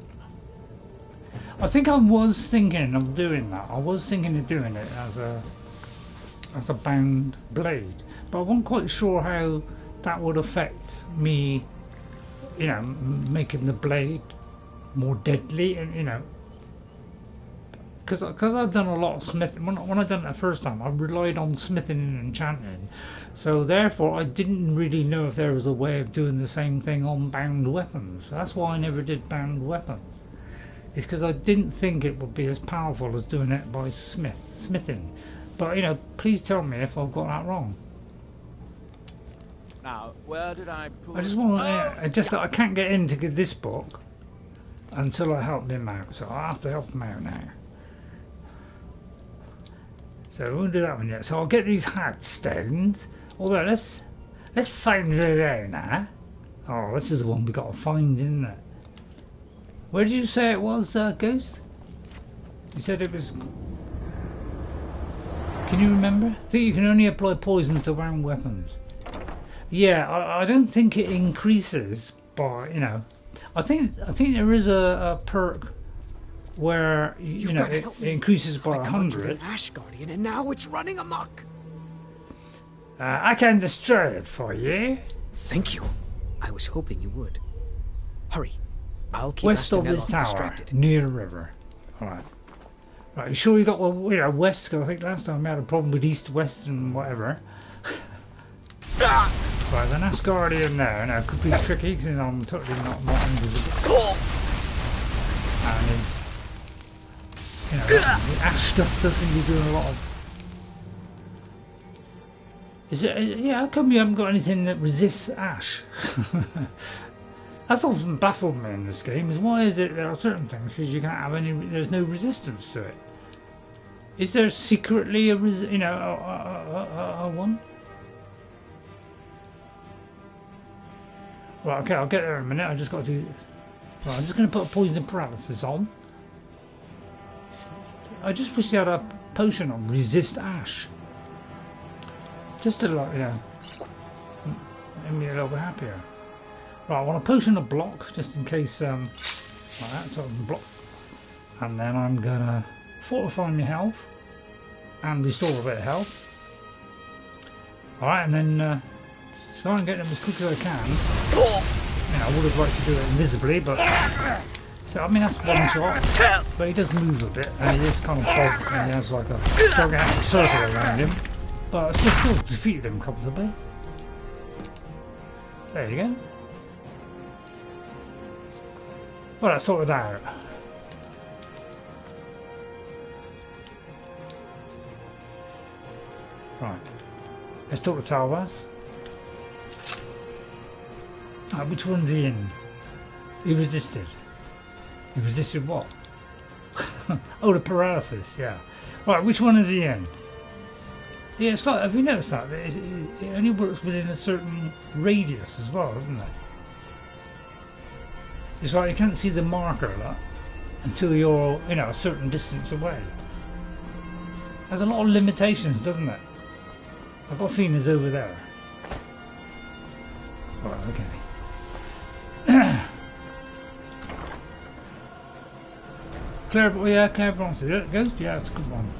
I think I was thinking of doing that. I was thinking of doing it as a bound blade, but I wasn't quite sure how that would affect me. You know, making the blade more deadly, and you know, because I've done a lot of smithing. When I done it the first time, I relied on smithing and enchanting, so therefore I didn't really know if there was a way of doing the same thing on bound weapons. That's why I never did bound weapons. It's because I didn't think it would be as powerful as doing it by smithing. But you know, please tell me if I've got that wrong. Now, where did I put? I just want to. I can't get into this book until I help him out, so I have to help him out now. So we won't do that one yet. So I'll get these hat stones. Although let's find Verona. Oh, this is the one we got to find, isn't it? Where did you say it was, Ghost? You said it was. Can you remember? I think you can only apply poison to round weapons. Yeah, I don't think it increases by, you know. I think there is a perk where you know it increases by 100. Ash Guardian, and now it's running amok. I can destroy it for you. Thank you. I was hoping you would. Hurry. I'll keep west of this tower, distracted. near the river. All right. Right. You sure you got west? Cause I think last time we had a problem with east, west, and whatever. Right, the Ash Guardian there. Now it could be tricky because I'm totally not invisible. And you know, the ash stuff does seem to be doing a lot of. Is it? Yeah, how come you haven't got anything that resists ash? That's often baffled me in this game. Is why is it there are certain things because you can't have any. There's no resistance to it. Is there secretly a one? Right, okay, I'll get there in a minute. I just got to do. Right, I'm just going to put a poison paralysis on. I just wish they had a potion on resist ash. Just to like, you know, make me a little bit happier. Right, I want a potion of block just in case, like that, so I can block. And then I'm gonna fortify my health and restore a bit of health. Alright, and then try and get them as quick as I can. You know, I would have liked to do it invisibly, but so I mean that's one shot. But he does move a bit, and he is kind of bogged, and he has like a gigantic circle around him. But I still defeated him comfortably. There you go. Well, that's sorted out. Right. Let's talk to Talvas. Which one's he in? He resisted. He resisted what? Oh, the paralysis, yeah. Right, which one is he in? Yeah, it's like, have you noticed that? It only works within a certain radius as well, doesn't it? It's like you can't see the marker until you're, you know, a certain distance away. There's a lot of limitations, doesn't it? I've got a feeling it's over there. Right, okay. Claire, yeah, Claire Ghost, yeah, it's a good one.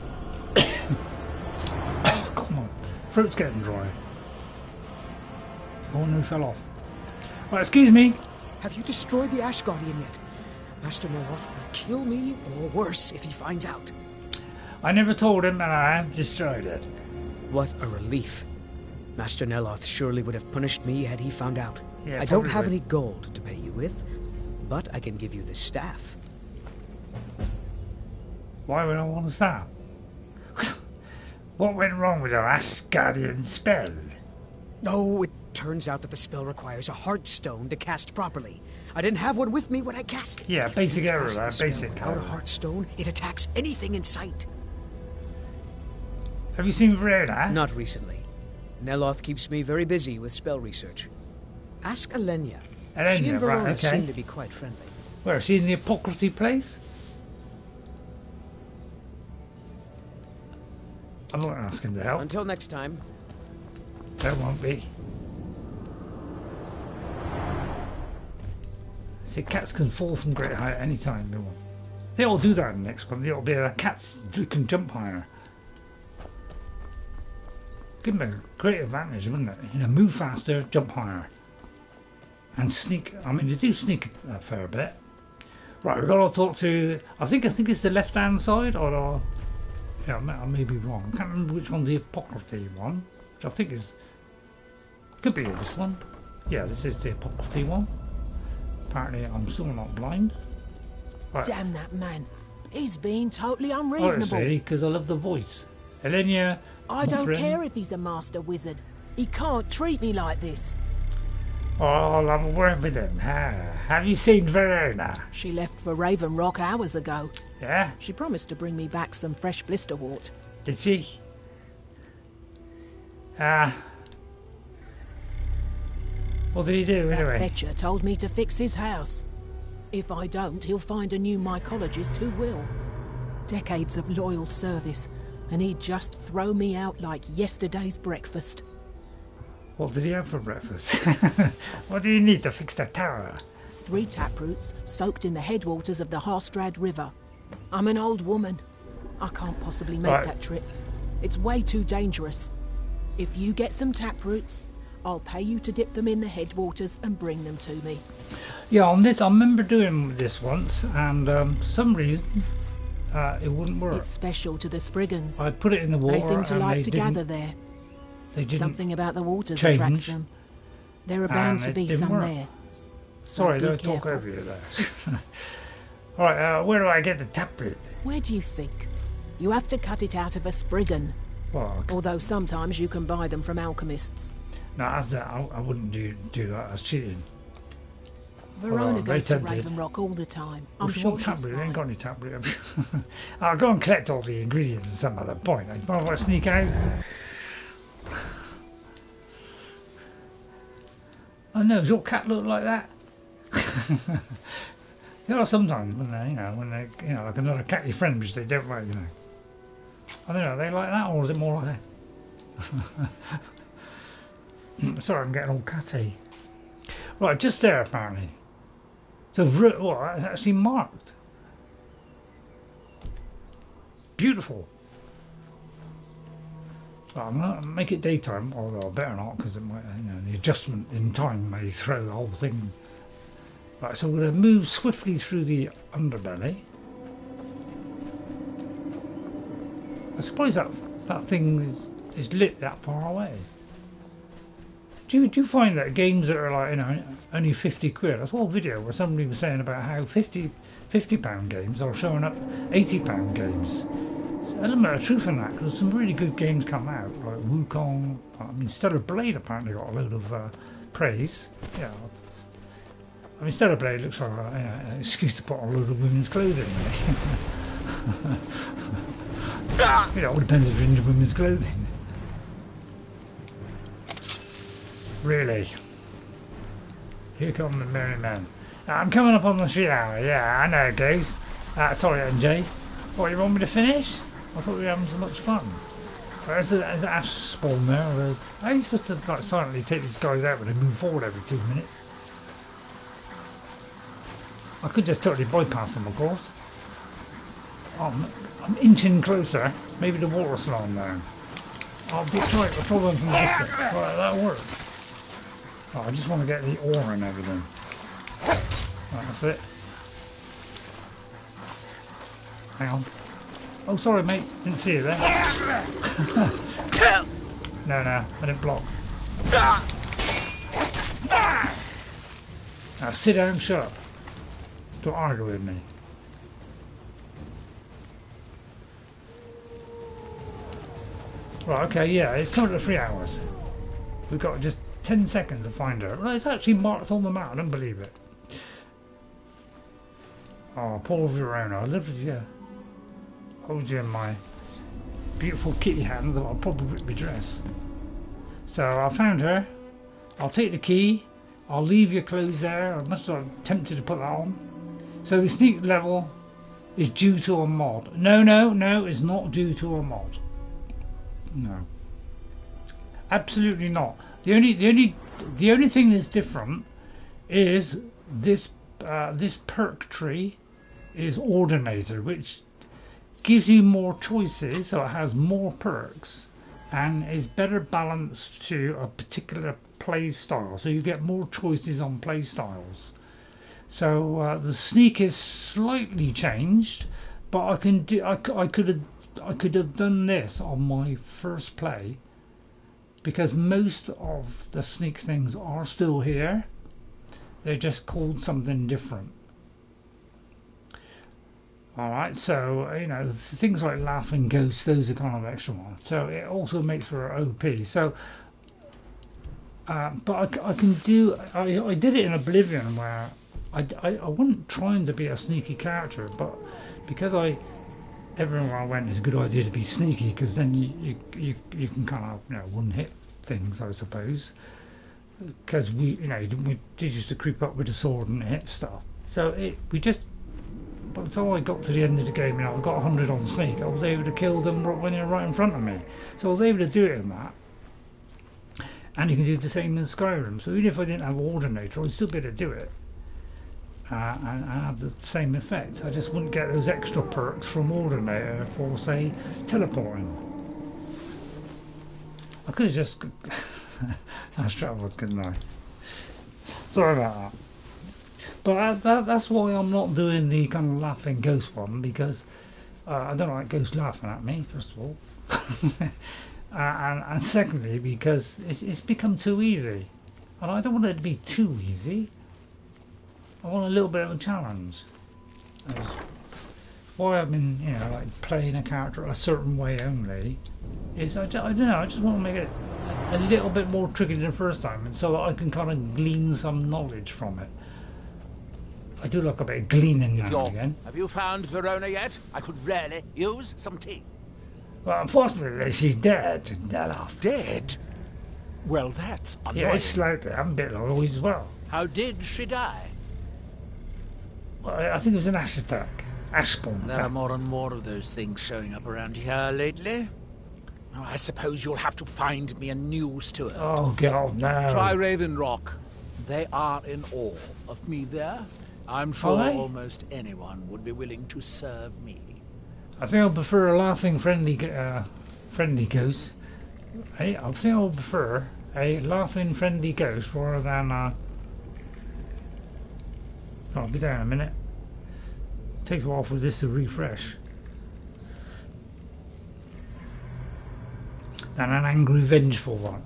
Come on, fruit's getting dry. Oh, no, fell off. Right, excuse me. Have you destroyed the Ash Guardian yet? Master Neloth will kill me, or worse, if he finds out. I never told him, and I have destroyed it. What a relief. Master Neloth surely would have punished me had he found out. Yeah, I don't have any gold to pay you with, but I can give you this staff. Why would I want a staff? What went wrong with our Ash Guardian spell? Oh, it turns out that the spell requires a heart stone to cast properly. I didn't have one with me when I cast it. Yeah, basic error, basic without a heart stone, it attacks anything in sight. Have you seen Verona? Not recently. Neloth keeps me very busy with spell research. Ask Alenia. She and Verona right, okay. seem to be quite friendly. Where, is she in the Apocryphy place? I'm not going to ask him to help. Until next time. There won't be. See, cats can fall from great height any time they want. They all do that in the next one. They'll be cats can jump higher. Give them a great advantage, wouldn't it? You know, move faster, jump higher, and sneak. I mean, they do sneak a fair bit. Right, we've got to talk to. I think it's the left-hand side, or yeah, I may be wrong. I can't remember which one's the Apocryphy one, which I think is could be this one. Yeah, this is the Apocryphy one. Apparently, I'm still not blind. Right. Damn that man! He's being totally unreasonable. Honestly, because I love the voice. Elenia. I don't care if he's a master wizard. He can't treat me like this. Oh, I'll have a word with him. Have you seen Verona? She left for Raven Rock hours ago. Yeah? She promised to bring me back some fresh blisterwort. Did she? What did he do anyway? That fetcher told me to fix his house. If I don't, he'll find a new mycologist who will. Decades of loyal service, and he'd just throw me out like yesterday's breakfast. What did he have for breakfast? What do you need to fix the tower? 3 taproots soaked in the headwaters of the Harstrad River. I'm an old woman. I can't possibly make that trip. It's way too dangerous. If you get some taproots, I'll pay you to dip them in the headwaters and bring them to me. Yeah, on this, I remember doing this once, and for some reason, it wouldn't work. It's special to the Spriggans. I put it in the water. They seem to like to gather there. Something about the waters attracts them. There are bound to be some there. So sorry, don't talk over you there. Alright, where do I get the taproot? Where do you think? You have to cut it out of a Spriggan. Well, although sometimes you can buy them from alchemists. No, I wouldn't do that. That's cheating. Verona goes to Raven Rock all the time. I'm sure she's taproot. I ain't got any taproot. I'll go and collect all the ingredients at some other point. I want to sneak out. Oh no, does your cat look like that? You know, sometimes when they, like another catty friend which they don't like, I don't know, are they like that, or is it more like that? Sorry, I'm getting all catty. Right, just there apparently. So, it's actually marked. Beautiful. Well, I'm going to make it daytime, although I better not, because it might, the adjustment in time may throw the whole thing. Right, so we're going to move swiftly through the underbelly. I suppose that thing is lit that far away. Do you find that games that are like, only 50 quid? I saw a video where somebody was saying about how £50 games are showing up £80 games. A little bit of truth in that, because some really good games come out, like Wukong. I mean, Stellar Blade apparently got a load of praise. Yeah, I mean, Stellar Blade looks like an excuse to put on a load of women's clothing. It all depends if you're into women's clothing. Really. Here come the merry men. I'm coming up on the 3 hour. Yeah, I know it goes. Sorry, NJ. What, you want me to finish? I thought we were having so much fun. There's an ash spawn there. How are you supposed to like silently take these guys out when they move forward every 2 minutes? I could just totally bypass them, of course. Oh, I'm inching closer. Maybe the water's slowing down. I'll try one from the distance. Right, that works. Oh, I just want to get the ore and everything. Right, that's it. Hang on. Oh, sorry, mate. Didn't see you there. No, I didn't block. Now sit down, shut up. Don't argue with me. Right, okay, yeah, it's coming to 3 hours. We've got just 10 seconds to find her. Well, it's actually marked on the map, I don't believe it. Oh, poor Verona. I lived with you. Hold you in my beautiful kitty hand that I'll probably rip my dress. So I found her. I'll take the key. I'll leave your clothes there. I must have been tempted to put that on. So the sneak level is due to a mod. No, it's not due to a mod. No. Absolutely not. The only thing that's different is this perk tree is ordinated, which gives you more choices, so it has more perks and is better balanced to a particular play style, so you get more choices on play styles. So the sneak is slightly changed, but I could have done this on my first play because most of the sneak things are still here. They're just called something different. Alright, so, you know, things like Laughing Ghosts, those are kind of extra ones. So it also makes for OP. So, but I can do, I did it in Oblivion where I wasn't trying to be a sneaky character, but because everywhere I went, it's a good idea to be sneaky because then you can kind of, you know, one-hit things, I suppose. Because we did used to creep up with the sword and hit stuff. So by the time I got to the end of the game, you know, I got 100 on sneak. I was able to kill them when they were right in front of me. So I was able to do it in that. And you can do the same in Skyrim. So even if I didn't have Ordinator, I'd still be able to do it. And have the same effect. I just wouldn't get those extra perks from Ordinator for, say, teleporting. I could have just fast travelled, couldn't I? Sorry about that. But that's why I'm not doing the kind of Laughing Ghost one, because I don't like ghosts laughing at me, first of all. and secondly, because it's become too easy. And I don't want it to be too easy. I want a little bit of a challenge. That's why I've been, you know, like playing a character a certain way only. Is I don't know, I just want to make it a little bit more tricky than the first time, and so that I can kind of glean some knowledge from it. I do like a bit of gleaning now and again. Have you found Verona yet? I could really use some tea. Well, unfortunately, she's dead, Neloth. Dead? Well, that's annoying. Yeah, it's slightly. I'm a bit always as well. How did she die? Well, I think it was an ash attack. Ash spawn. There are more and more of those things showing up around here lately. Oh, I suppose you'll have to find me a new steward. Oh, God, no. Try Raven Rock. They are in awe of me there. I'm sure almost anyone would be willing to serve me. I think I'll prefer a laughing, friendly ghost. I think I'll prefer a laughing, friendly ghost rather than I'll be there in a minute. Takes a while for this to refresh. Than an angry, vengeful one.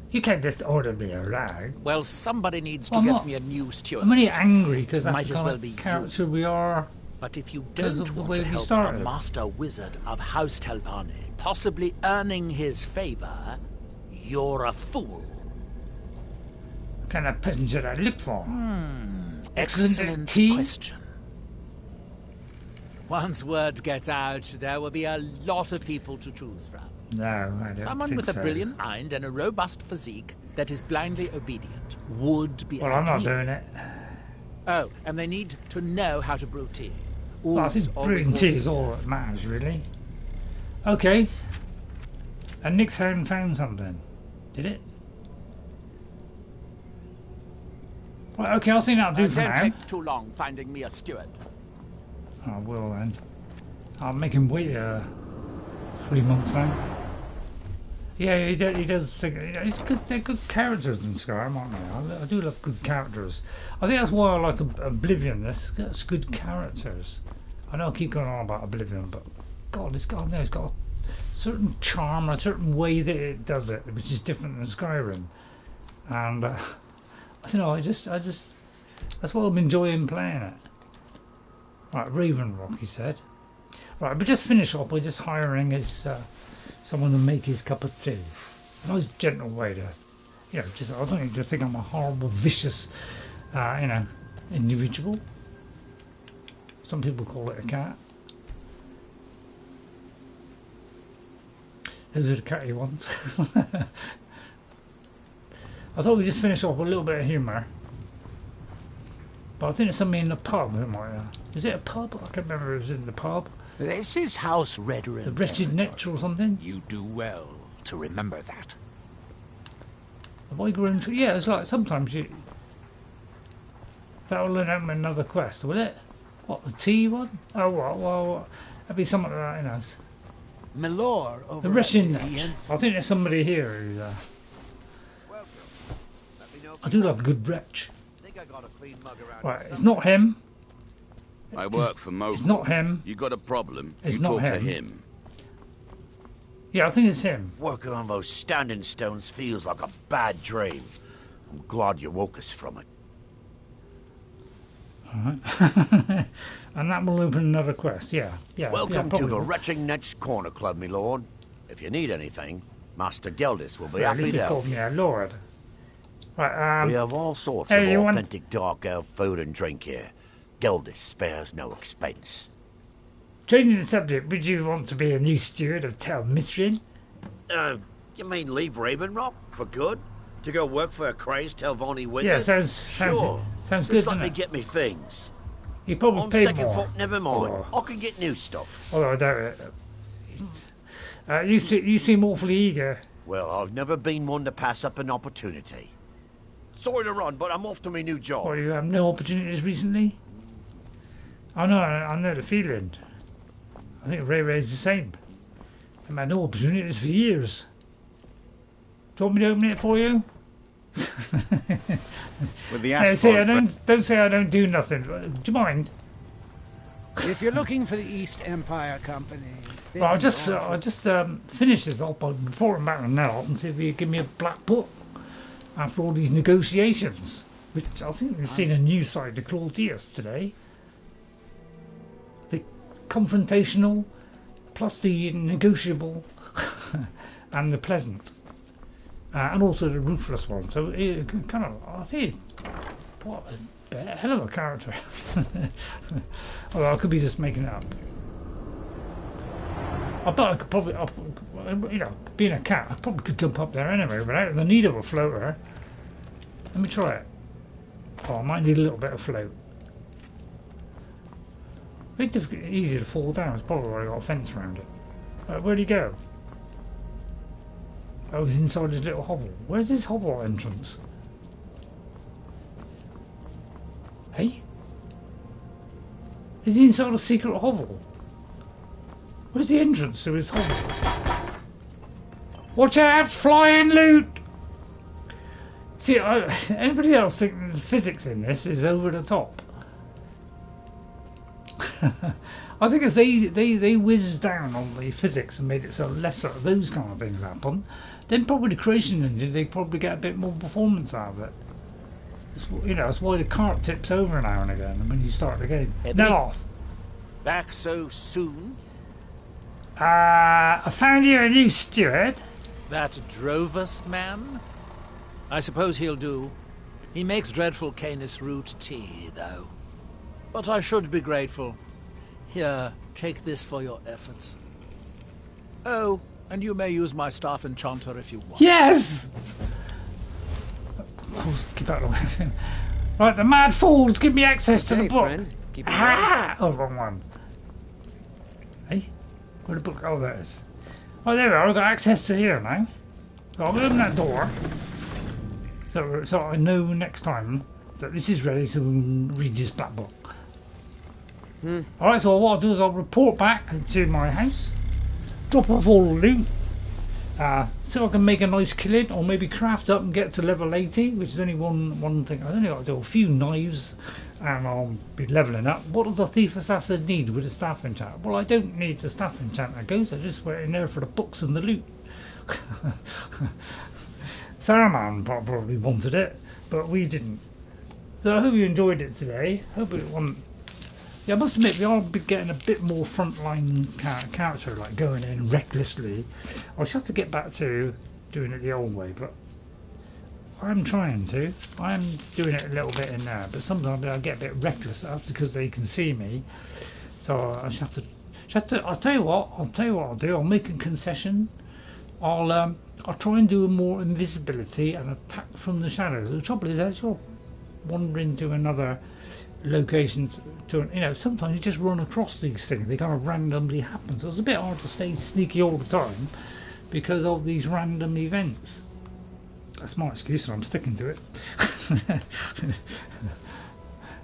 You can't just order me around. Well, somebody needs to get me a new steward. I'm only angry because that's the kind of character we are. But if you don't want to help a master wizard of House Telvanni, possibly earning his favor, you're a fool. What kind of person should I look for? Excellent question. Once word gets out, there will be a lot of people to choose from. No, I don't Someone think with a so. brilliant mind and a robust physique that is blindly obedient would be Well, ideal. I'm not doing it. Oh, and they need to know how to brew tea. Well, I think brewing tea is all that matters, really. Okay. And Nick's found something. Did it? Well, okay, I think that'll do for now. Don't take too long finding me a steward. I will then. I'll make him wait 3 months now. Yeah, he does think they're good characters in Skyrim, aren't they? I do love good characters. I think that's why I like Oblivion. That's good characters. I know I keep going on about Oblivion, but God, it's got a certain charm, a certain way that it does it, which is different than Skyrim. And I don't know. I just that's why I'm enjoying playing it. Right, Raven Rock, he said. Right, but just finish off by just hiring his. Someone to make his cup of tea. A nice gentle way to, I don't need to think I'm a horrible, vicious, individual. Some people call it a cat. Those are the catty ones. I thought we'd just finish off with a little bit of humour. But I think it's somebody in the pub. Is it a pub? I can't remember if it was in the pub. This is House Redder. The Wretched Netch or something? You do well to remember that. Have I grown to... Yeah, it's like sometimes you... That will open another quest, will it? What, the tea one? Oh, well, that'd be something like that, Milor over the Wretched Netch. I think there's somebody here who's... I do love a good wretch. Right, it's not him. I work for Mogul. It's not him. You got a problem, It's you not talk to him. him. Yeah, I think it's him. Working on those standing stones feels like a bad dream. I'm glad you woke us from it. Alright. And that will open another quest, yeah. Welcome to the will. Wretched Netch Corner Club, me lord. If you need anything, Master Geldis will be At happy least to he help. called me a lord. Right, We have all sorts hey, of authentic dark elf food and drink here. Geldis spares no expense. Changing the subject, would you want to be a new steward of Tel Mithryn? You mean leave Ravenrock for good? To go work for a crazed Telvanni wizard? Yeah, sounds sure. Sounds Just good, let me doesn't it? get me things. You probably On pay second more. thought, never mind. Oh. I can get new stuff. Although I doubt it. You seem awfully eager. Well, I've never been one to pass up an opportunity. Sorry to run, but I'm off to my new job. Or you have no opportunities recently? I know the feeling. I think Ray's the same. I've had no opportunities for years. Do you want me to open it for you? With the don't say I don't do nothing. Do you mind? If you're looking for the East Empire Company... Well, I'll just finish this off by reporting back to Neloth and see if you give me a black book after all these negotiations. Which I think we've seen a new side to Claw Dius today. The confrontational, plus the negotiable, and the pleasant. And also the ruthless one. So it kind of, I think, what a hell of a character. Although I could be just making it up. I bet I could probably, being a cat, I probably could jump up there anyway without the need of a floater. Let me try it. Oh, I might need a little bit of float. Very difficult, easy to fall down. It's probably already got a fence around it. Where'd he go? Oh, he's inside his little hovel. Where's his hovel entrance? Hey? Is he inside a secret hovel? Where's the entrance to his hovel? Watch out! Flying loot! See, anybody else think the physics in this is over the top? I think if they whizzed down on the physics and made it so less of those kind of things happen, then probably the creation engine, they probably get a bit more performance out of it. It's why the cart tips over now and again when you start the game. Neloth. Back so soon? I found you a new steward. That Drovus man? I suppose he'll do. He makes dreadful Canis root tea, though. But I should be grateful. Here, take this for your efforts. Oh, and you may use my staff enchanter if you want. Yes! Keep out of the way. Right, the mad fools give me access to the book. Friend. Keep it Oh, wrong one. Hey? Where'd the book? Oh, there it is. Oh, there we are. I've got access to here now. So I'll open that door. So I know next time that this is ready to read this black book. Alright, so what I'll do is I'll report back to my house, drop off all the loot, see if I can make a nice killing, or maybe craft up and get to level 80, which is only one thing. I've only got to do a few knives and I'll be leveling up. What does a thief assassin need with a staff enchant? Well, I don't need the staff enchant, I guess. I just went in there for the books and the loot. Saruman probably wanted it, but we didn't. So I hope you enjoyed it today. Hope it wasn't. Yeah, I must admit, we are getting a bit more frontline character, like going in recklessly. I'll just have to get back to doing it the old way, but I'm trying to. I'm doing it a little bit in there, but sometimes I get a bit reckless because they can see me. So I just have to. I'll tell you what I'll do. I'll make a concession. I'll try and do more invisibility and attack from the shadows. The trouble is, as you're wandering to another location, sometimes you just run across these things. They kind of randomly happen. So it's a bit hard to stay sneaky all the time because of these random events. That's my excuse, and I'm sticking to it.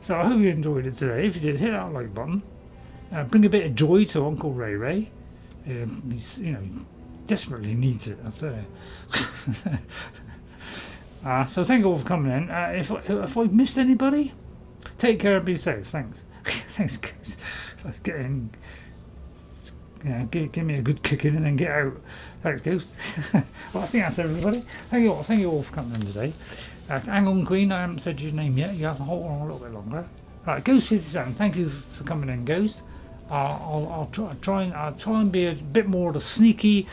So I hope you enjoyed it today. If you did, hit that like button. Bring a bit of joy to Uncle Ray Ray. He's, desperately needs it, I'll tell you. So thank you all for coming in. If I've missed anybody, take care and be safe. Thanks. Thanks, guys. Let's get in. Give me a good kicking and then get out. Thanks, Ghost. Well, I think that's everybody. Thank you all for coming in today. Hang on, Queen. I haven't said your name yet. You have to hold on a little bit longer. Right, Ghost 57. Thank you for coming in, Ghost. I'll try and be a bit more of the sneaky,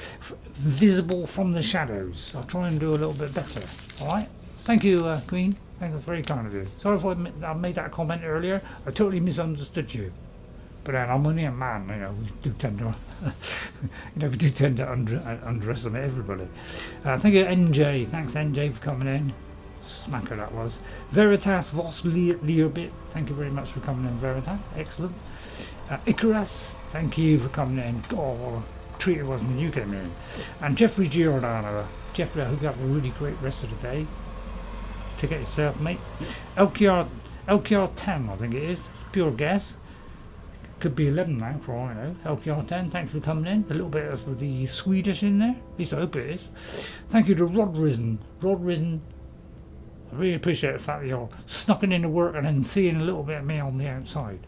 visible from the shadows. I'll try and do a little bit better. All right. Thank you, Queen. Thank you, very kind of you. Sorry if I made that comment earlier. I totally misunderstood you. But then I'm only a man. We do tend to, underestimate everybody. Thank you, NJ. Thanks, NJ, for coming in. Smacker that was. Veritas Vos Learbit. Thank you very much for coming in, Veritas. Excellent. Icarus, thank you for coming in. God, what a treat it was when you came in. And Jeffrey Giordano. Jeffrey, I hope you have a really great rest of the day. Take it yourself, mate. LKR 10, I think it is. Pure guess. Could be 11 now, for all I know. LKR 10, thanks for coming in. A little bit of the Swedish in there. At least I hope it is. Thank you to Rod Risen. Rod Risen, I really appreciate the fact that you're snucking into work and then seeing a little bit of me on the outside.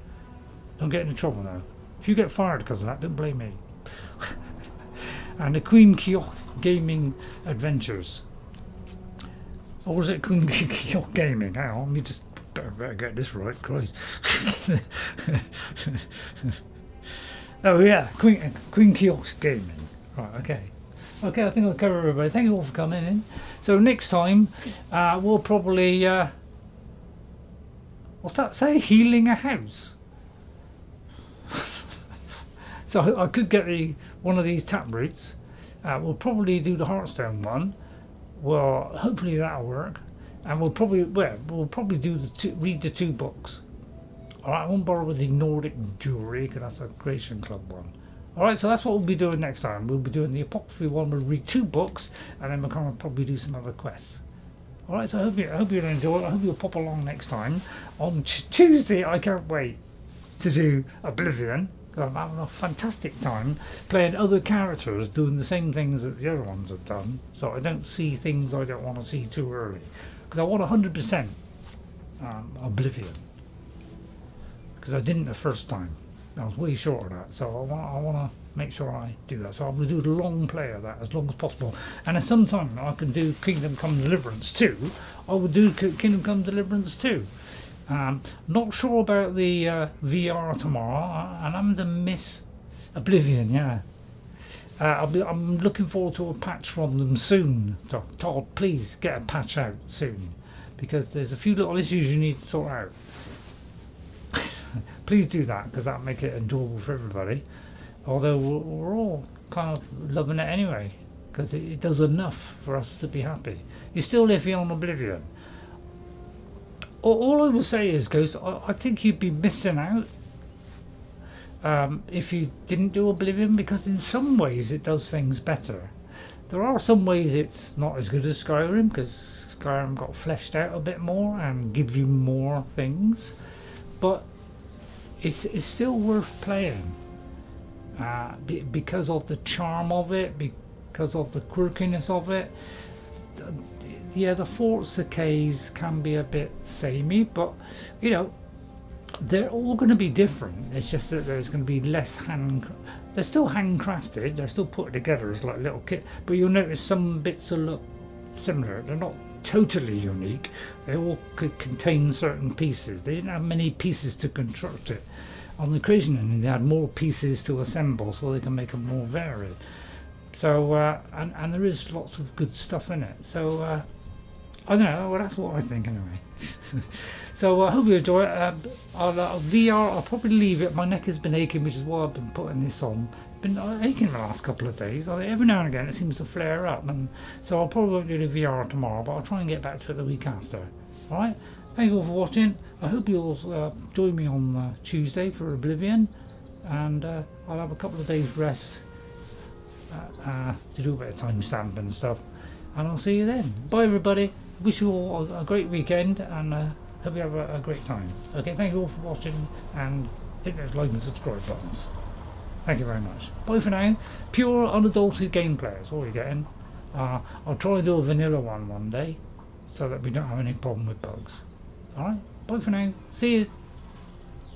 Don't get into trouble now. If you get fired because of that, don't blame me. And the Queen Kiosk Gaming Adventures. Or was it Queen Kiosk Gaming? Hang on, let me just better get this right, Christ. Oh yeah, Queen Kiosk Gaming. Right, okay. Okay, I think I'll cover everybody. Thank you all for coming in. So next time, we'll probably... what's that say? Healing a house. So I could get one of these tap roots. We'll probably do the Hearthstone one. Well, hopefully that'll work. And we'll probably do read the 2 books. Alright, I won't bother with the Nordic jewelry because that's a Creation Club one. Alright, so that's what we'll be doing next time. We'll be doing the Apocryphy one. We'll read 2 books and then we'll kind of probably do some other quests. Alright, so I hope you'll enjoy it. I hope you'll pop along next time. On Tuesday, I can't wait to do Oblivion. I'm having a fantastic time playing other characters doing the same things that the other ones have done, so I don't see things I don't want to see too early, because I want 100% Oblivion, because I didn't the first time. I was way short of that, so I want to make sure I do that. So I'm going to do the long play of that as long as possible, and if sometime I can do Kingdom Come Deliverance 2, I will do Kingdom Come Deliverance 2. Not sure about the VR tomorrow, and I'm to miss Oblivion. Yeah, I'm looking forward to a patch from them soon. Todd, please get a patch out soon, because there's a few little issues you need to sort out. Please do that, because that'll make it enjoyable for everybody. Although we're all kind of loving it anyway, because it does enough for us to be happy. You're still iffy on Oblivion. All I will say is, Ghost, I think you'd be missing out if you didn't do Oblivion, because in some ways it does things better. There are some ways it's not as good as Skyrim, because Skyrim got fleshed out a bit more and gives you more things, but it's still worth playing because of the charm of it, because of the quirkiness of it. Yeah, the forts, the caves can be a bit samey, but you know, they're all going to be different. It's just that there's going to be less they're still handcrafted, they're still put together as like little kit, but you'll notice some bits will look similar. They're not totally unique. They all could contain certain pieces. They didn't have many pieces to construct it. On the Creation Engine they had more pieces to assemble so they can make them more varied. So and there is lots of good stuff in it. So I don't know, well, that's what I think anyway. So I hope you enjoy it. VR, I'll probably leave it. My neck has been aching, which is why I've been putting this on. Been aching the last couple of days. Every now and again it seems to flare up, and so I'll probably do the VR tomorrow, but I'll try and get back to it the week after. Alright, thank you all for watching. I hope you'll join me on Tuesday for Oblivion, and I'll have a couple of days rest to do a bit of timestamp and stuff, and I'll see you then. Bye everybody, wish you all a great weekend, and hope you have a great time. Okay, thank you all for watching, and hit those like and subscribe buttons. Thank you very much. Bye for now. Pure unadulterated gameplay, that's all you're getting. I'll try and do a vanilla one day, so that we don't have any problem with bugs. Alright, bye for now. See you.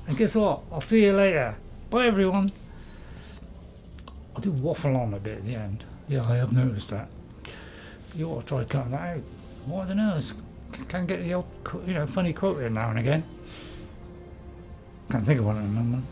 And guess what? I'll see you later. Bye everyone. I do waffle on a bit at the end. Yeah, I have noticed that. You ought to try cutting that out. What, I don't know. Can get the old, funny quote in now and again. Can't think of one at the moment.